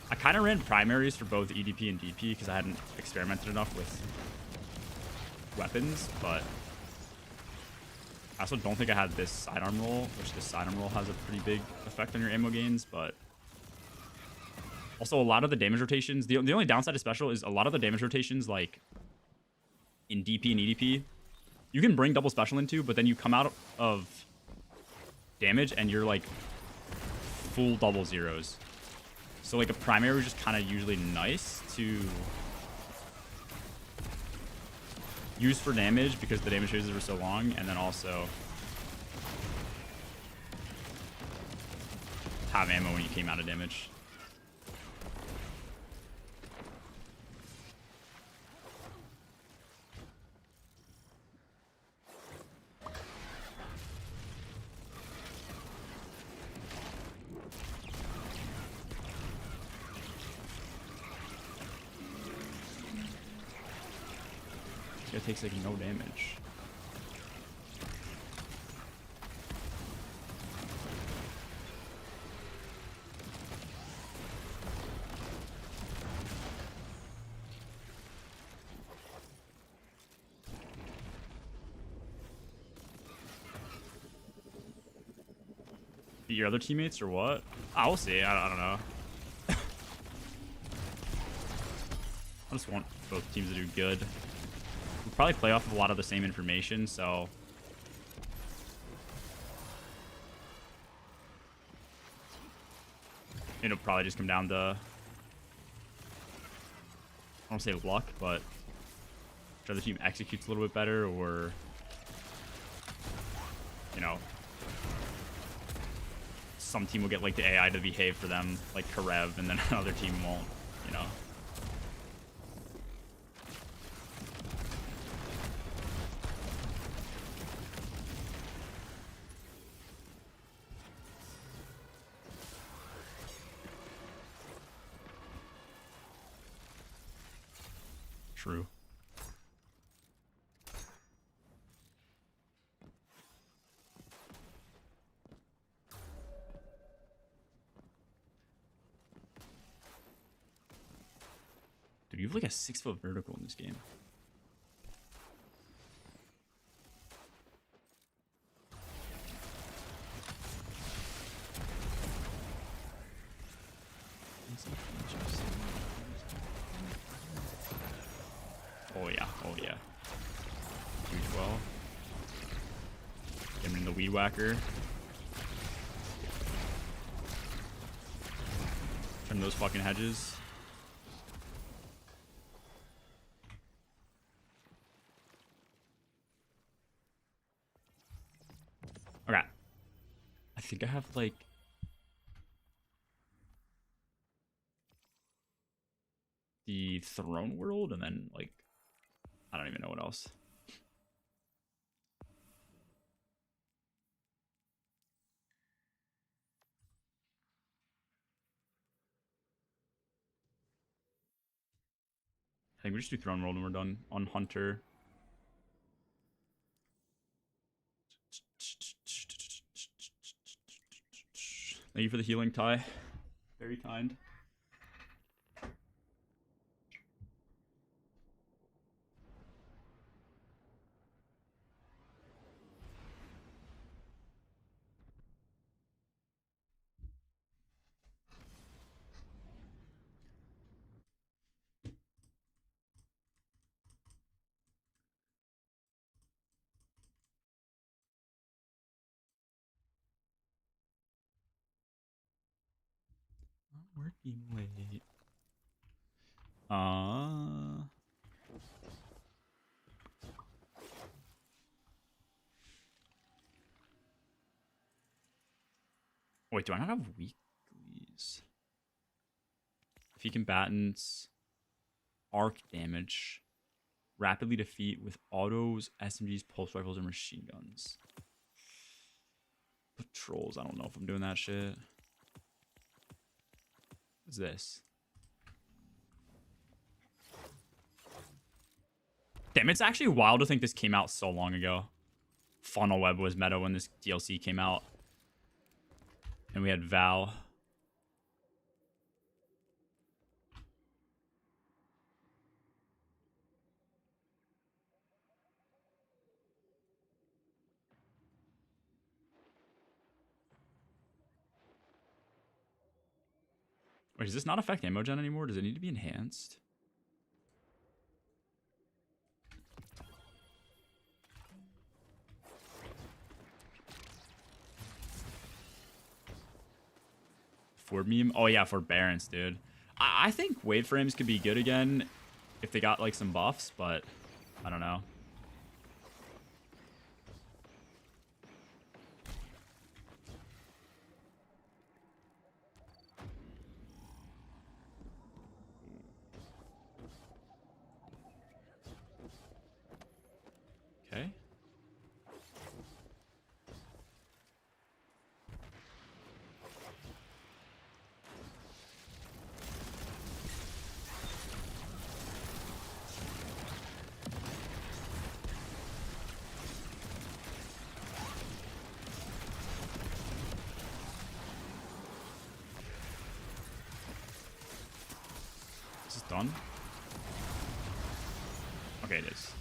I kind of ran primaries for both EDP and DP because I hadn't experimented enough with weapons, but I also don't think I had this sidearm roll, which this sidearm roll has a pretty big effect on your ammo gains, but also a lot of the damage rotations, the only downside to special is a lot of the damage rotations, like in DP and EDP, you can bring double special into, but then you come out of damage and you're like full double zeros. So like a primary is just kind of usually nice to use for damage because the damage phases are so long, and then also have ammo when you came out of damage. It takes like no damage. Your other teammates or what? I'll see. I don't know. I just want both teams to do good. We'll probably play off of a lot of the same information, so it'll probably just come down to, I don't want to say luck, but which other team executes a little bit better, or, you know, some team will get like the AI to behave for them like Karev, and then another team won't, you know. True. Dude, you have like a 6-foot vertical in this game. Oh yeah, oh yeah. Huge well. Get him in the weed whacker. Turn those fucking hedges. Okay. I think I have like the throne world and then like I don't even know what else. I think we just do throne world when we're done on Hunter. Thank you for the healing, Ty. Very kind. Working late. Wait, do I not have weeklies? If he combatants, arc damage, rapidly defeat with autos, SMGs, pulse rifles, and machine guns. Patrols, I don't know if I'm doing that shit. What's this? Damn, it's actually wild to think this came out so long ago. Funnel Web was meta when this DLC came out. And we had Val. Wait, does this not affect ammo gen anymore? Does it need to be enhanced? For meme? Oh yeah, for Barons, dude. I think wave frames could be good again if they got like some buffs, but I don't know. Okay. Is this done? Okay, it is.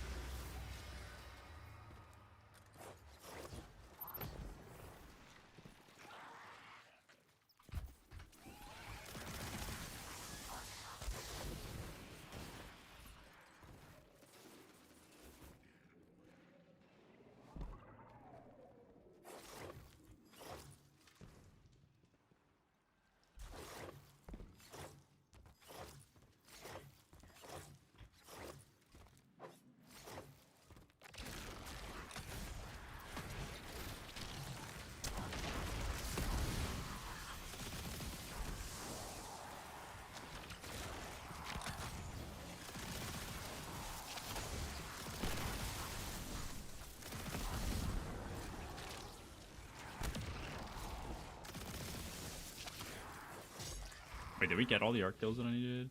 Wait, did we get all the arc kills that I needed?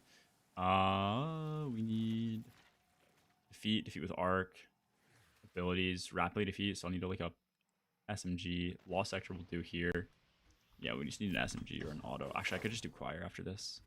We need defeat with arc, abilities, rapidly defeat. So I'll need to like a SMG. Lost sector will do here. Yeah, we just need an SMG or an auto. Actually, I could just do choir after this.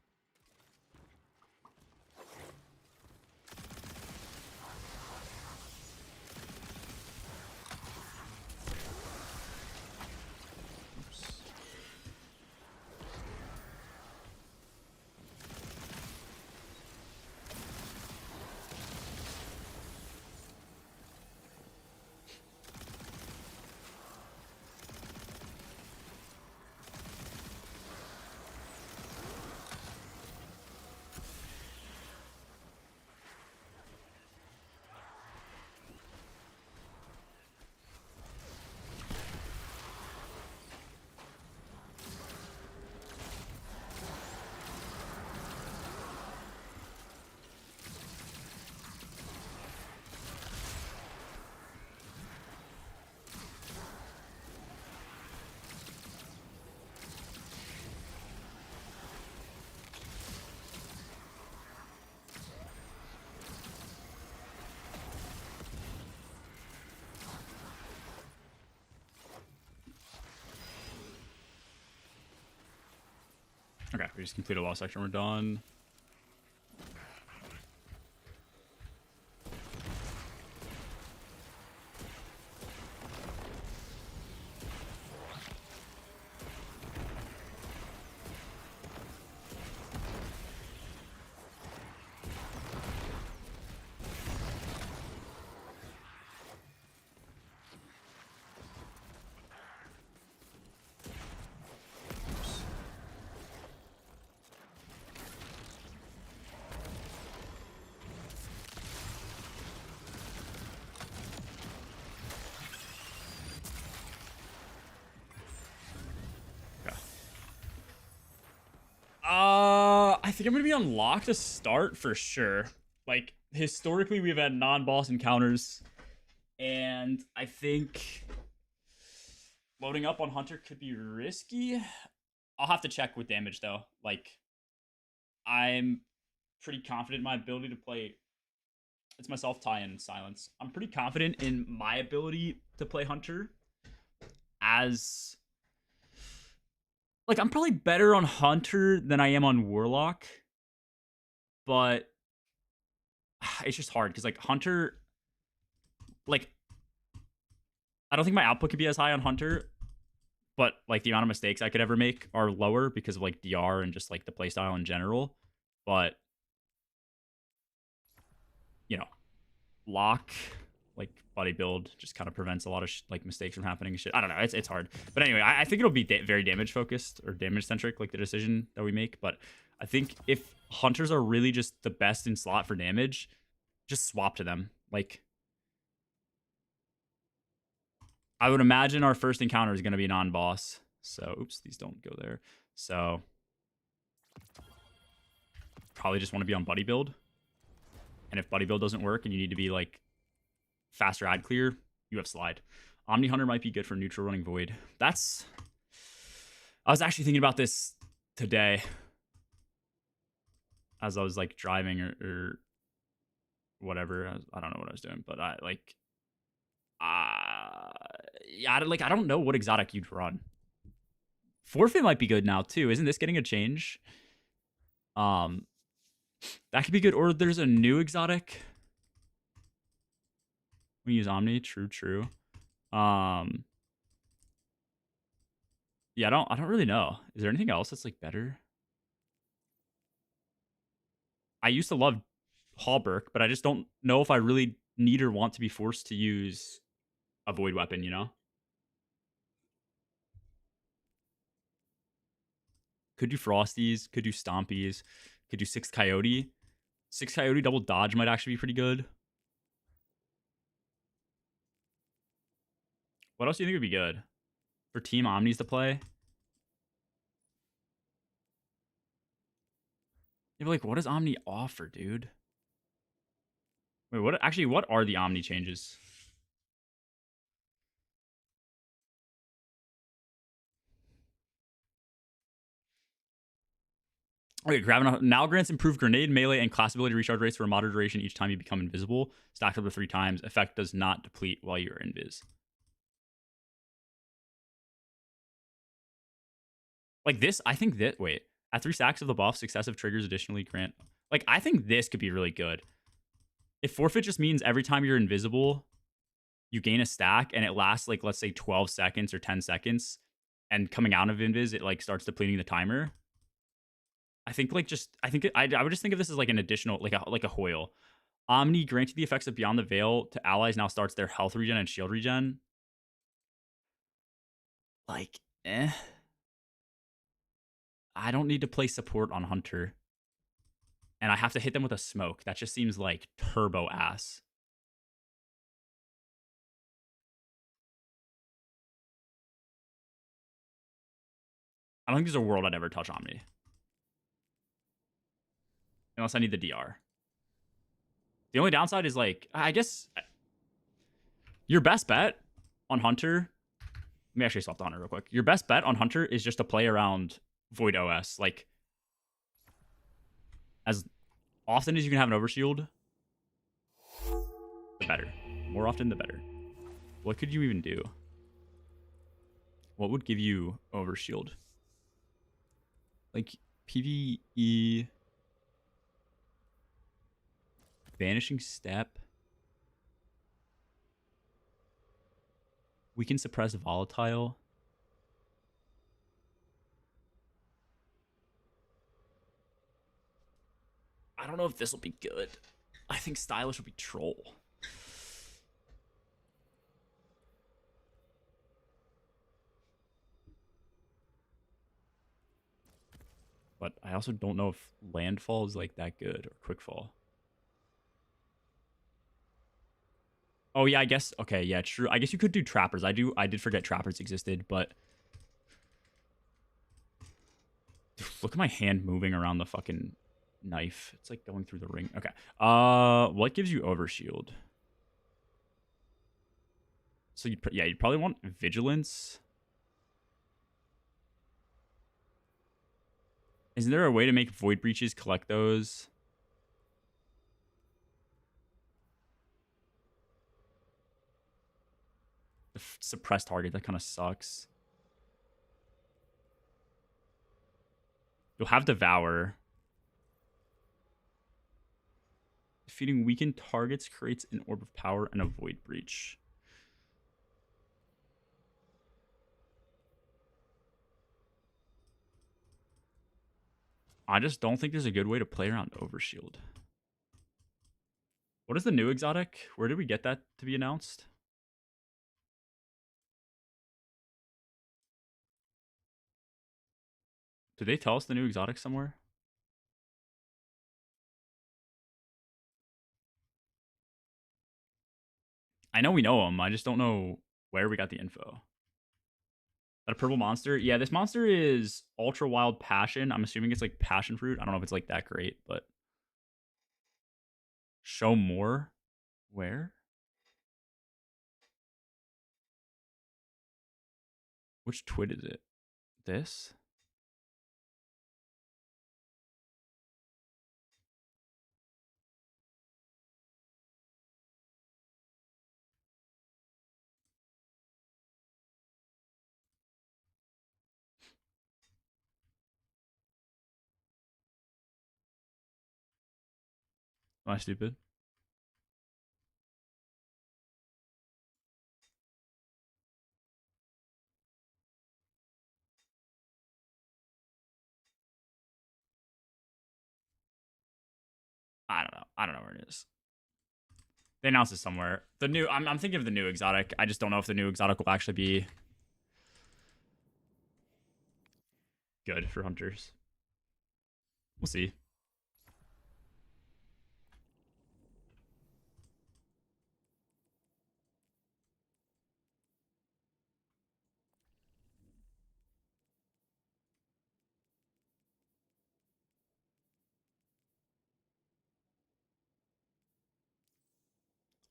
We just completed a lost section. We're done. I think I'm gonna be on lock to start for sure. Like, historically, we've had non-boss encounters, and I think loading up on Hunter could be risky. I'll have to check with damage though. Like, I'm pretty confident in my ability to play. It's myself, Ty, and Silence. I'm pretty confident in my ability to play Hunter as... Like, I'm probably better on Hunter than I am on Warlock. But it's just hard because, like, Hunter... Like, I don't think my output could be as high on Hunter. But, like, the amount of mistakes I could ever make are lower because of, like, DR and just, like, the playstyle in general. But, you know, Lock... like buddy build just kind of prevents a lot of like mistakes from happening and shit. I don't know. It's hard. But anyway, I think it'll be very damage focused or damage centric, like the decision that we make. But I think if Hunters are really just the best in slot for damage, just swap to them. Like, I would imagine our first encounter is going to be non-boss. So, oops, these don't go there. So, probably just want to be on buddy build. And if buddy build doesn't work and you need to be like faster ad clear, you have slide. Omni Hunter might be good for neutral running Void. I was actually thinking about this today as I was like driving or whatever. I don't know what I was doing, but I don't know what exotic you'd run. Forfeit might be good now too. Isn't this getting a change? That could be good. Or there's a new exotic. We use Omni. True. Yeah, I don't really know. Is there anything else that's like better? I used to love Hallberg, but I just don't know if I really need or want to be forced to use a void weapon, you know? Could do Frosties, could do Stompies, could do 6 Coyote. 6 Coyote double dodge might actually be pretty good. What else do you think would be good for Team Omnis to play? Yeah, but like, what does Omni offer, dude? Wait, what are the Omni changes? Okay, now grants improved grenade, melee, and class ability recharge rates for a moderate duration each time you become invisible. Stacked up to 3 times. Effect does not deplete while you're invis. Like this, I think that, wait. At 3 stacks of the buff, successive triggers additionally grant... Like, I think this could be really good. If forfeit just means every time you're invisible, you gain a stack, and it lasts, like, let's say 12 seconds or 10 seconds, and coming out of invis, it, like, starts depleting the timer. I think, like, I would just think of this as, like, an additional, like a Hoyle. Omni, granted the effects of Beyond the Veil to allies now starts their health regen and shield regen. Like, I don't need to play support on Hunter. And I have to hit them with a smoke. That just seems like turbo ass. I don't think there's a world I'd ever touch Omni. Unless I need the DR. The only downside is, like, I guess your best bet on Hunter... Let me actually swap the Hunter real quick. Your best bet on Hunter is just to play around Void OS. Like, as often as you can have an overshield, the better. More often, the better. What could you even do? What would give you overshield? Like, PvE. Vanishing Step. We can suppress volatile. I don't know if this will be good. I think stylish will be troll. But I also don't know if landfall is like that good or quickfall. Oh yeah, I guess. Okay, yeah, true. I guess you could do trappers. I did forget trappers existed, but dude, look at my hand moving around the fucking knife. It's like going through the ring. Okay. What gives you overshield? So you'd probably want vigilance. Isn't there a way to make void breaches collect those? The suppressed target, that kind of sucks. You'll have Devour. Defeating weakened targets creates an orb of power and a void breach. I just don't think there's a good way to play around Overshield. What is the new exotic? Where did we get that to be announced? Did they tell us the new exotic somewhere? I know we know them. I just don't know where we got the info. That a purple monster? Yeah, this monster is Ultra Wild Passion. I'm assuming it's like passion fruit. I don't know if it's like that great, but show more. Where? Which twit is it? This? Am I stupid? I don't know. I don't know where it is. They announced it somewhere. The new. I'm thinking of the new exotic. I just don't know if the new exotic will actually be good for hunters. We'll see.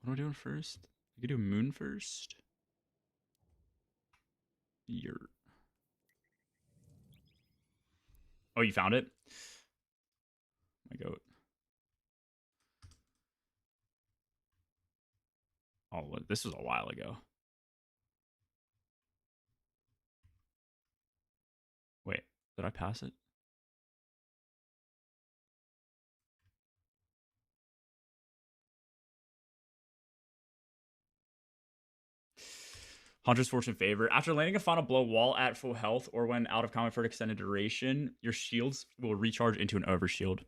What am I doing first? I could do moon first. Yurt. Oh, you found it? My goat. Oh, this was a while ago. Wait, did I pass it? Hunter's Fortune Favor. After landing a final blow while at full health or when out of combat for an extended duration, your shields will recharge into an overshield.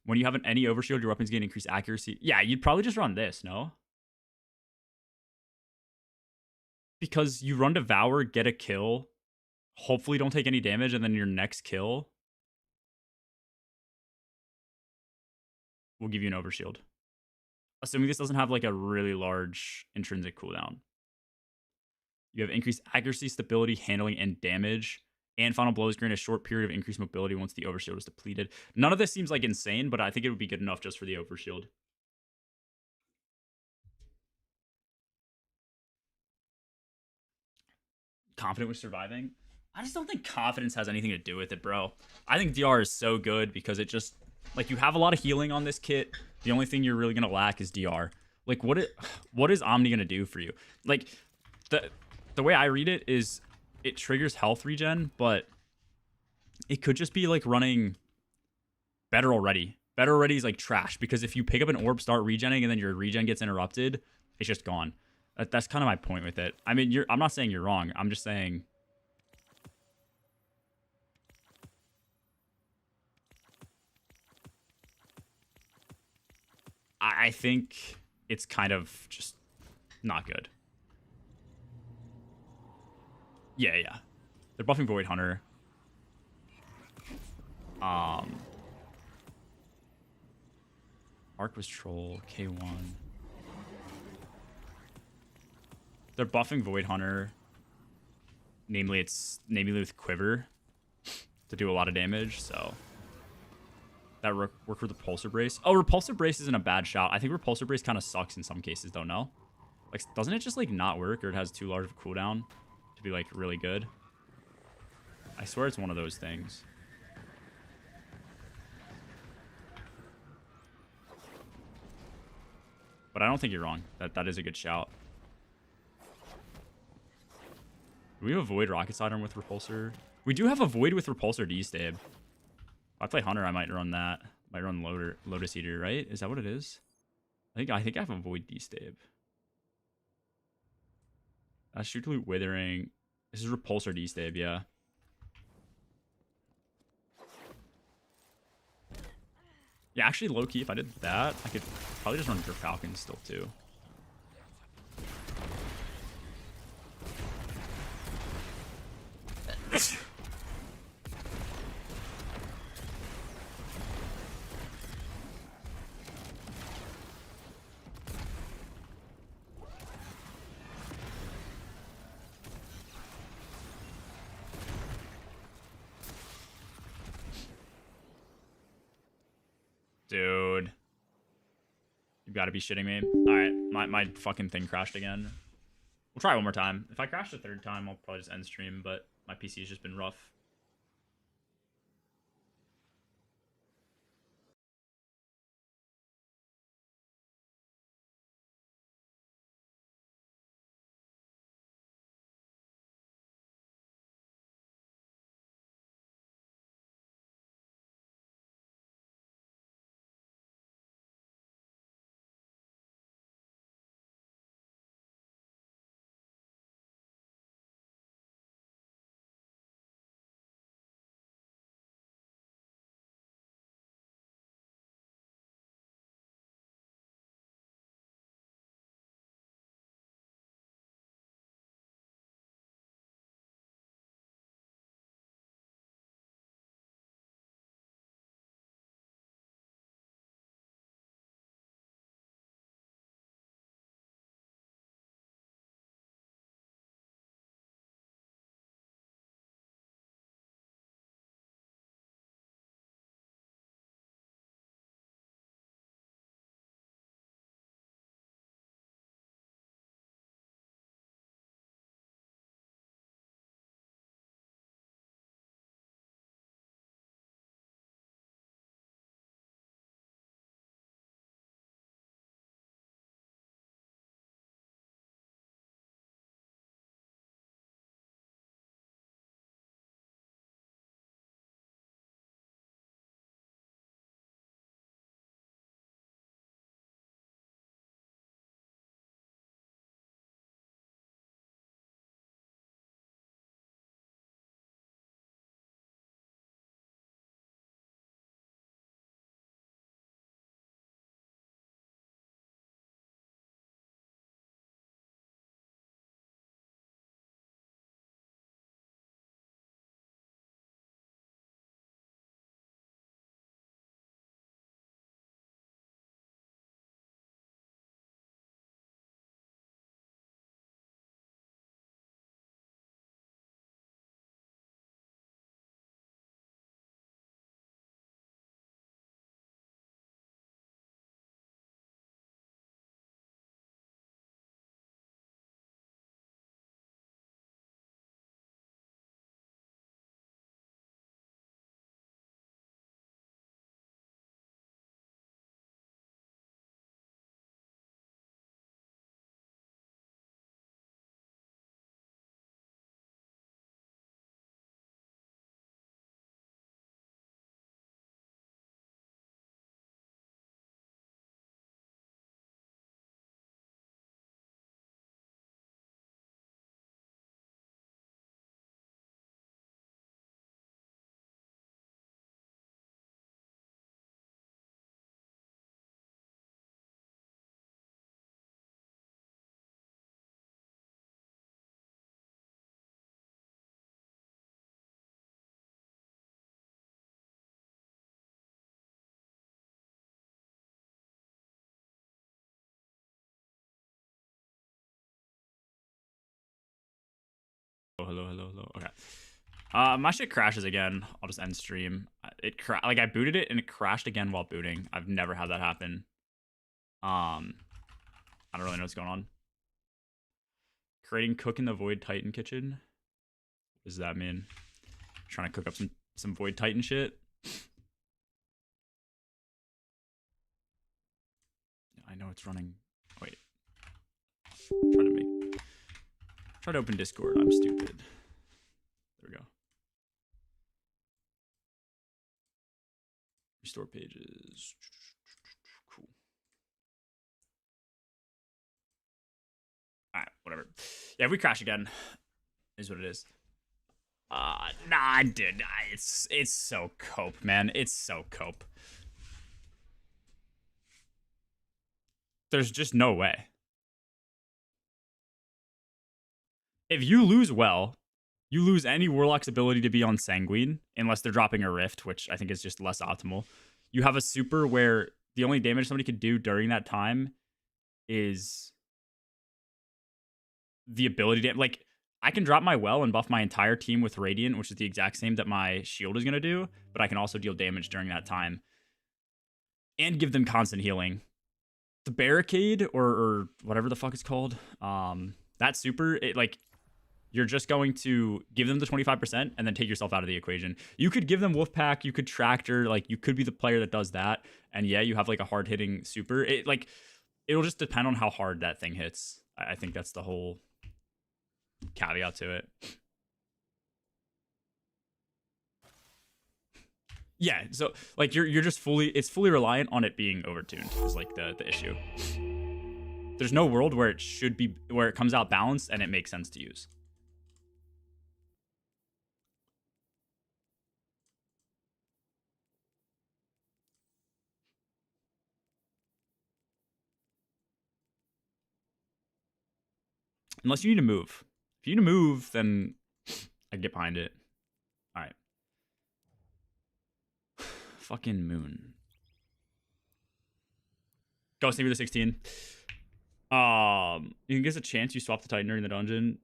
When you have any overshield, your weapons gain increased accuracy. Yeah, you'd probably just run this, no? Because you run Devour, get a kill, hopefully don't take any damage, and then your next kill will give you an overshield. Assuming this doesn't have like a really large intrinsic cooldown. You have increased accuracy, stability, handling, and damage. And final blows grant a short period of increased mobility once the overshield is depleted. None of this seems like insane, but I think it would be good enough just for the overshield. Confident with surviving? I just don't think confidence has anything to do with it, bro. I think DR is so good because it just, like, you have a lot of healing on this kit. The only thing you're really going to lack is DR. Like, what is Omni going to do for you? Like, the way I read it is it triggers health regen, but it could just be like running Better already. Better already is like trash because if you pick up an orb, start regenning, and then your regen gets interrupted, it's just gone. That's kind of my point with it. I mean, I'm not saying you're wrong. I'm just saying. I think it's kind of just not good. Yeah. They're buffing Void Hunter. Arc was Troll, K1. They're buffing Void Hunter. Namely with Quiver to do a lot of damage, so that work with Repulsor Brace. Oh, Repulsor Brace isn't a bad shot. I think Repulsor Brace kind of sucks in some cases, don't know? Like, doesn't it just like not work, or it has too large of a cooldown to be like really good? I swear it's one of those things. But I don't think you're wrong. That is a good shout. Do we have a Void Rocket Sidearm with Repulsor? We do have a Void with Repulsor D-Stab. If I play Hunter, I might run that. Might run Lotus Eater, right? Is that what it is? I think I have a Void D-Stab. Shoot Loot Withering. This is Repulsor D-Stab, yeah. Yeah, actually, low-key, if I did that, I could probably just run Drift Falcon still, too. Dude. You've got to be shitting me. Alright, my fucking thing crashed again. We'll try one more time. If I crash the third time, I'll probably just end stream, but my PC has just been rough. hello. Okay. My shit crashes again. I'll just end stream. Like I booted it and it crashed again while booting. I've never had that happen. I don't really know what's going on. Creating cook in the Void Titan kitchen. What does that mean? Trying to cook up some Void Titan shit. I know it's running. Wait. Try to open Discord. I'm stupid. There we go. Restore pages. Cool. Alright, whatever. Yeah, if we crash again, is what it is. Nah, dude. It's so cope, man. It's so cope. There's just no way. If you lose well, you lose any Warlock's ability to be on Sanguine, unless they're dropping a Rift, which I think is just less optimal. You have a super where the only damage somebody could do during that time is the ability to... Like, I can drop my well and buff my entire team with Radiant, which is the exact same that my shield is going to do, but I can also deal damage during that time. And give them constant healing. The Barricade, or whatever the fuck it's called, that super, you're just going to give them the 25% and then take yourself out of the equation. You could give them Wolfpack, you could Tractor, you could be the player that does that, and yeah, you have a hard-hitting super. It'll just depend on how hard that thing hits. I think that's the whole caveat to it. Yeah, so you're just it's fully reliant on it being overtuned is the issue. There's no world where it comes out balanced and it makes sense to use. Unless you need to move. If you need to move, then I get behind it. All right. Fucking moon. Go save me the 16. You can get a chance you swap the Titan during the dungeon.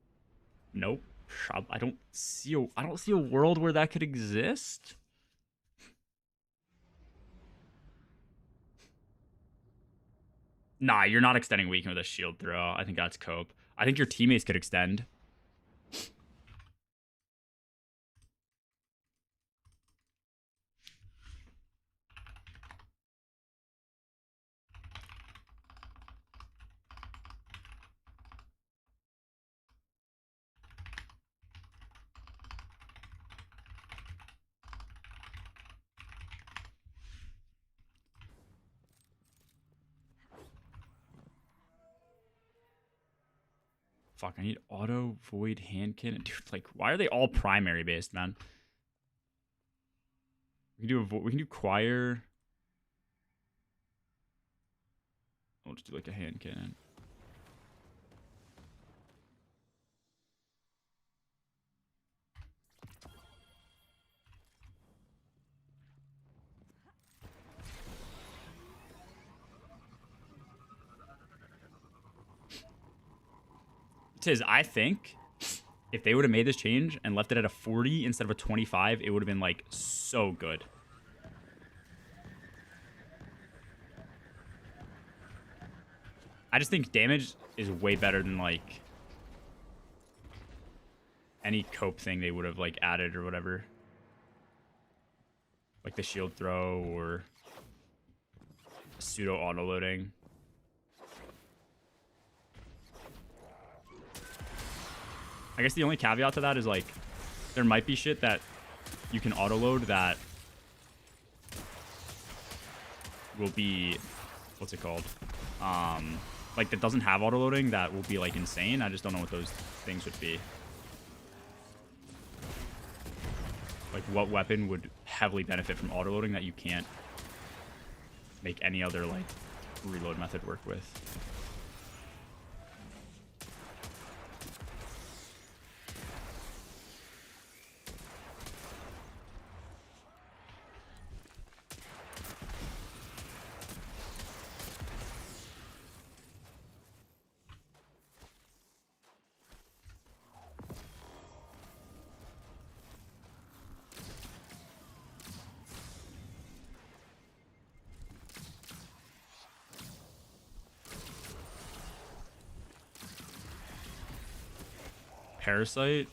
Nope. I don't see a world where that could exist. Nah, you're not extending weaken with a shield throw. I think that's cope. I think your teammates could extend. Fuck, I need auto void hand cannon. Dude, why are they all primary based, man? We can do choir. I'll just do a hand cannon. Tiz, I think if they would have made this change and left it at a 40 instead of a 25, it would have been so good. I just think damage is way better than any cope thing they would have added or whatever. Like the shield throw or pseudo auto loading. I guess the only caveat to that is there might be shit that you can auto load that will be, what's it called? That doesn't have auto loading that will be insane. I just don't know what those things would be. What weapon would heavily benefit from auto loading that you can't make any other reload method work with. Parasite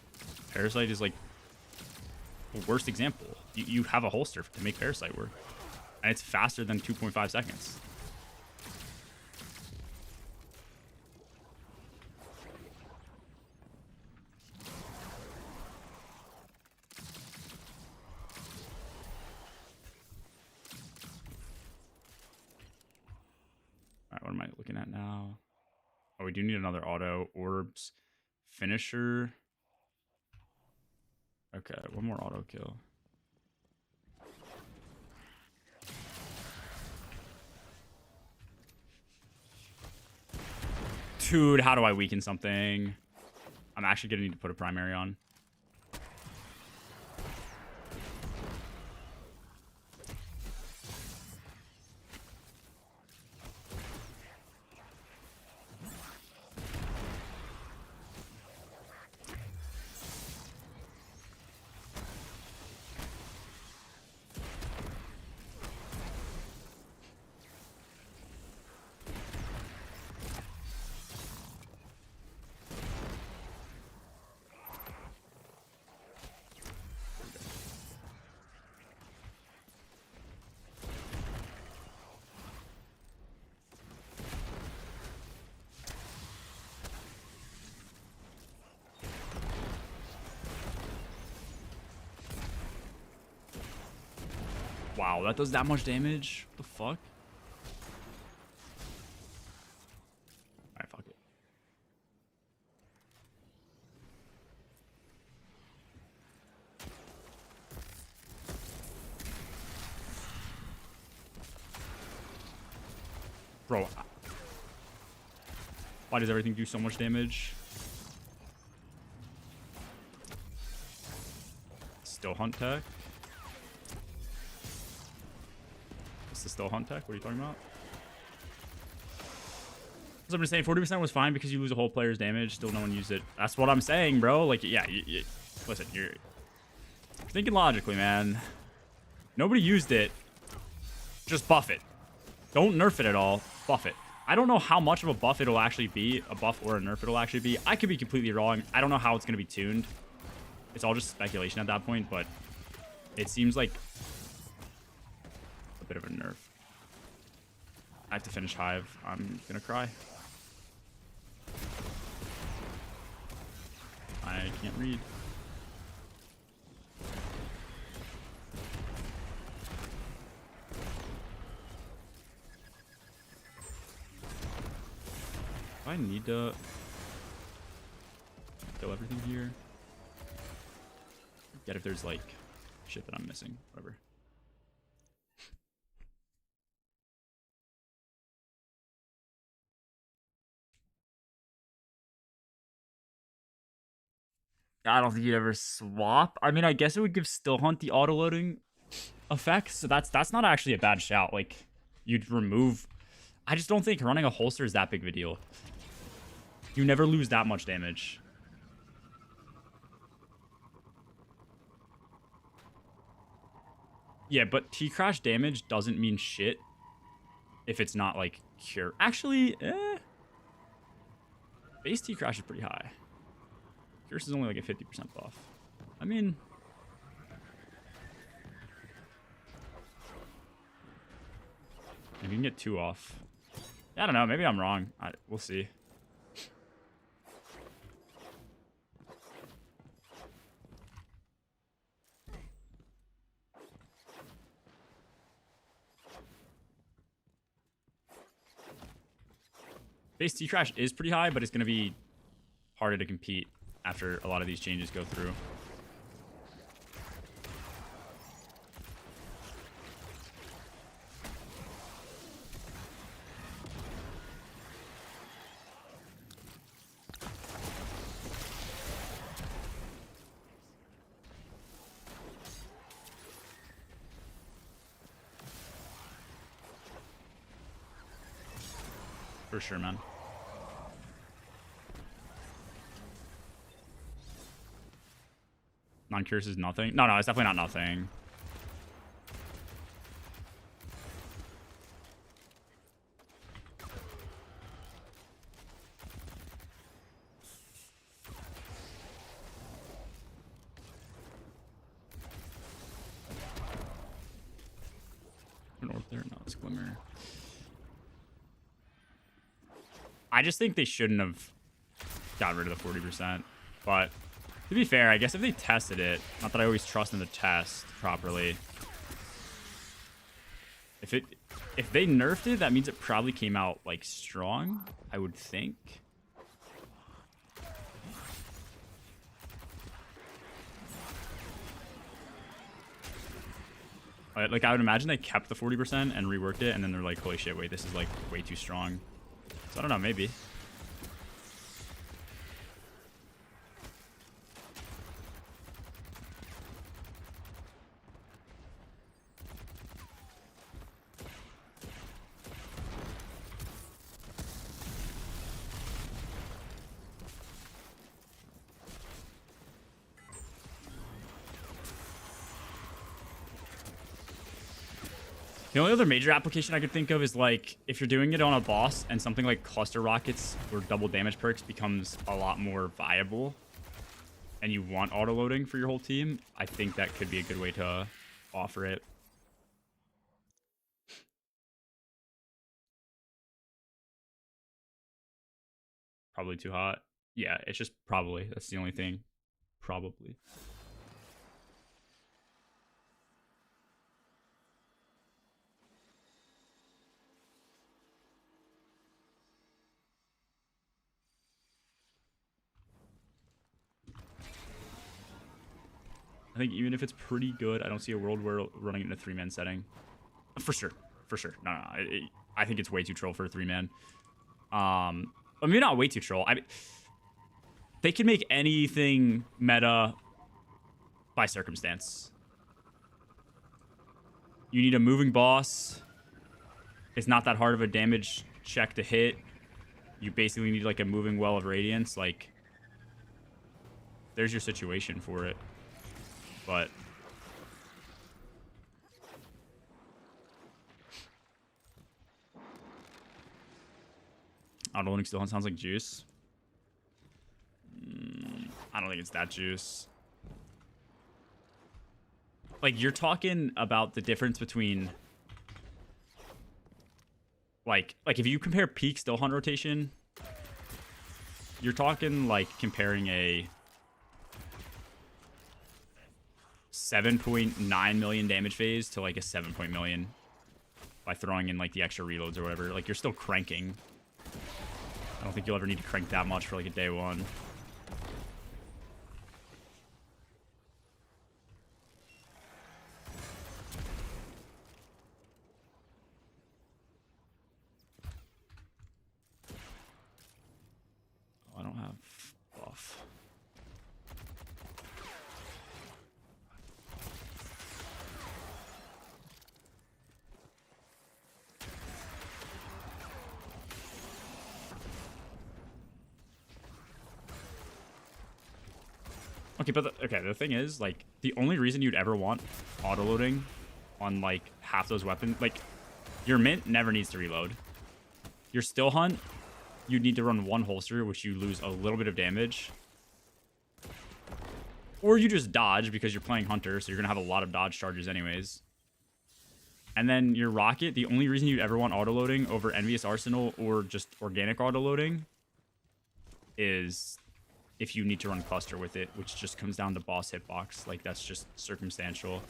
is like the worst example. You have a holster to make Parasite work, and it's faster than 2.5 seconds. All right, what am I looking at now? Oh, we do need another auto. Orbs. Finisher. Okay, one more auto kill. Dude, how do I weaken something? I'm actually gonna need to put a primary on. Wow, that does that much damage? What the fuck? Alright, fuck it. Bro. Why does everything do so much damage? Still hunt tech? Is this still hunt tech? What are you talking about? As I'm just saying, 40% was fine because you lose a whole player's damage. Still no one used it. That's what I'm saying, bro. Like, yeah, listen, you're thinking logically, man. Nobody used it. Just buff it. Don't nerf it at all. Buff it. I don't know how much of a buff it'll actually be. A buff or a nerf it'll actually be. I could be completely wrong. I don't know how it's going to be tuned. It's all just speculation at that point, but it seems like a bit of a nerf. I have to finish Hive. I'm gonna cry. I can't read. Do I need to kill everything here? Forget if there's like shit that I'm missing. Whatever. I don't think you'd ever swap. I mean, I guess it would give Still Hunt the auto-loading effect, so that's not actually a bad shout. Like, you'd remove... I just don't think running a holster is that big of a deal. You never lose that much damage. Yeah, but T-Crash damage doesn't mean shit if it's not, like, cure. Actually, base T-Crash is pretty high. Curse is only like a 50% buff. I mean... If you can get 2 off. I don't know. Maybe I'm wrong. We'll see. Base T-Crash is pretty high, but it's going to be harder to compete after a lot of these changes go through. For sure, man. Non-curse is nothing? No, it's definitely not nothing. right there. No, it's Glimmer. I just think they shouldn't have got rid of the 40%. But to be fair, I guess if they tested it, not that I always trust them to test properly. If they nerfed it, that means it probably came out like strong, I would think. Like, I would imagine they kept the 40% and reworked it, and then they're like, holy shit, wait, this is like way too strong. So I don't know, maybe. The only other major application I could think of is like if you're doing it on a boss and something like cluster rockets or double damage perks becomes a lot more viable and you want auto loading for your whole team, I think that could be a good way to offer it. Probably too hot. Yeah, it's just probably. That's the only thing. Probably. I think even if it's pretty good, I don't see a world where running it in a 3-man setting. For sure. For sure. No. I think it's way too troll for a 3-man. I mean, not way too troll. I mean, they can make anything meta by circumstance. You need a moving boss. It's not that hard of a damage check to hit. You basically need like a moving well of radiance. Like, there's your situation for it. But auto-loading still sounds like juice. I don't think it's that juice. Like, you're talking about the difference between like if you compare peak still hunt rotation, you're talking like comparing a 7.9 million damage phase to like a 7 million by throwing in like the extra reloads or whatever. Like, you're still cranking. I don't think you'll ever need to crank that much for like a day one. Oh, I don't have buff. Okay, but the thing is, like, the only reason you'd ever want auto-loading on, like, half those weapons, like, your mint never needs to reload. Your still hunt, you need to run one holster, which you lose a little bit of damage. Or you just dodge because you're playing hunter, so you're going to have a lot of dodge charges anyways. And then your rocket, the only reason you'd ever want auto-loading over Envious Arsenal or just organic auto-loading is if you need to run cluster with it, which just comes down to boss hitbox. Like, that's just circumstantial,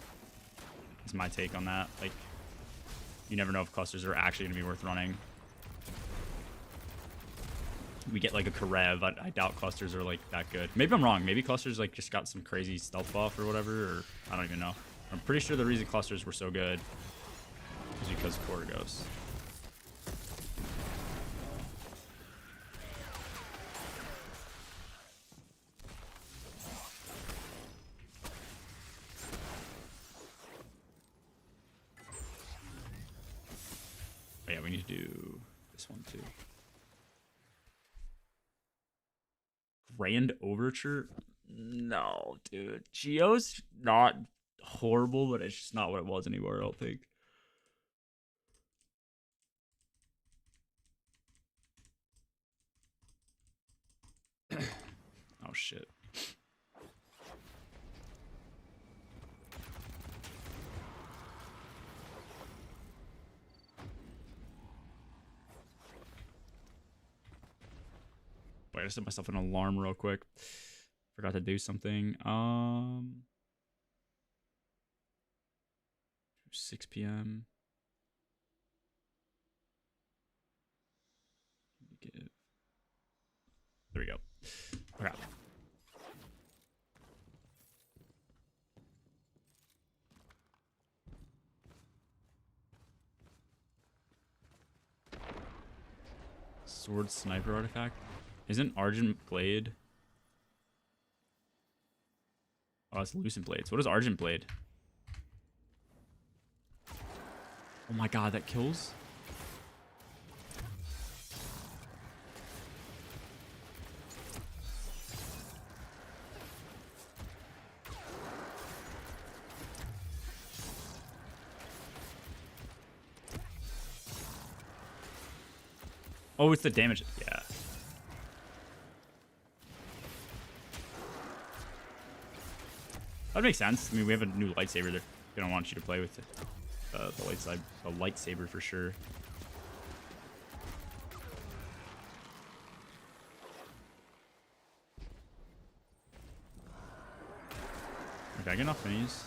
is my take on that. Like, you never know if clusters are actually going to be worth running. We get like a Karev. I doubt clusters are like that good. Maybe I'm wrong. Maybe clusters like just got some crazy stealth buff or whatever, or I don't even know. I'm pretty sure the reason clusters were so good is because of Korgos. Yeah, we need to do this one too. Grand Overture? No, dude. Geo's not horrible, but it's just not what it was anymore, I don't think. Oh, shit. I gotta set myself an alarm real quick. Forgot to do something. 6 p.m. There we go. Okay. Sword sniper artifact. Isn't Argent Blade? Oh, it's Lucent Blades. What is Argent Blade? Oh my god, that kills? Oh, it's the damage. Yeah. That makes sense. I mean, we have a new lightsaber there. They don't want you to play with it. The lightsaber for sure. Okay, I get enough minis.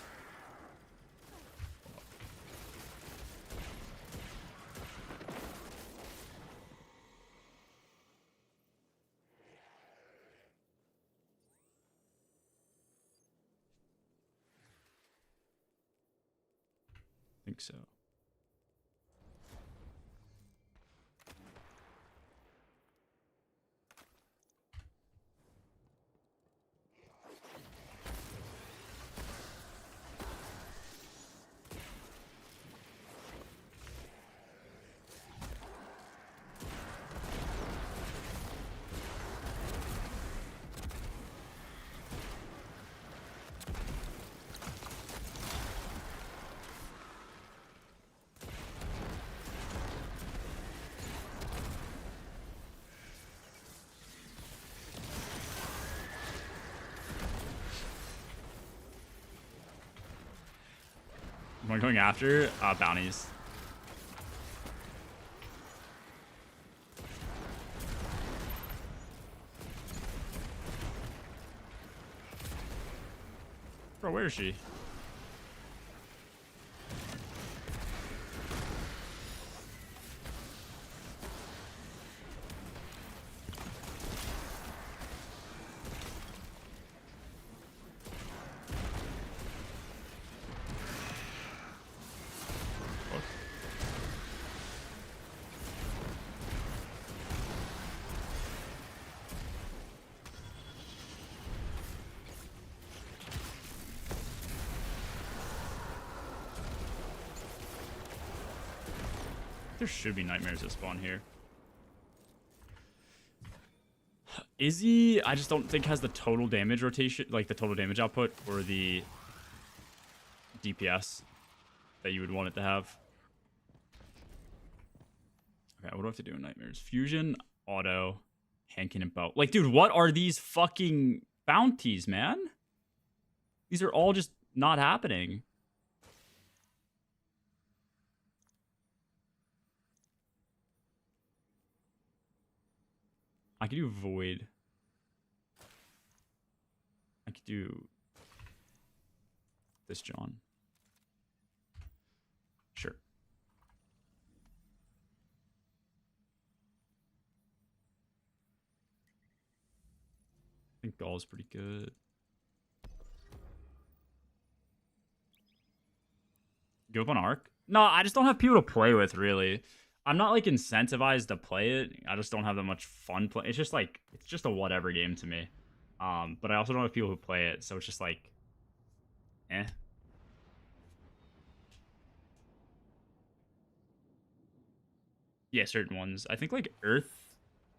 I think so. Am I going after bounties? Bro, where is she? There should be nightmares that spawn here. Izzy, I just don't think has the total damage rotation, like the total damage output or the DPS that you would want it to have. Okay, what do I have to do in nightmares? Fusion, auto, hand cannon, bow. Like, dude, what are these fucking bounties, man? These are all just not happening. I could do Void. I could do this John. Sure. I think Gaul is pretty good. Go up on Arc? No, I just don't have people to play with, really. I'm not, like, incentivized to play it. I just don't have that much fun play. It's just, like, it's just a whatever game to me. But I also don't have people who play it, so it's just, like, eh. Yeah, certain ones. I think, like,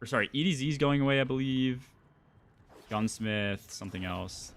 EDZ's going away, I believe. Gunsmith, something else.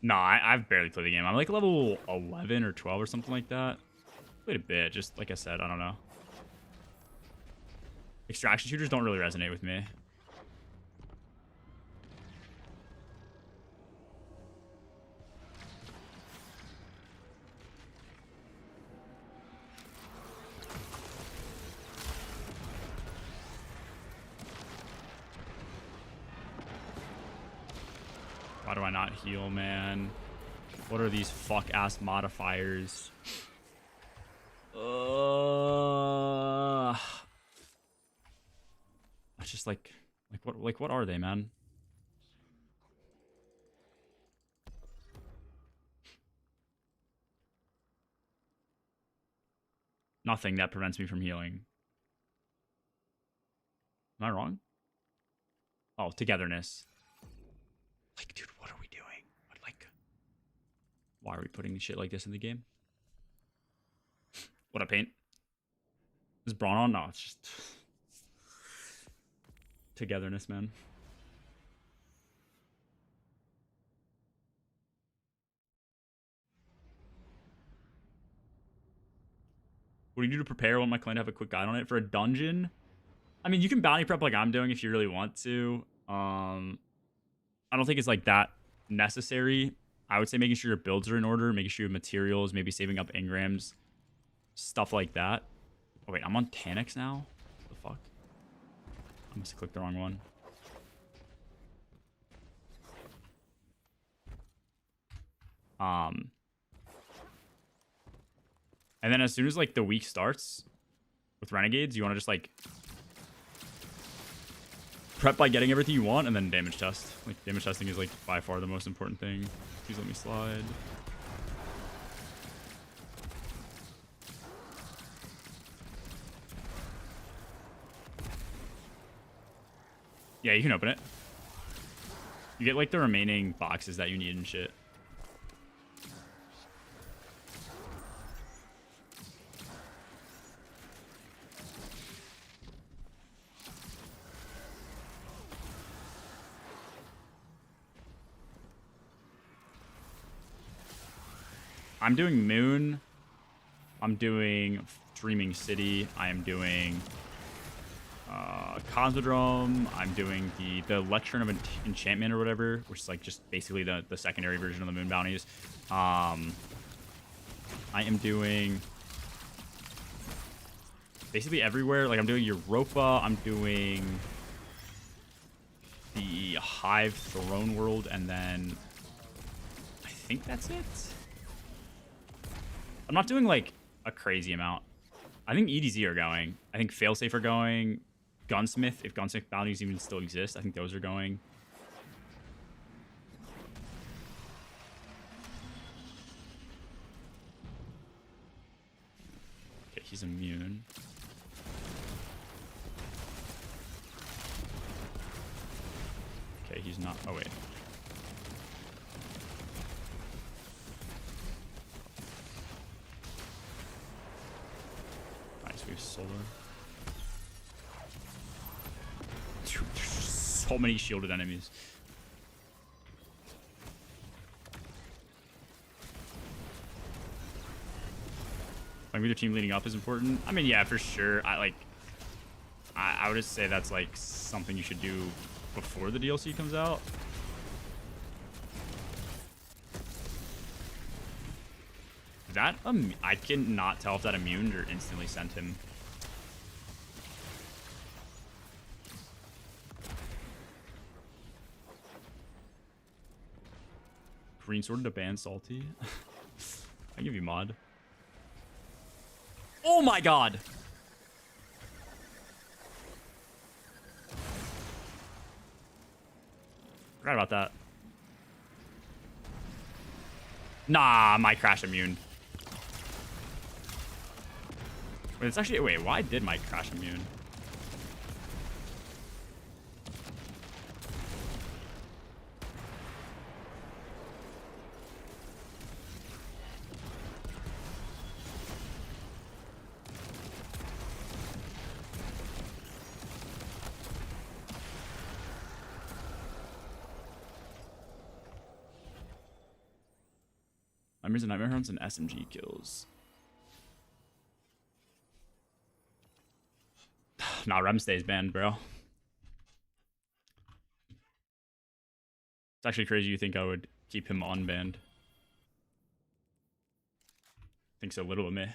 No, I've barely played the game. I'm like level 11 or 12 or something like that. Played a bit, just like I said, I don't know. Extraction shooters don't really resonate with me. Why do I not heal, man? What are these fuck-ass modifiers? It's just like what are they, man? Nothing that prevents me from healing. Am I wrong? Oh, togetherness. Like, dude, what are we doing? What, like, why are we putting shit like this in the game? What a paint. Is Braun on? No, it's just togetherness, man. What do you do to prepare? I want my client to have a quick guide on it. For a dungeon, I mean, you can bounty prep like I'm doing if you really want to. I don't think it's like that necessary. I would say making sure your builds are in order, making sure your materials, maybe saving up engrams, stuff like that. Oh wait, I'm on Tanix now? What the fuck? I must have clicked the wrong one. And then as soon as like the week starts with Renegades, you want to just like prep by getting everything you want and then damage test. Like damage testing is like by far the most important thing. Please let me slide. Yeah, you can open it. You get like the remaining boxes that you need and shit. I'm doing Moon. I'm doing Dreaming City. I am doing Cosmodrome. I'm doing the Lectern of Enchantment or whatever, which is like just basically the secondary version of the Moon bounties. I am doing basically everywhere. Like I'm doing Europa. I'm doing the Hive Throne World, and then I think that's it. I'm not doing like a crazy amount. I think EDZ are going. I think Failsafe are going. Gunsmith, if Gunsmith bounties even still exist, I think those are going. Okay, he's immune. Okay, he's not. Oh, wait. Nice, we have solar. Dude, there's so many shielded enemies. Like, the team leading up is important. I mean, yeah, for sure. I would just say that's like something you should do before the DLC comes out. That I cannot tell if that immuned or instantly sent him. Green sword to ban salty. I give you mod. Oh my god! Forgot about that. Nah, my crash immune. Wait, it's actually wait. Why did my crash immune? Nightmares and Nightmare Hunts and SMG kills. Nah, Rem stays banned, bro. It's actually crazy you think I would keep him unbanned. Think so little of me.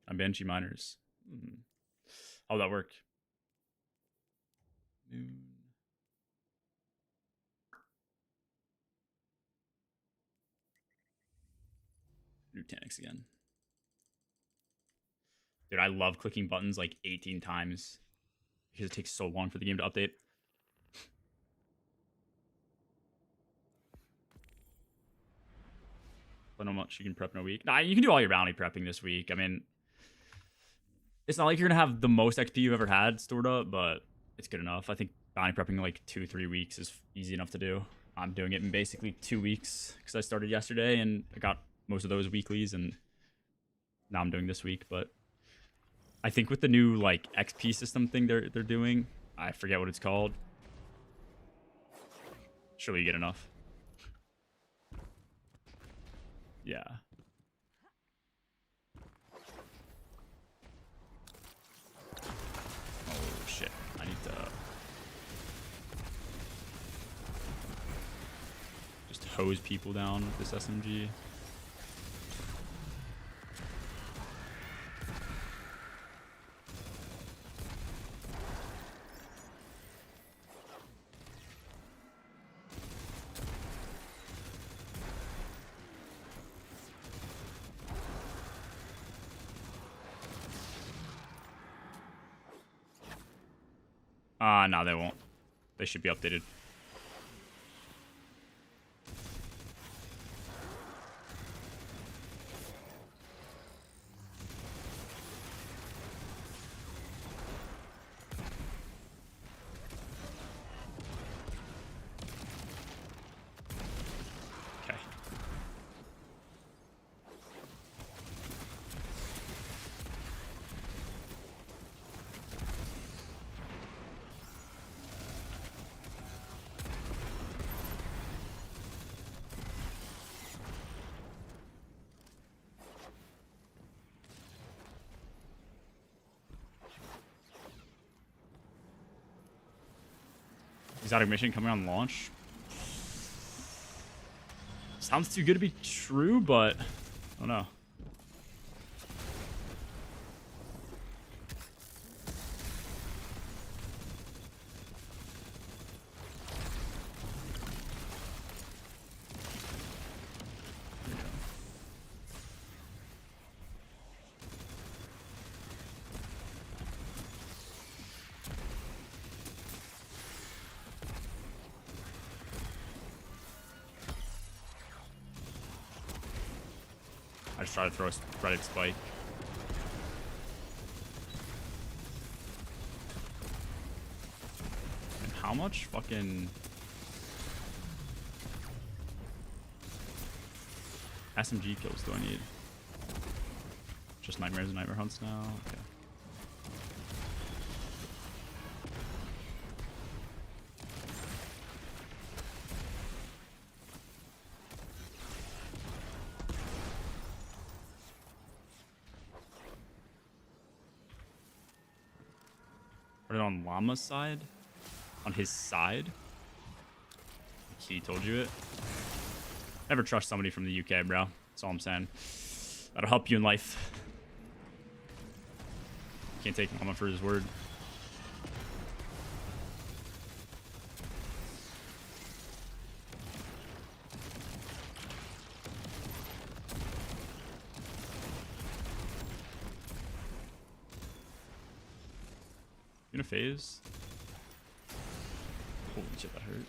I'm Banshee Miners. How'd that work? Noon. Nutanix again. Dude, I love clicking buttons like 18 times because it takes so long for the game to update. But how much you can prep in a week? Nah, you can do all your bounty prepping this week. I mean, it's not like you're gonna have the most XP you've ever had stored up, but it's good enough. I think bounty prepping like 2-3 weeks is easy enough to do. I'm doing it in basically 2 weeks because I started yesterday and I got most of those weeklies, and now I'm doing this week. But I think with the new like XP system thing they're doing, I forget what it's called. Surely you get enough. Yeah. Oh shit. I need to just hose people down with this SMG. No, they won't. They should be updated. Okay. Exotic mission coming on launch. Sounds too good to be true, but I don't know. I just try to throw a spreaded spike. And how much fucking SMG kills do I need? Just Nightmares and Nightmare Hunts now? Okay. Put it on Llama's side? On his side? He told you it? Never trust somebody from the UK, bro. That's all I'm saying. That'll help you in life. Can't take Llama for his word. You gonna phase? Holy shit, that hurt.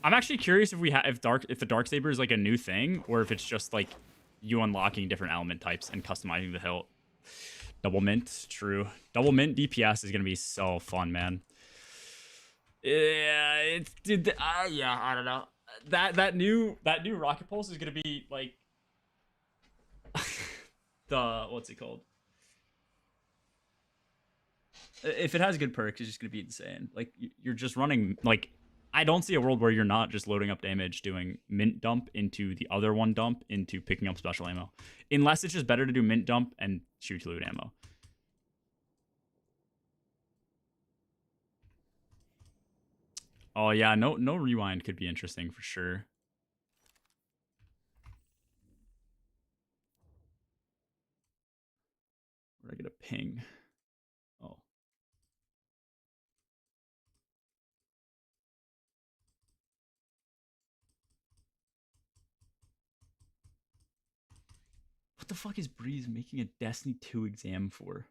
I'm actually curious if if the Dark Saber is like a new thing, or if it's just like you unlocking different element types and customizing the hilt. Double mint, true. Double mint DPS is gonna be so fun, man. Yeah, it's dude. Yeah, I don't know. That new rocket pulse is gonna be like the what's it called? If it has good perks, it's just gonna be insane. Like you're just running like. I don't see a world where you're not just loading up damage, doing mint dump into the other one dump into picking up special ammo. Unless it's just better to do mint dump and shoot to loot ammo. Oh yeah, no rewind could be interesting for sure. Where I get a ping? Oh. What the fuck is Breeze making a Destiny 2 exam for?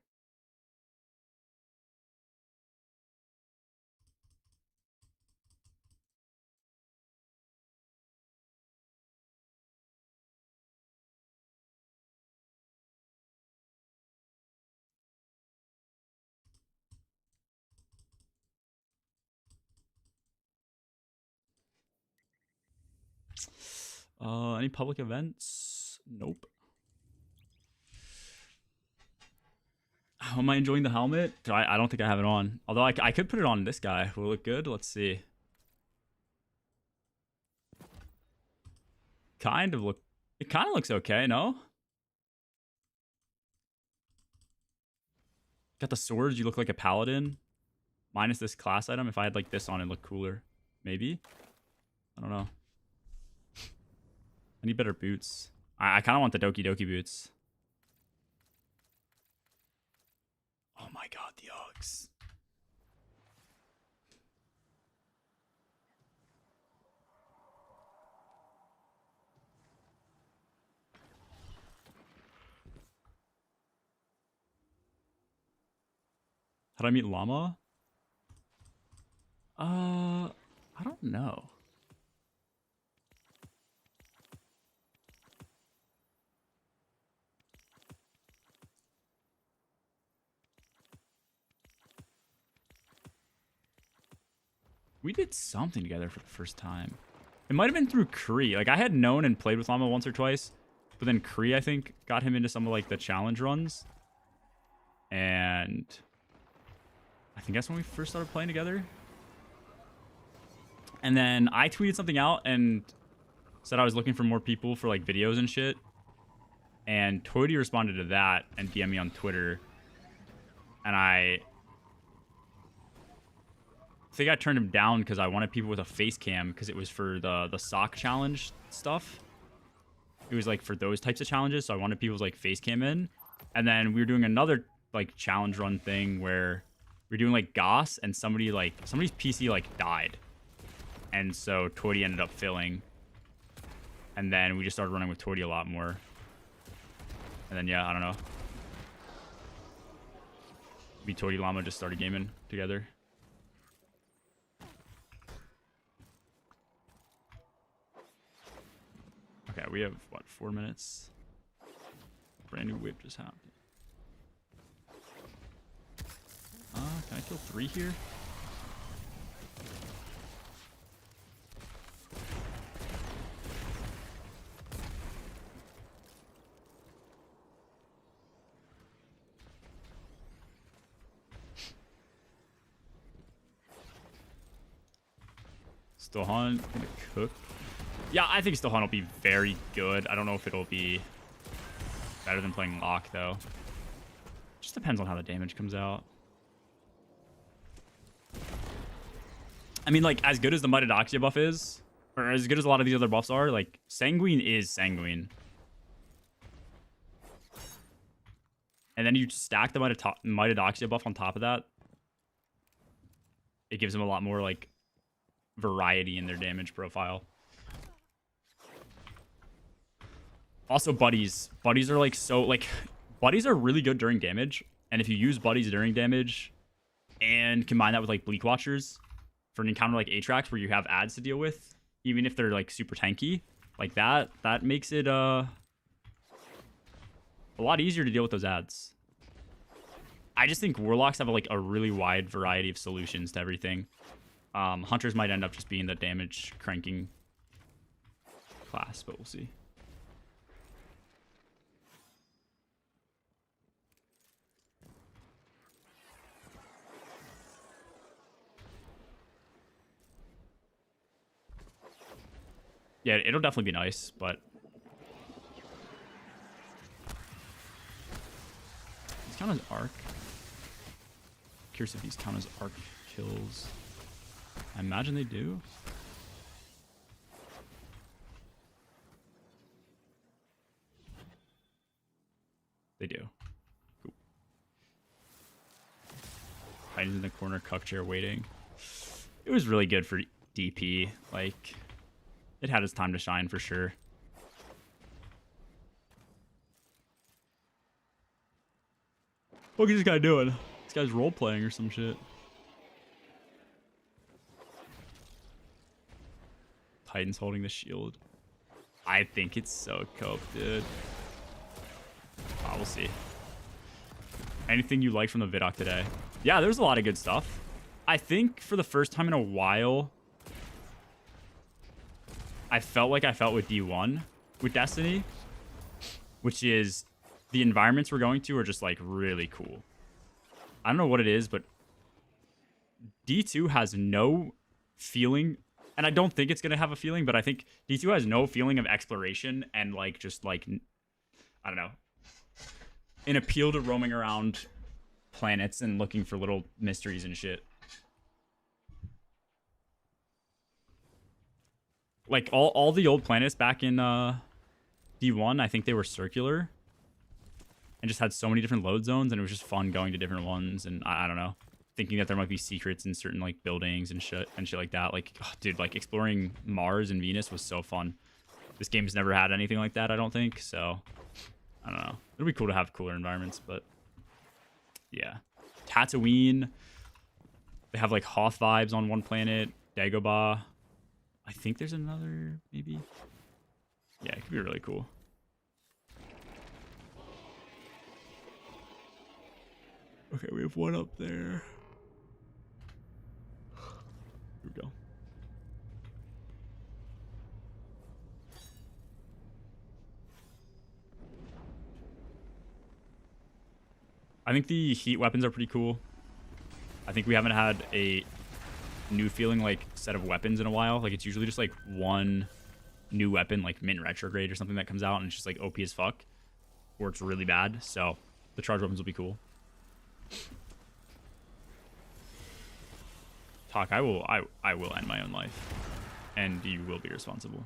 Any public events? Nope. How am I enjoying the helmet? I don't think I have it on. Although I could put it on this guy. Will it look good? Let's see. It kind of looks okay, no? Got the swords, you look like a paladin. Minus this class item. If I had like this on, it'd look cooler. Maybe? I don't know. I need better boots. I kind of want the Doki Doki boots. Oh my god, the Uggs. How do I meet Llama? I don't know. We did something together for the first time. It might have been through Kree. Like, I had known and played with Llama once or twice, but then Kree, I think, got him into some of, like, the challenge runs. And I think that's when we first started playing together. And then I tweeted something out and said I was looking for more people for, like, videos and shit. And Toady responded to that and DM'd me on Twitter. And I think I turned him down because I wanted people with a face cam because it was for the sock challenge stuff. It was like for those types of challenges, so I wanted people's like face cam in. And then we were doing another like challenge run thing where we were doing like Goss and somebody's PC like died. And so Toady ended up filling. And then we just started running with Toady a lot more. And then yeah, I don't know. Me, Toady, Llama just started gaming together. Okay, we have, what, 4 minutes? Brand new whip just happened. Can I kill 3 here? Stohan gonna cook. Yeah, I think Stohan will be very good. I don't know if it'll be better than playing Locke, though. Just depends on how the damage comes out. I mean, like, as good as the Mitodoxia buff is, or as good as a lot of these other buffs are, like, Sanguine is Sanguine. And then you stack the Mitodoxia buff on top of that. It gives them a lot more, like, variety in their damage profile. Also, buddies. Buddies are like so like buddies are really good during damage. And if you use buddies during damage and combine that with like Bleak Watchers for an encounter like Atrax where you have ads to deal with, even if they're like super tanky, like that makes it a lot easier to deal with those ads. I just think warlocks have like a really wide variety of solutions to everything. Hunters might end up just being the damage cranking class, but we'll see. Yeah, it'll definitely be nice, but these count as arc. Curious if these count as arc kills. I imagine they do. They do. Cool. Titan's in the corner, cuck chair waiting. It was really good for DP. Like, it had its time to shine for sure. What is this guy doing? This guy's role playing or some shit. Titan's holding the shield. I think it's so cope, dude. We'll see. Anything you like from the ViDOC today? Yeah, there's a lot of good stuff. I think for the first time in a while, I felt like I felt with D1 with Destiny, which is the environments we're going to are just like really cool. I don't know what it is, but D2 has no feeling, and I don't think it's going to have a feeling, but I think D2 has no feeling of exploration and like just like, I don't know, an appeal to roaming around planets and looking for little mysteries and shit. Like all the old planets back in D1, I think they were circular and just had so many different load zones, and it was just fun going to different ones. And I don't know, thinking that there might be secrets in certain like buildings and shit like that. Like, oh, dude, like exploring Mars and Venus was so fun. This game's never had anything like that, I don't think. So I don't know. It'll be cool to have cooler environments, but yeah. Tatooine. They have like Hoth vibes on one planet. Dagobah. I think there's another, maybe. Yeah, it could be really cool. Okay, we have one up there. Here we go. I think the heat weapons are pretty cool. I think we haven't had a new feeling like set of weapons in a while. Like, it's usually just like one new weapon, like mint retrograde or something that comes out and it's just like OP as fuck, or it's really bad. So the charge weapons will be cool. Talk, I will end my own life, and you will be responsible.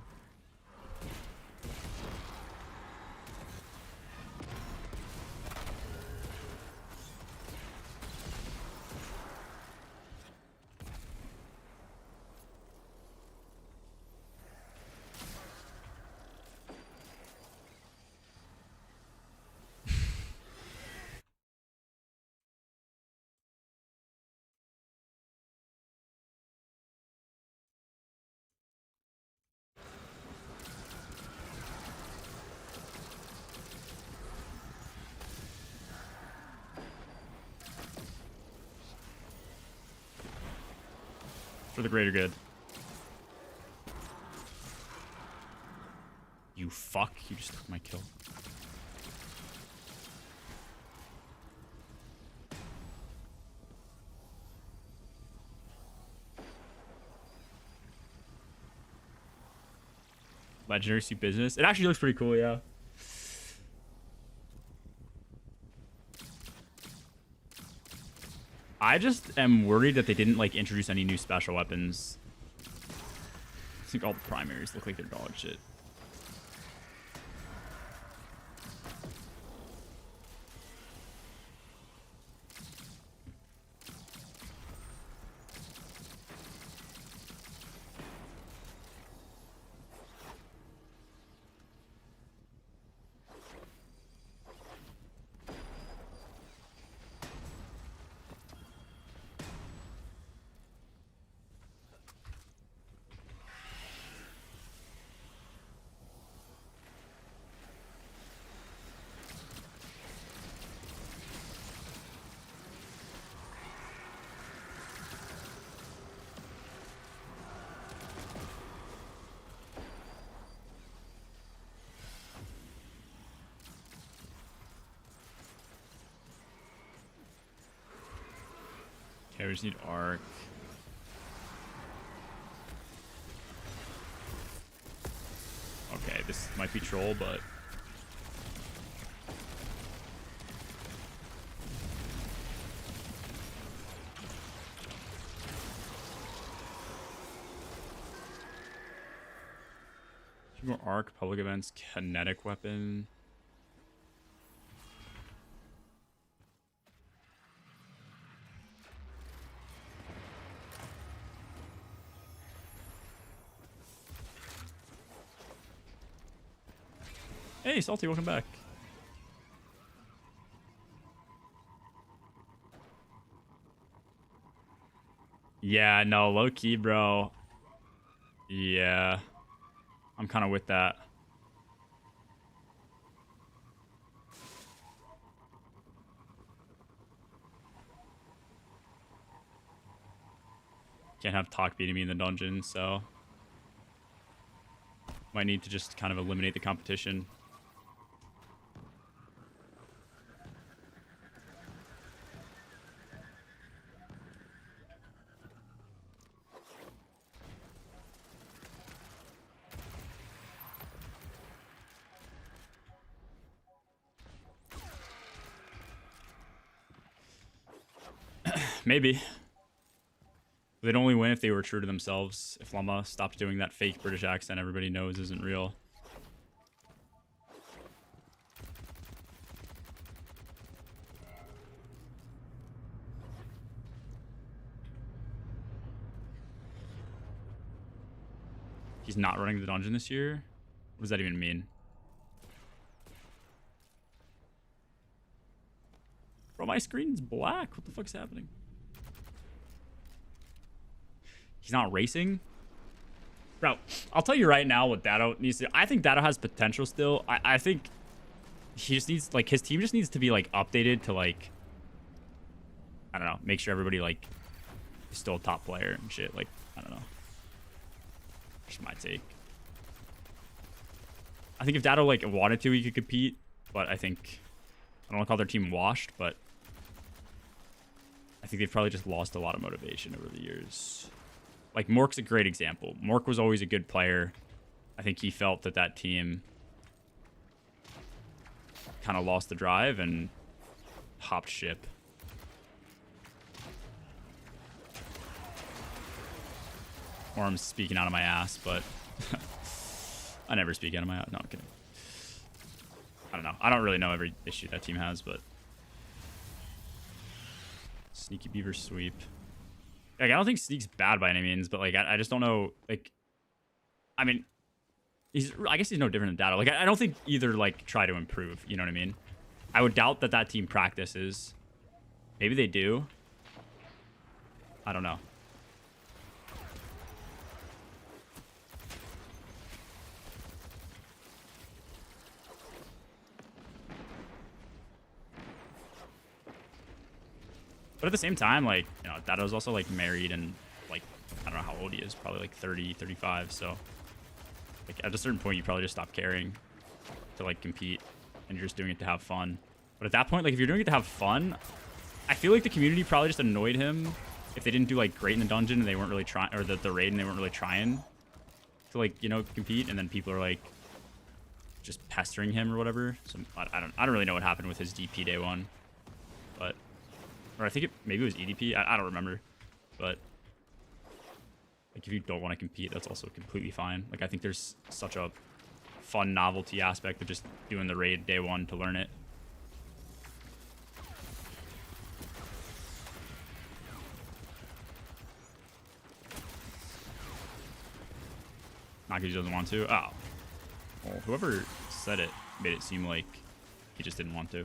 For the greater good. You fuck. You just took my kill. Legendary suit business. It actually looks pretty cool, yeah. I just am worried that they didn't like introduce any new special weapons. I think all the primaries look like they're dog shit. Okay, we just need arc. Okay, this might be troll, but more arc, public events, kinetic weapon. Hey, Salty, welcome back. Yeah, no, low key, bro. Yeah. I'm kind of with that. Can't have Talk beating me in the dungeon, so might need to just kind of eliminate the competition. Maybe. They'd only win if they were true to themselves. If Llama stopped doing that fake British accent everybody knows isn't real. He's not running the dungeon this year? What does that even mean? Bro, my screen's black. What the fuck's happening? He's not racing? Bro, I'll tell you right now what Dado needs to... I think Dado has potential still. I think he just needs... Like, his team just needs to be, like, updated to, like... I don't know. Make sure everybody, like, is still a top player and shit. Like, I don't know. Just my take. I think if Dado, like, wanted to, he could compete. But I think... I don't want to call their team washed, but... I think they've probably just lost a lot of motivation over the years. Like, Mork's a great example. Mork was always a good player. I think he felt that that team kind of lost the drive and hopped ship. Or I'm speaking out of my ass, but I never speak out of my ass. No, I'm kidding. I don't know. I don't really know every issue that team has, but... Sneaky Beaver sweep. Like, I don't think Sneak's bad by any means, but, like, I just don't know, like... I mean, I guess he's no different than Dado. Like, I don't think either, like, try to improve, you know what I mean? I would doubt that that team practices. Maybe they do. I don't know. But at the same time, like, you know, Dado's also, like, married and, like, I don't know how old he is. Probably, like, 30, 35. So, like, at a certain point, you probably just stop caring to, like, compete. And you're just doing it to have fun. But at that point, like, if you're doing it to have fun, I feel like the community probably just annoyed him if they didn't do, like, great in the dungeon and they weren't really trying, or the raid and they weren't really trying to, like, you know, compete. And then people are, like, just pestering him or whatever. So, I don't really know what happened with his DP day one. But... Or I think maybe it was EDP. I don't remember. But like, if you don't want to compete, that's also completely fine. Like, I think there's such a fun novelty aspect of just doing the raid day one to learn it. Not because he doesn't want to. Oh. Well, whoever said it made it seem like he just didn't want to.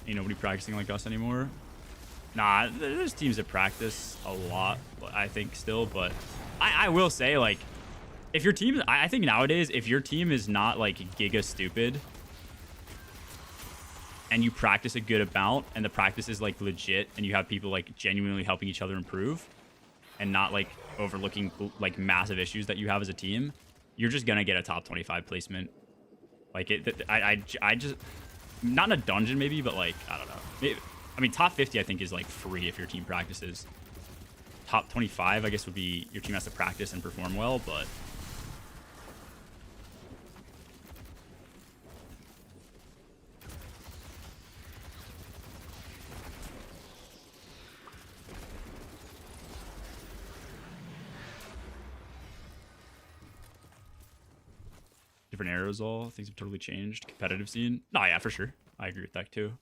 Ain't nobody practicing like us anymore. Nah, there's teams that practice a lot, I think, still. But I will say, like, if your team... I think nowadays, if your team is not, like, giga stupid and you practice a good amount and the practice is, like, legit and you have people, like, genuinely helping each other improve and not, like, overlooking, like, massive issues that you have as a team, you're just gonna get a top 25 placement. Like, I just... not in a dungeon maybe, but like, I don't know. Maybe, I mean, top 50 I think is like free if your team practices. Top 25 I guess would be your team has to practice and perform well, but different aerosol, things have totally changed. Competitive scene. No, yeah, for sure. I agree with that too.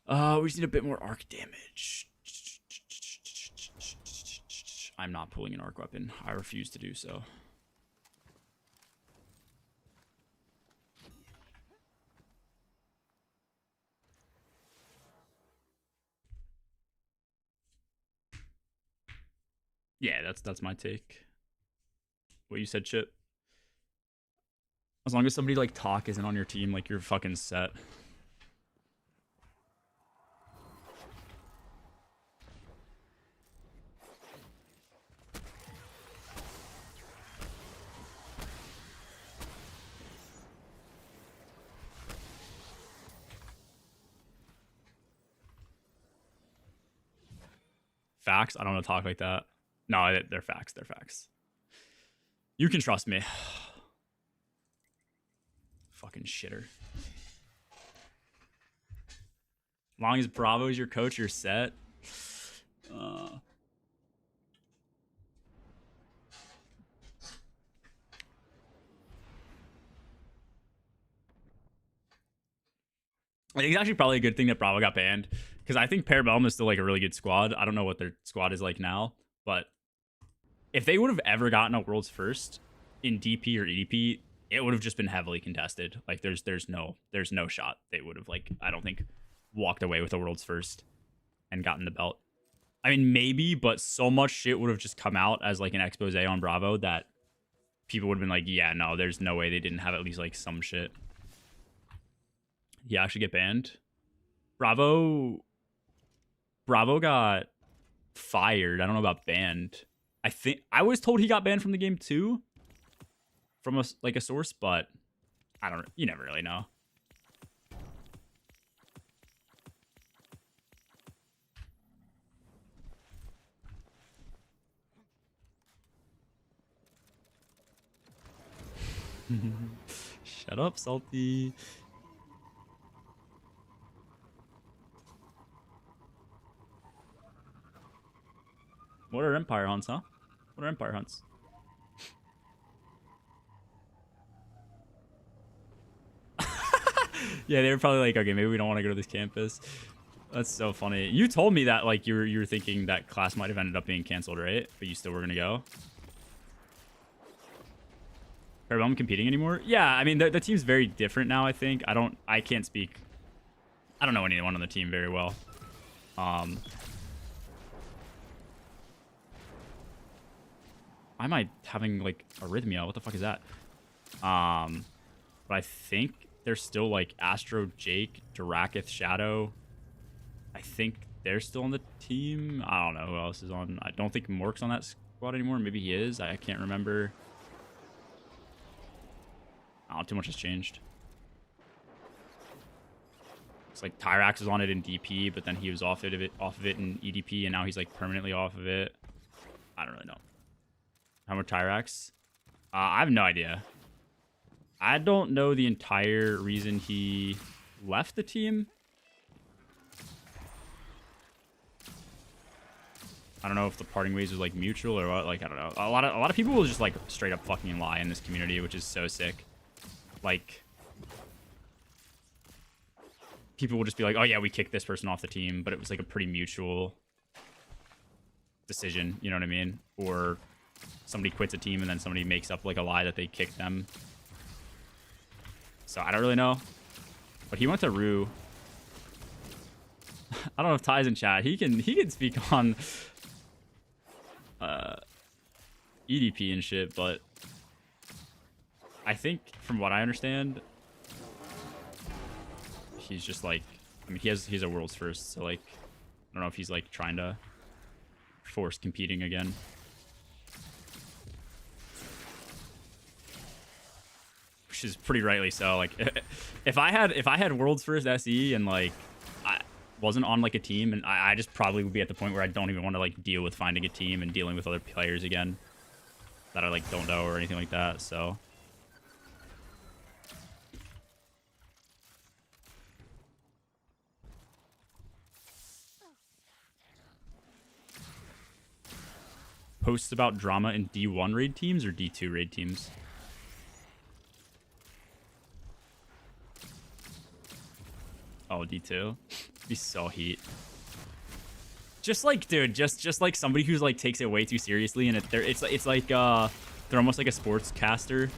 We just need a bit more arc damage. I'm not pulling an arc weapon. I refuse to do so. Yeah, that's my take. What you said, Chip. As long as somebody like Talk isn't on your team, like you're fucking set. Facts? I don't know talk like that. No, they're facts. They're facts. You can trust me. Fucking shitter. As long as Bravo is your coach, you're set. I think it's actually probably a good thing that Bravo got banned, because I think Parabellum is still like a really good squad. I don't know what their squad is like now, but if they would have ever gotten a World's First in DP or EDP, it would have just been heavily contested. Like there's no shot they would have, like, I don't think, walked away with a World's First and gotten the belt. I mean, maybe, but so much shit would have just come out as like an expose on Bravo that people would have been like, yeah, no, there's no way they didn't have at least like some shit. He actually get banned. Bravo got fired. I don't know about banned. I think I was told he got banned from the game too, from a source, but I don't. You never really know. Shut up, Salty. What are Empire hunts, huh? What are Empire hunts? Yeah, they were probably like, okay, maybe we don't want to go to this campus. That's so funny. You told me that like you were thinking that class might have ended up being canceled, right? But you still were gonna go. Parabellum competing anymore? Yeah, I mean the team's very different now. I think I can't speak. I don't know anyone on the team very well. Why am I having like arrhythmia? What the fuck is that? But I think they're still like Astro, Jake, Durakith, Shadow. I think they're still on the team. I don't know who else is on. I don't think Mork's on that squad anymore. Maybe he is. I can't remember. Oh, too much has changed. It's like Tyrax was on it in DP, but then he was off of it in EDP, and now he's like permanently off of it. I don't really know. How much Tyrax? I have no idea. I don't know the entire reason he left the team. I don't know if the parting ways was like mutual or what. Like, I don't know. A lot of people will just like straight up fucking lie in this community, which is so sick. Like, people will just be like, oh yeah, we kicked this person off the team, but it was like a pretty mutual decision, you know what I mean? Or somebody quits a team and then somebody makes up like a lie that they kicked them. So I don't really know. But he went to Rue. I don't know if Ty's in chat. He can speak on EDP and shit, but I think from what I understand, he's just like, I mean, he's a World's First, so like, I don't know if he's like trying to force competing again. Which which is pretty rightly so. Like, if I had World's First SE and like I wasn't on like a team, and I just probably would be at the point where I don't even want to like deal with finding a team and dealing with other players again that I like don't know or anything like that. So. Posts about drama in D1 raid teams or D2 raid teams? Oh, D2. Be so heat. Just like, dude, just like somebody who's like takes it way too seriously, and it's like they're almost like a sportscaster.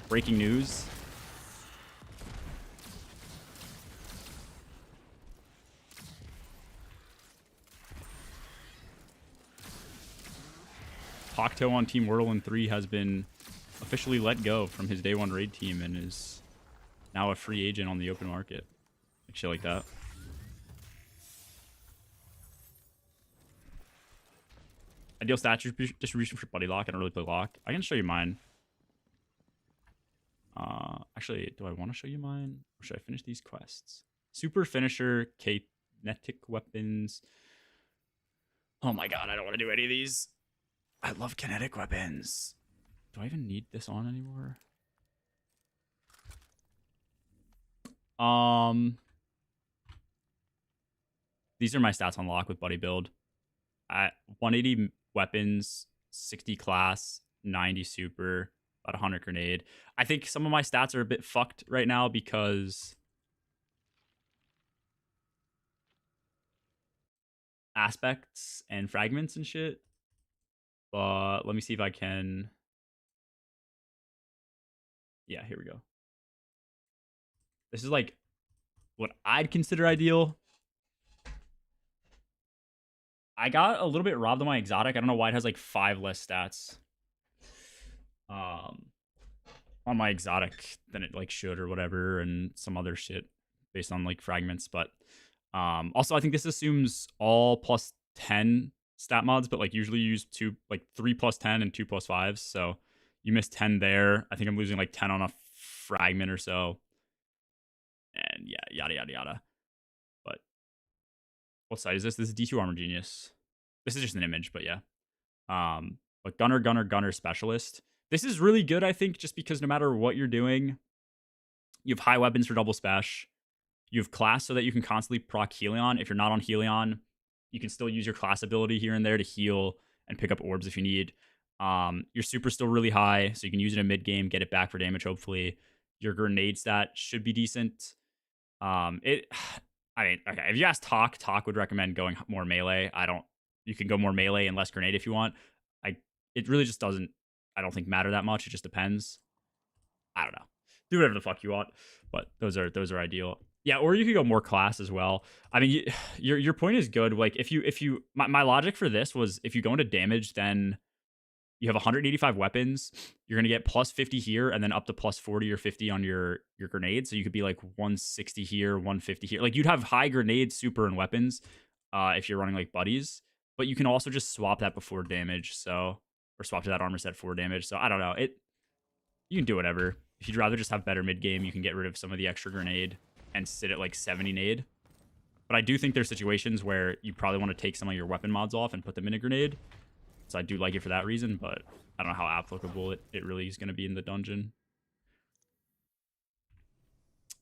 Breaking news. Hawktail on Team Whirlwind 3 has been officially let go from his day 1 raid team and is now a free agent on the open market. Like shit like that. Ideal stat distribution for Buddy Lock. I don't really play Lock. I can show you mine. Actually, do I want to show you mine? Or should I finish these quests? Super Finisher, Kinetic Weapons. Oh my god, I don't want to do any of these. I love kinetic weapons. Do I even need this on anymore? These are my stats on Lock with Buddy Build. At 180 weapons, 60 class, 90 super, about 100 grenade. I think some of my stats are a bit fucked right now because aspects and fragments and shit. But let me see if I can. Yeah, here we go. This is like what I'd consider ideal. I got a little bit robbed on my exotic. I don't know why it has like 5 less stats on my exotic than it like should or whatever, and some other shit based on like fragments. But also I think this assumes all plus 10 stat mods, but like usually you use 3 plus 10 and 2 plus 5s. So you missed 10 there. I think I'm losing like 10 on a fragment or so. And yeah, yada yada yada. But what site is this? This is D2 Armor Genius. This is just an image, but yeah. But Gunner Specialist. This is really good, I think, just because no matter what you're doing, you have high weapons for double spash. You have class so that you can constantly proc Helion. If you're not on Helion, you can still use your class ability here and there to heal and pick up orbs if you need. Your super's still really high, so you can use it in mid-game, get it back for damage, hopefully. Your grenade stat should be decent. I mean, okay, if you ask Talk would recommend going more melee. You can go more melee and less grenade if you want. It really just doesn't, I don't think, matter that much. It just depends. I don't know. Do whatever the fuck you want, but those are ideal. Yeah, or you could go more class as well. I mean, your point is good. Like my logic for this was if you go into damage, then you have 185 weapons. You're gonna get plus 50 here, and then up to plus 40 or 50 on your grenades. So you could be like 160 here, 150 here. Like you'd have high grenade, super, and weapons if you're running like buddies. But you can also just swap that before damage. Or swap to that armor set for damage. So I don't know. You can do whatever. If you'd rather just have better mid game, you can get rid of some of the extra grenade and sit at like 70 nade. But I do think there's situations where you probably want to take some of your weapon mods off and put them in a grenade. So I do like it for that reason, but I don't know how applicable it really is going to be in the dungeon.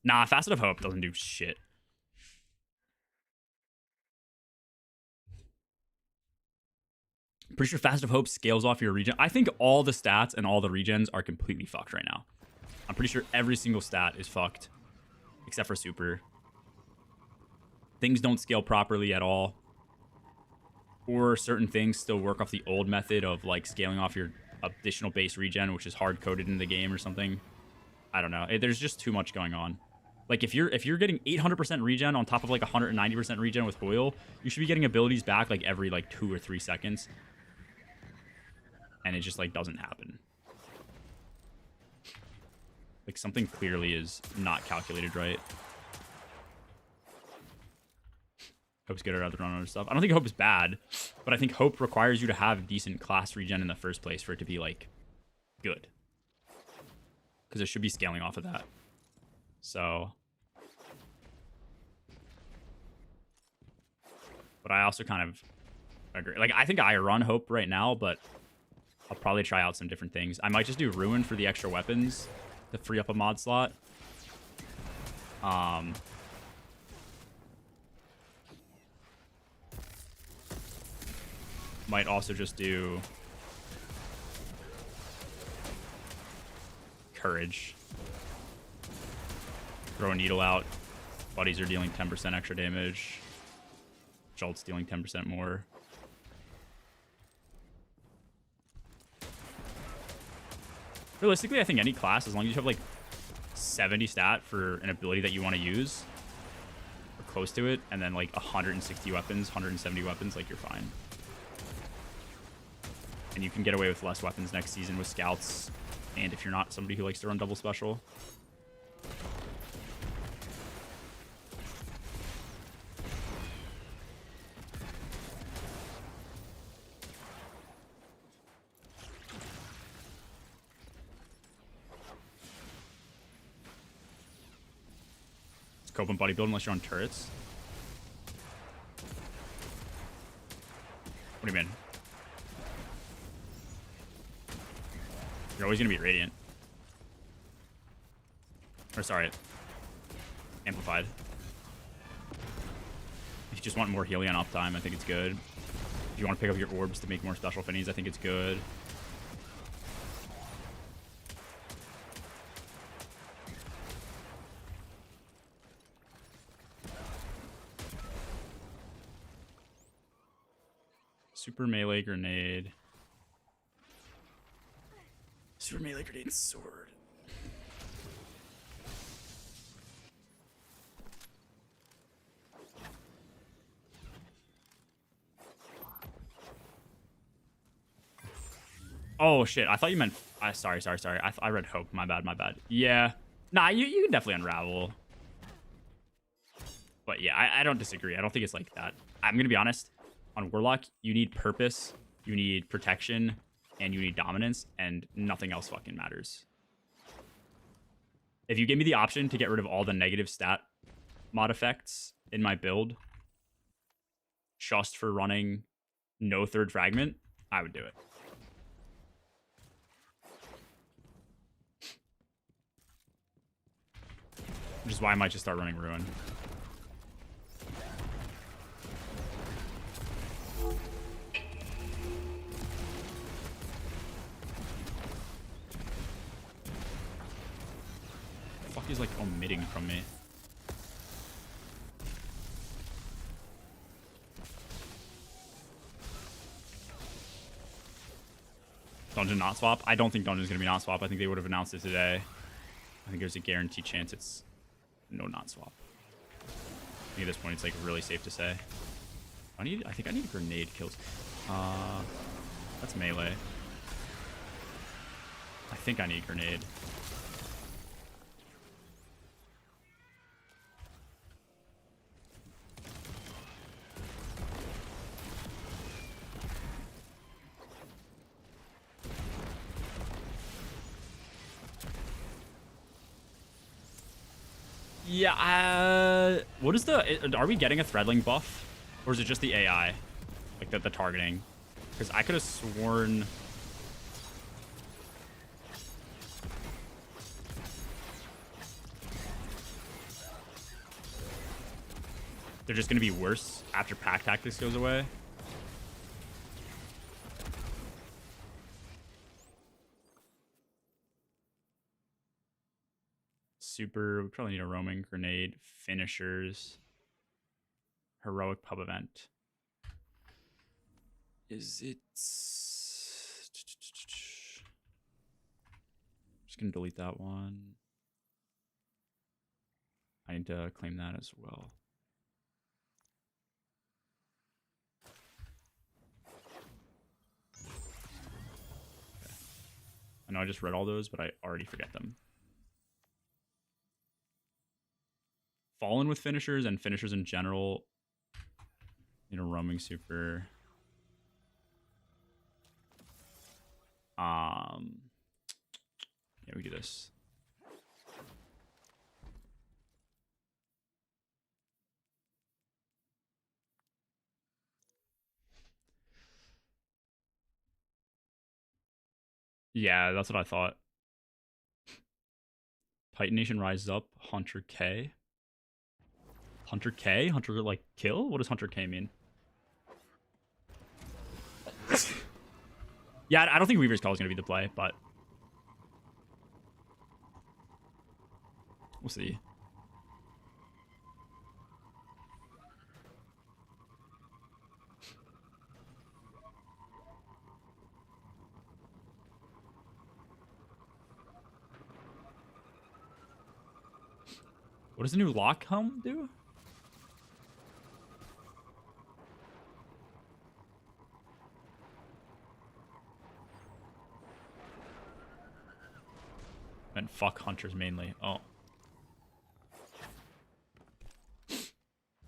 Nah, Facet of Hope doesn't do shit. Pretty sure Facet of Hope scales off your regen. I think all the stats and all the regens are completely fucked right now. I'm pretty sure every single stat is fucked. Except for super. Things don't scale properly at all. Or certain things still work off the old method of like scaling off your additional base regen, which is hard-coded in the game or something. I don't know. There's just too much going on. Like if you're getting 800% regen on top of like 190% regen with Hoyle, you should be getting abilities back like every like 2 or 3 seconds. And it just like doesn't happen. Like something clearly is not calculated right. Hope's good at other run other stuff. I don't think Hope is bad, but I think Hope requires you to have decent class regen in the first place for it to be like good. because it should be scaling off of that. So, but I also kind of agree. Like, I think I run Hope right now, but I'll probably try out some different things. I might just do Ruin for the extra weapons to free up a mod slot. Might also just do Courage. Throw a needle out. Buddies are dealing 10% extra damage. Jolt's dealing 10% more. Realistically, I think any class, as long as you have like 70 stat for an ability that you want to use, or close to it, and then like 160 weapons, 170 weapons, like you're fine. And you can get away with less weapons next season with scouts, and if you're not somebody who likes to run double special. It's cope and bodybuild unless you're on turrets. What do you mean? You're always going to be Radiant. Or sorry, Amplified. If you just want more Helion uptime, I think it's good. If you want to pick up your orbs to make more special finis, I think it's good. Super melee grenade. Super melee grenade sword. Oh shit! I thought you meant. Sorry. I read Hope. My bad. Yeah. Nah, you can definitely unravel. But yeah, I don't disagree. I don't think it's like that. I'm gonna be honest. On Warlock, you need purpose, you need protection, and you need dominance, and nothing else fucking matters. If you give me the option to get rid of all the negative stat mod effects in my build, just for running no third fragment, I would do it. Which is why I might just start running Ruin. The fuck is like omitting from me? Dungeon not swap? I don't think Dungeon's gonna be not swap. I think they would have announced it today. I think there's a guaranteed chance it's no not swap. I think at this point it's like really safe to say. I think I need grenade kills. That's melee. I think I need grenade. Yeah, what is are we getting a threadling buff? Or is it just the AI? Like the targeting? Because I could have sworn... they're just going to be worse after pack tactics goes away. Super, we probably need a roaming grenade, finishers, heroic pub event. Is it? Just gonna delete that one. I need to claim that as well. Okay. I know I just read all those, but I already forget them. Fallen with finishers and finishers in general. You know, roaming super. Yeah, we do this. Yeah, that's what I thought. Titan Nation rises up. Hunter K. Hunter K? Hunter like kill? What does Hunter K mean? Yeah, I don't think Weaver's Call is gonna be the play, but we'll see. What does the new lock helm do? And fuck hunters mainly. Oh.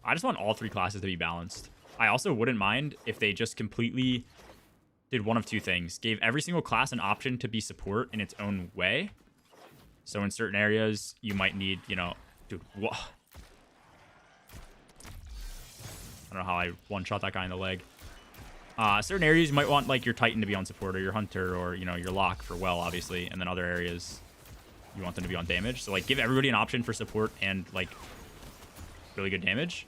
I just want all 3 classes to be balanced. I also wouldn't mind if they just completely did one of 2 things. Gave every single class an option to be support in its own way. So in certain areas, you might need, you know... Dude, what? I don't know how I one-shot that guy in the leg. Certain areas, you might want, like, your Titan to be on support, or your Hunter, or, you know, your Lock for well, obviously. And then other areas, you want them to be on damage. So, like, give everybody an option for support and, like, really good damage.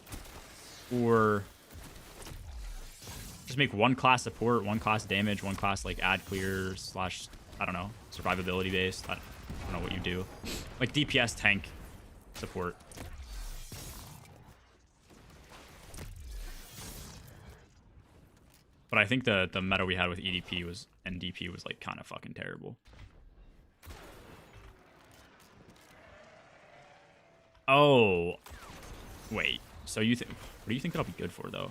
Or just make one class support, one class damage, one class, like, ad clear / I don't know, survivability based. I don't know what you do. Like, DPS tank support. But I think the meta we had with EDP was and DP was like kind of fucking terrible. Oh, wait. So you think? What do you think that'll be good for though?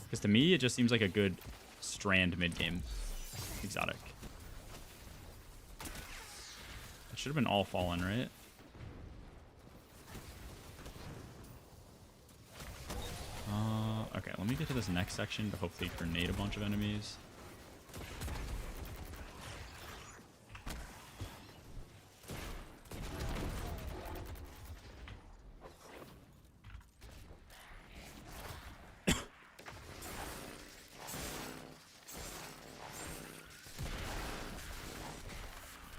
Because to me, it just seems like a good Strand mid game exotic. It should have been all fallen, right? Okay, let me get to this next section to hopefully grenade a bunch of enemies.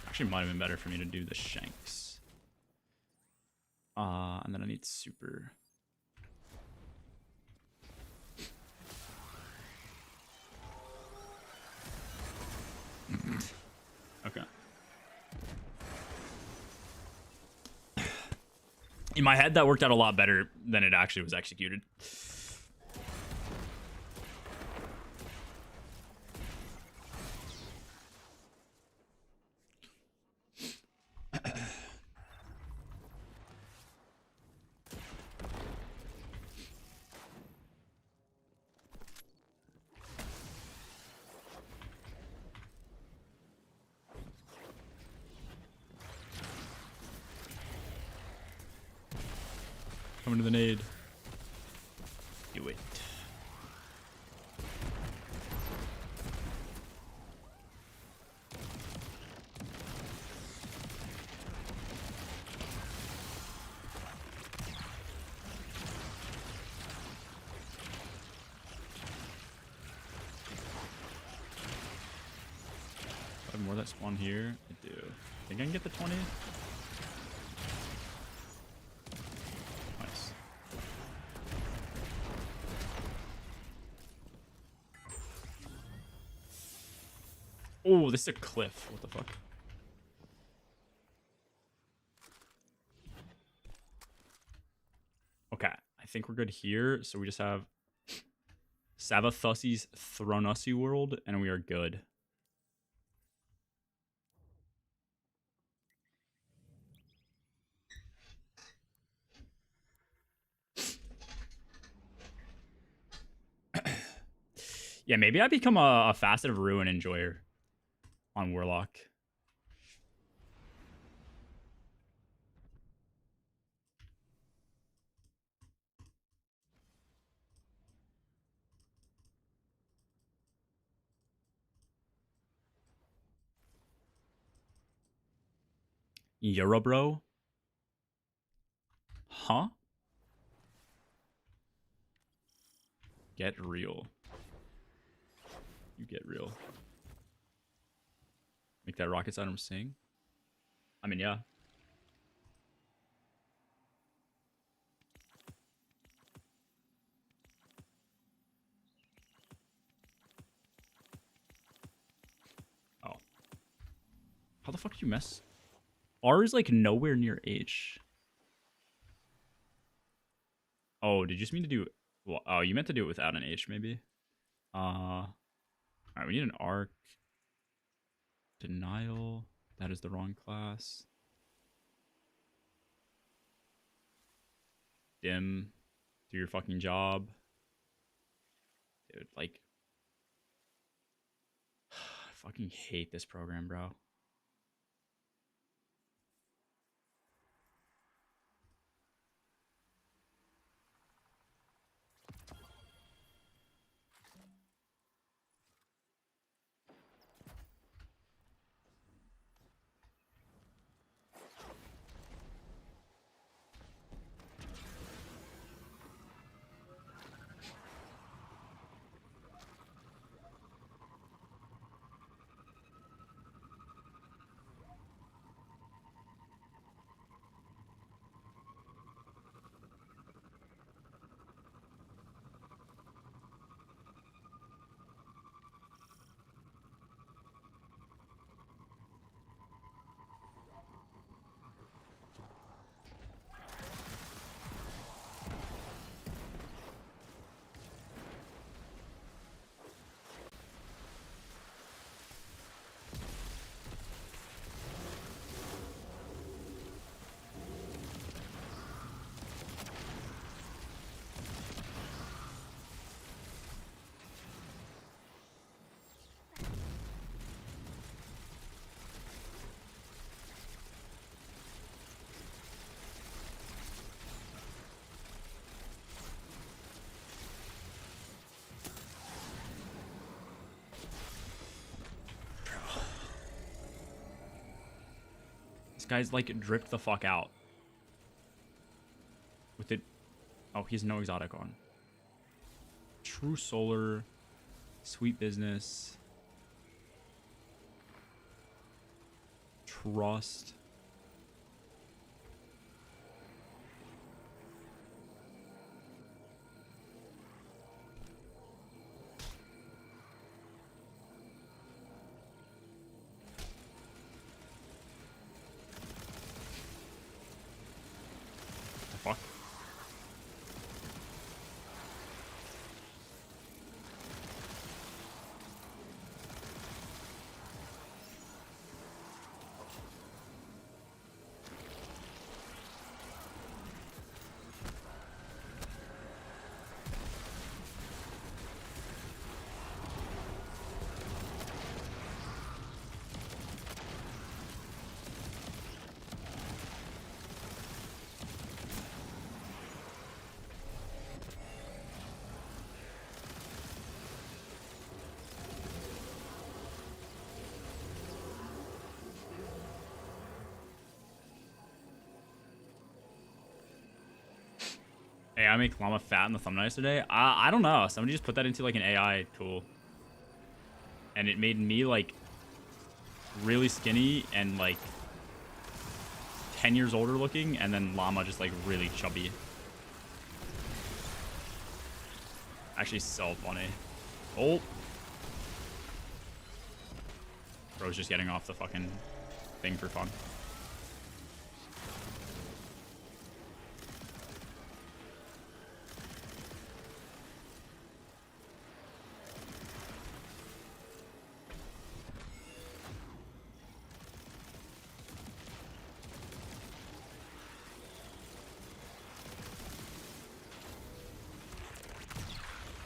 Actually, might have been better for me to do the Shanks. And then I need super. Okay. In my head, that worked out a lot better than it actually was executed. Coming to the nade. Do it. I have more that spawn here. I do. Think I can get the 20? Nice. Oh, this is a cliff. What the fuck? Okay, I think we're good here. So we just have Savathussy's Thronussy world, and we are good. Yeah, maybe I become a Facet of Ruin enjoyer on Warlock. Eurobro? Huh? Get real. You get real. Make that rocket item sing. I mean, yeah. Oh. How the fuck did you mess? R is like nowhere near H. Oh, did you just mean to do... Well, oh, you meant to do it without an H, maybe? Alright, we need an arc. Denial. That is the wrong class. Dim. Do your fucking job. Dude, like... I fucking hate this program, bro. Guy's like dripped the fuck out with it. Oh, he's no exotic on. True Solar, Sweet Business, Trust. Fuck. Hey, I make llama fat in the thumbnail yesterday. I don't know. Somebody just put that into like an AI tool. And it made me like really skinny and like 10 years older looking, and then llama just like really chubby. Actually so funny. Oh. Bro's just getting off the fucking thing for fun.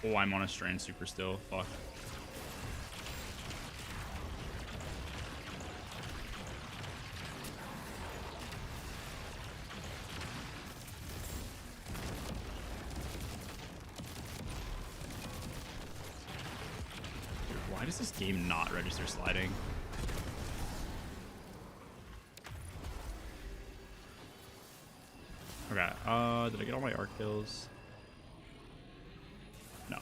Oh, I'm on a strain super still. Fuck. Dude, why does this game not register sliding? Okay, did I get all my arc kills? No.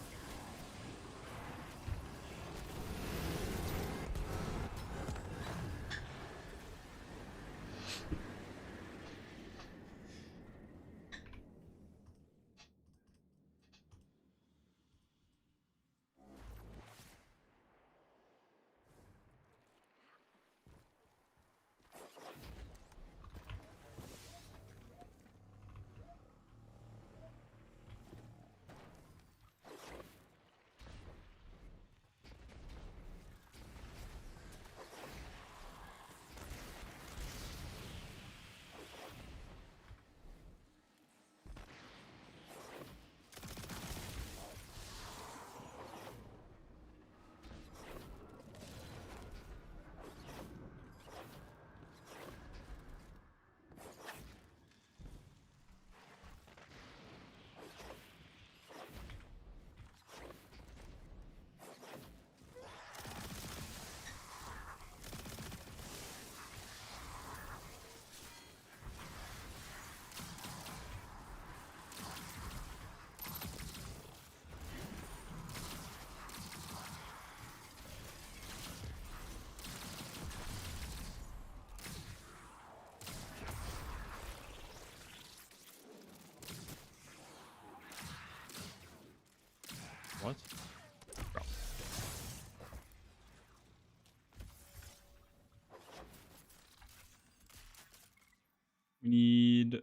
We need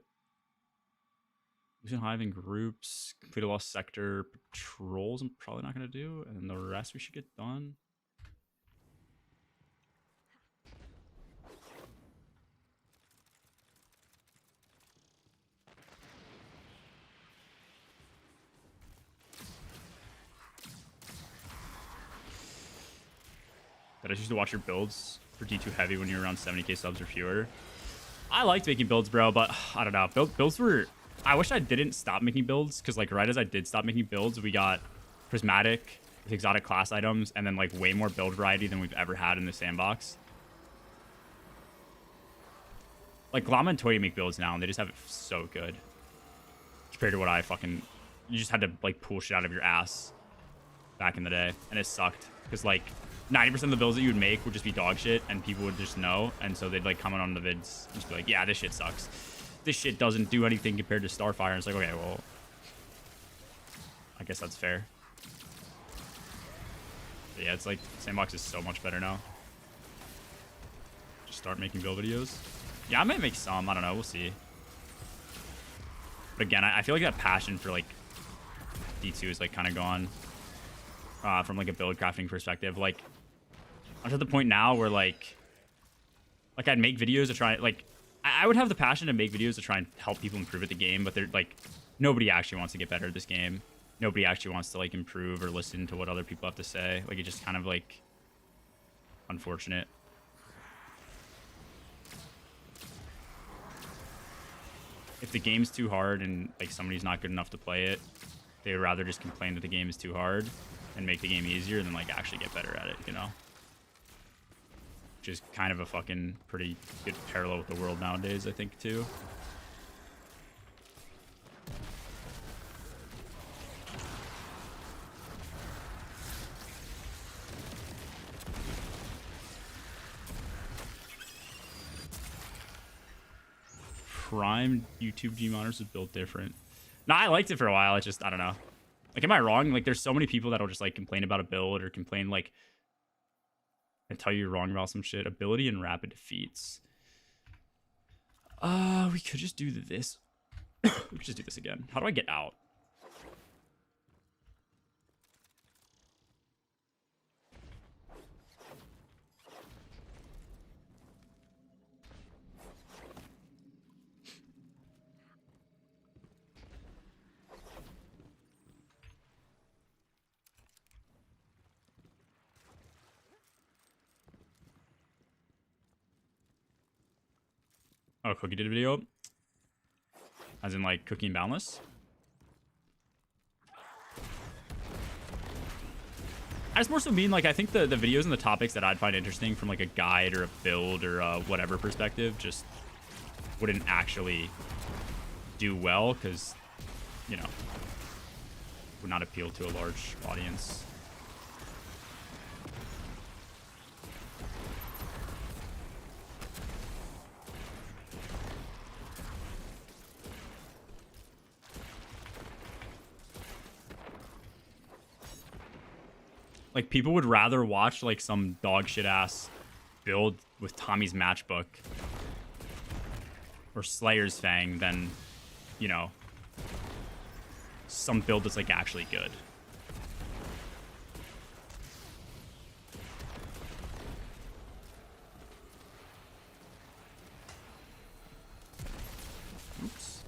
Lucian Hive in groups, complete a lost sector, patrols I'm probably not going to do, and then the rest we should get done. But I used to watch your builds for D2 heavy when you're around 70k subs or fewer. I liked making builds, bro, but I don't know. Builds were... I wish I didn't stop making builds, because like right as I did stop making builds, we got prismatic with exotic class items, and then like way more build variety than we've ever had in the sandbox. Like Llama and Toy make builds now, and they just have it so good compared to what I fucking... You just had to like pull shit out of your ass back in the day, and it sucked because like 90% of the builds that you would make would just be dog shit, and people would just know, and so they'd like comment on the vids and just be like, yeah, this shit sucks. This shit doesn't do anything compared to Starfire. And it's like, okay, well, I guess that's fair. But yeah, it's like Sandbox is so much better now. Just start making build videos. Yeah, I might make some. I don't know. We'll see. But again, I feel like that passion for like D2 is like kind of gone from like a build crafting perspective. Like I'm at the point now where like I'd make videos to try like I would have the passion to make videos to try and help people improve at the game, but they're like nobody actually wants to get better at this game. Nobody actually wants to like improve or listen to what other people have to say. Like it's just kind of like unfortunate. If the game's too hard and like somebody's not good enough to play it, they would rather just complain that the game is too hard and make the game easier than like actually get better at it, you know? Which is kind of a fucking pretty good parallel with the world nowadays, I think, too. Prime YouTube G monitors is built different. No, I liked it for a while. It's just, I don't know. Like, am I wrong? Like, there's so many people that'll just like complain about a build or complain like and tell you you're wrong about some shit. Ability and rapid defeats. We could just do this. We could just do this again. How do I get out? Oh, Cookie did a video? As in, like, Cookie and Boundless? I just more so mean, like, I think the videos and the topics that I'd find interesting from, like, a guide or a build or a whatever perspective just wouldn't actually do well because, you know, would not appeal to a large audience. Like, people would rather watch, like, some dog shit ass build with Tommy's matchbook or Slayer's Fang than, you know, some build that's, like, actually good. Oops.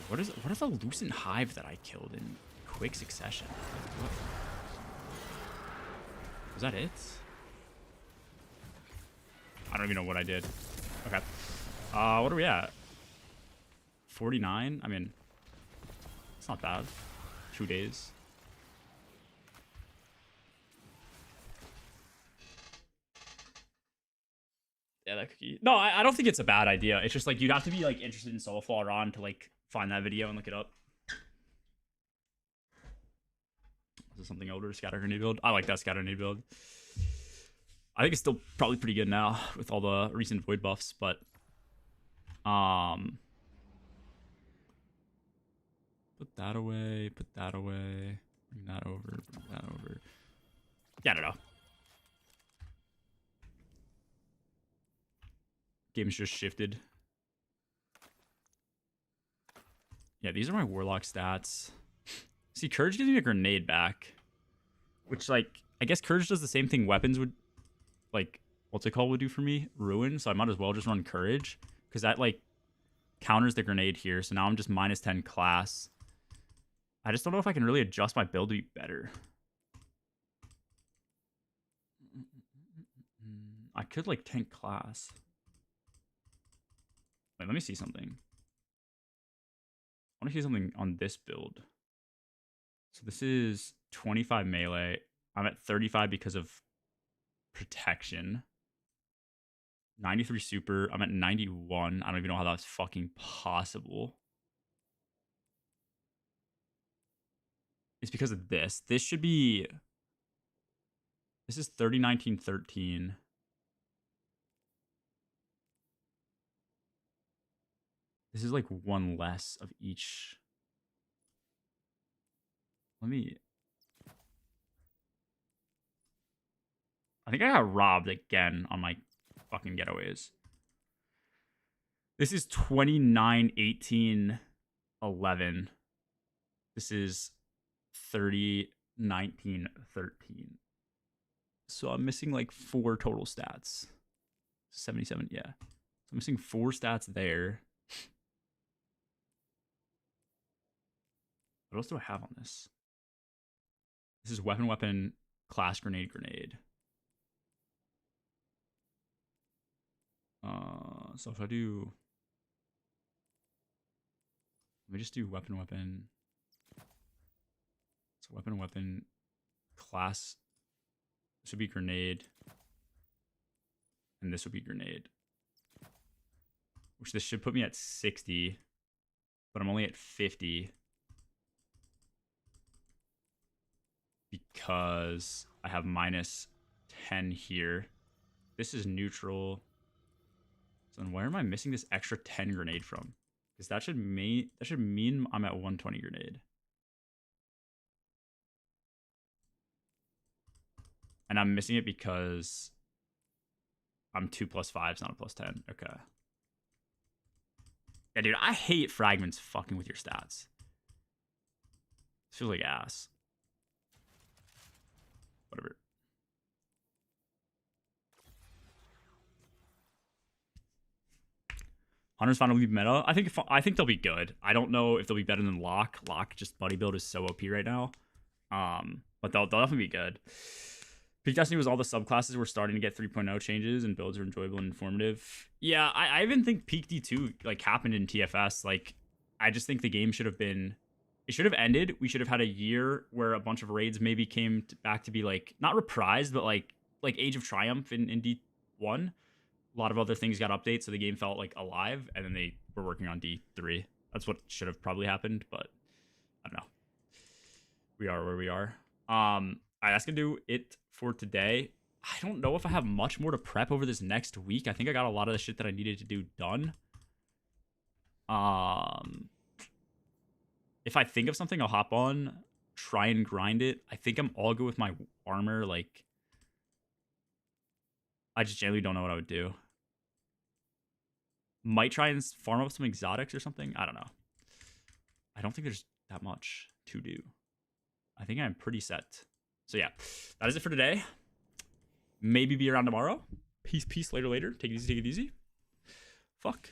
What is the Lucent Hive that I killed in quick succession? What? Was that it? I don't even know what I did. Okay. What are we at? 49? I mean, it's not bad. 2 days. Yeah, that cookie. No, I don't think it's a bad idea. It's just like you'd have to be like interested in Soulfall Ron to like find that video and look it up. Is this something older? Scatter Grenade build? I like that Scatter Grenade build. I think it's still probably pretty good now with all the recent void buffs, but put that away, bring that over, bring that over. Yeah, I don't know. Game's just shifted. Yeah, these are my Warlock stats. See, Courage gives me a grenade back. Which, like, I guess Courage does the same thing weapons would, like, what's it called would do for me? Ruin. So I might as well just run Courage. Because that, like, counters the grenade here. So now I'm just minus 10 class. I just don't know if I can really adjust my build to be better. I could, like, tank class. Wait, let me see something. I want to see something on this build. So this is 25 melee. I'm at 35 because of protection. 93 super. I'm at 91. I don't even know how that's fucking possible. It's because of this. This should be... This is 30, 19, 13. This is like one less of each. Let me... I think I got robbed again on my fucking getaways. This is 29, 18, 11. This is 30, 19, 13. So I'm missing like 4 total stats. 77, yeah. So I'm missing 4 stats there. What else do I have on this? This is weapon, class, grenade. So if I do... Let me just do weapon. So weapon, class. This would be grenade. And this would be grenade. Which this should put me at 60. But I'm only at 50. Because I have minus 10 here. This is neutral. So then where am I missing this extra 10 grenade from? Because that should mean I'm at 120 grenade. And I'm missing it because I'm 2 + 5, it's not a +10. Okay. Yeah, dude, I hate fragments fucking with your stats. This feels like ass. Whatever. Hunter's finally meta. I think they'll be good. I don't know if they'll be better than Lock. Lock just buddy build is so OP right now. But they'll definitely be good. Peak Destiny was all the subclasses were starting to get 3.0 changes and builds are enjoyable and informative. Yeah, I even think Peak D2 like happened in TFS. Like, I just think the game should have been... It should have ended. We should have had a year where a bunch of raids maybe came back to be like, not reprised, but like Age of Triumph in D1. A lot of other things got updates, so the game felt like alive, and then they were working on D3. That's what should have probably happened, but I don't know. We are where we are. All right, that's gonna do it for today. I don't know if I have much more to prep over this next week. I think I got a lot of the shit that I needed to do done. If I think of something, I'll hop on, try and grind it. I think I'm all good with my armor. Like, I just generally don't know what I would do. Might try and farm up some exotics or something. I don't know. I don't think there's that much to do. I think I'm pretty set. So yeah, that is it for today. Maybe be around tomorrow. Peace, later. Take it easy. Fuck.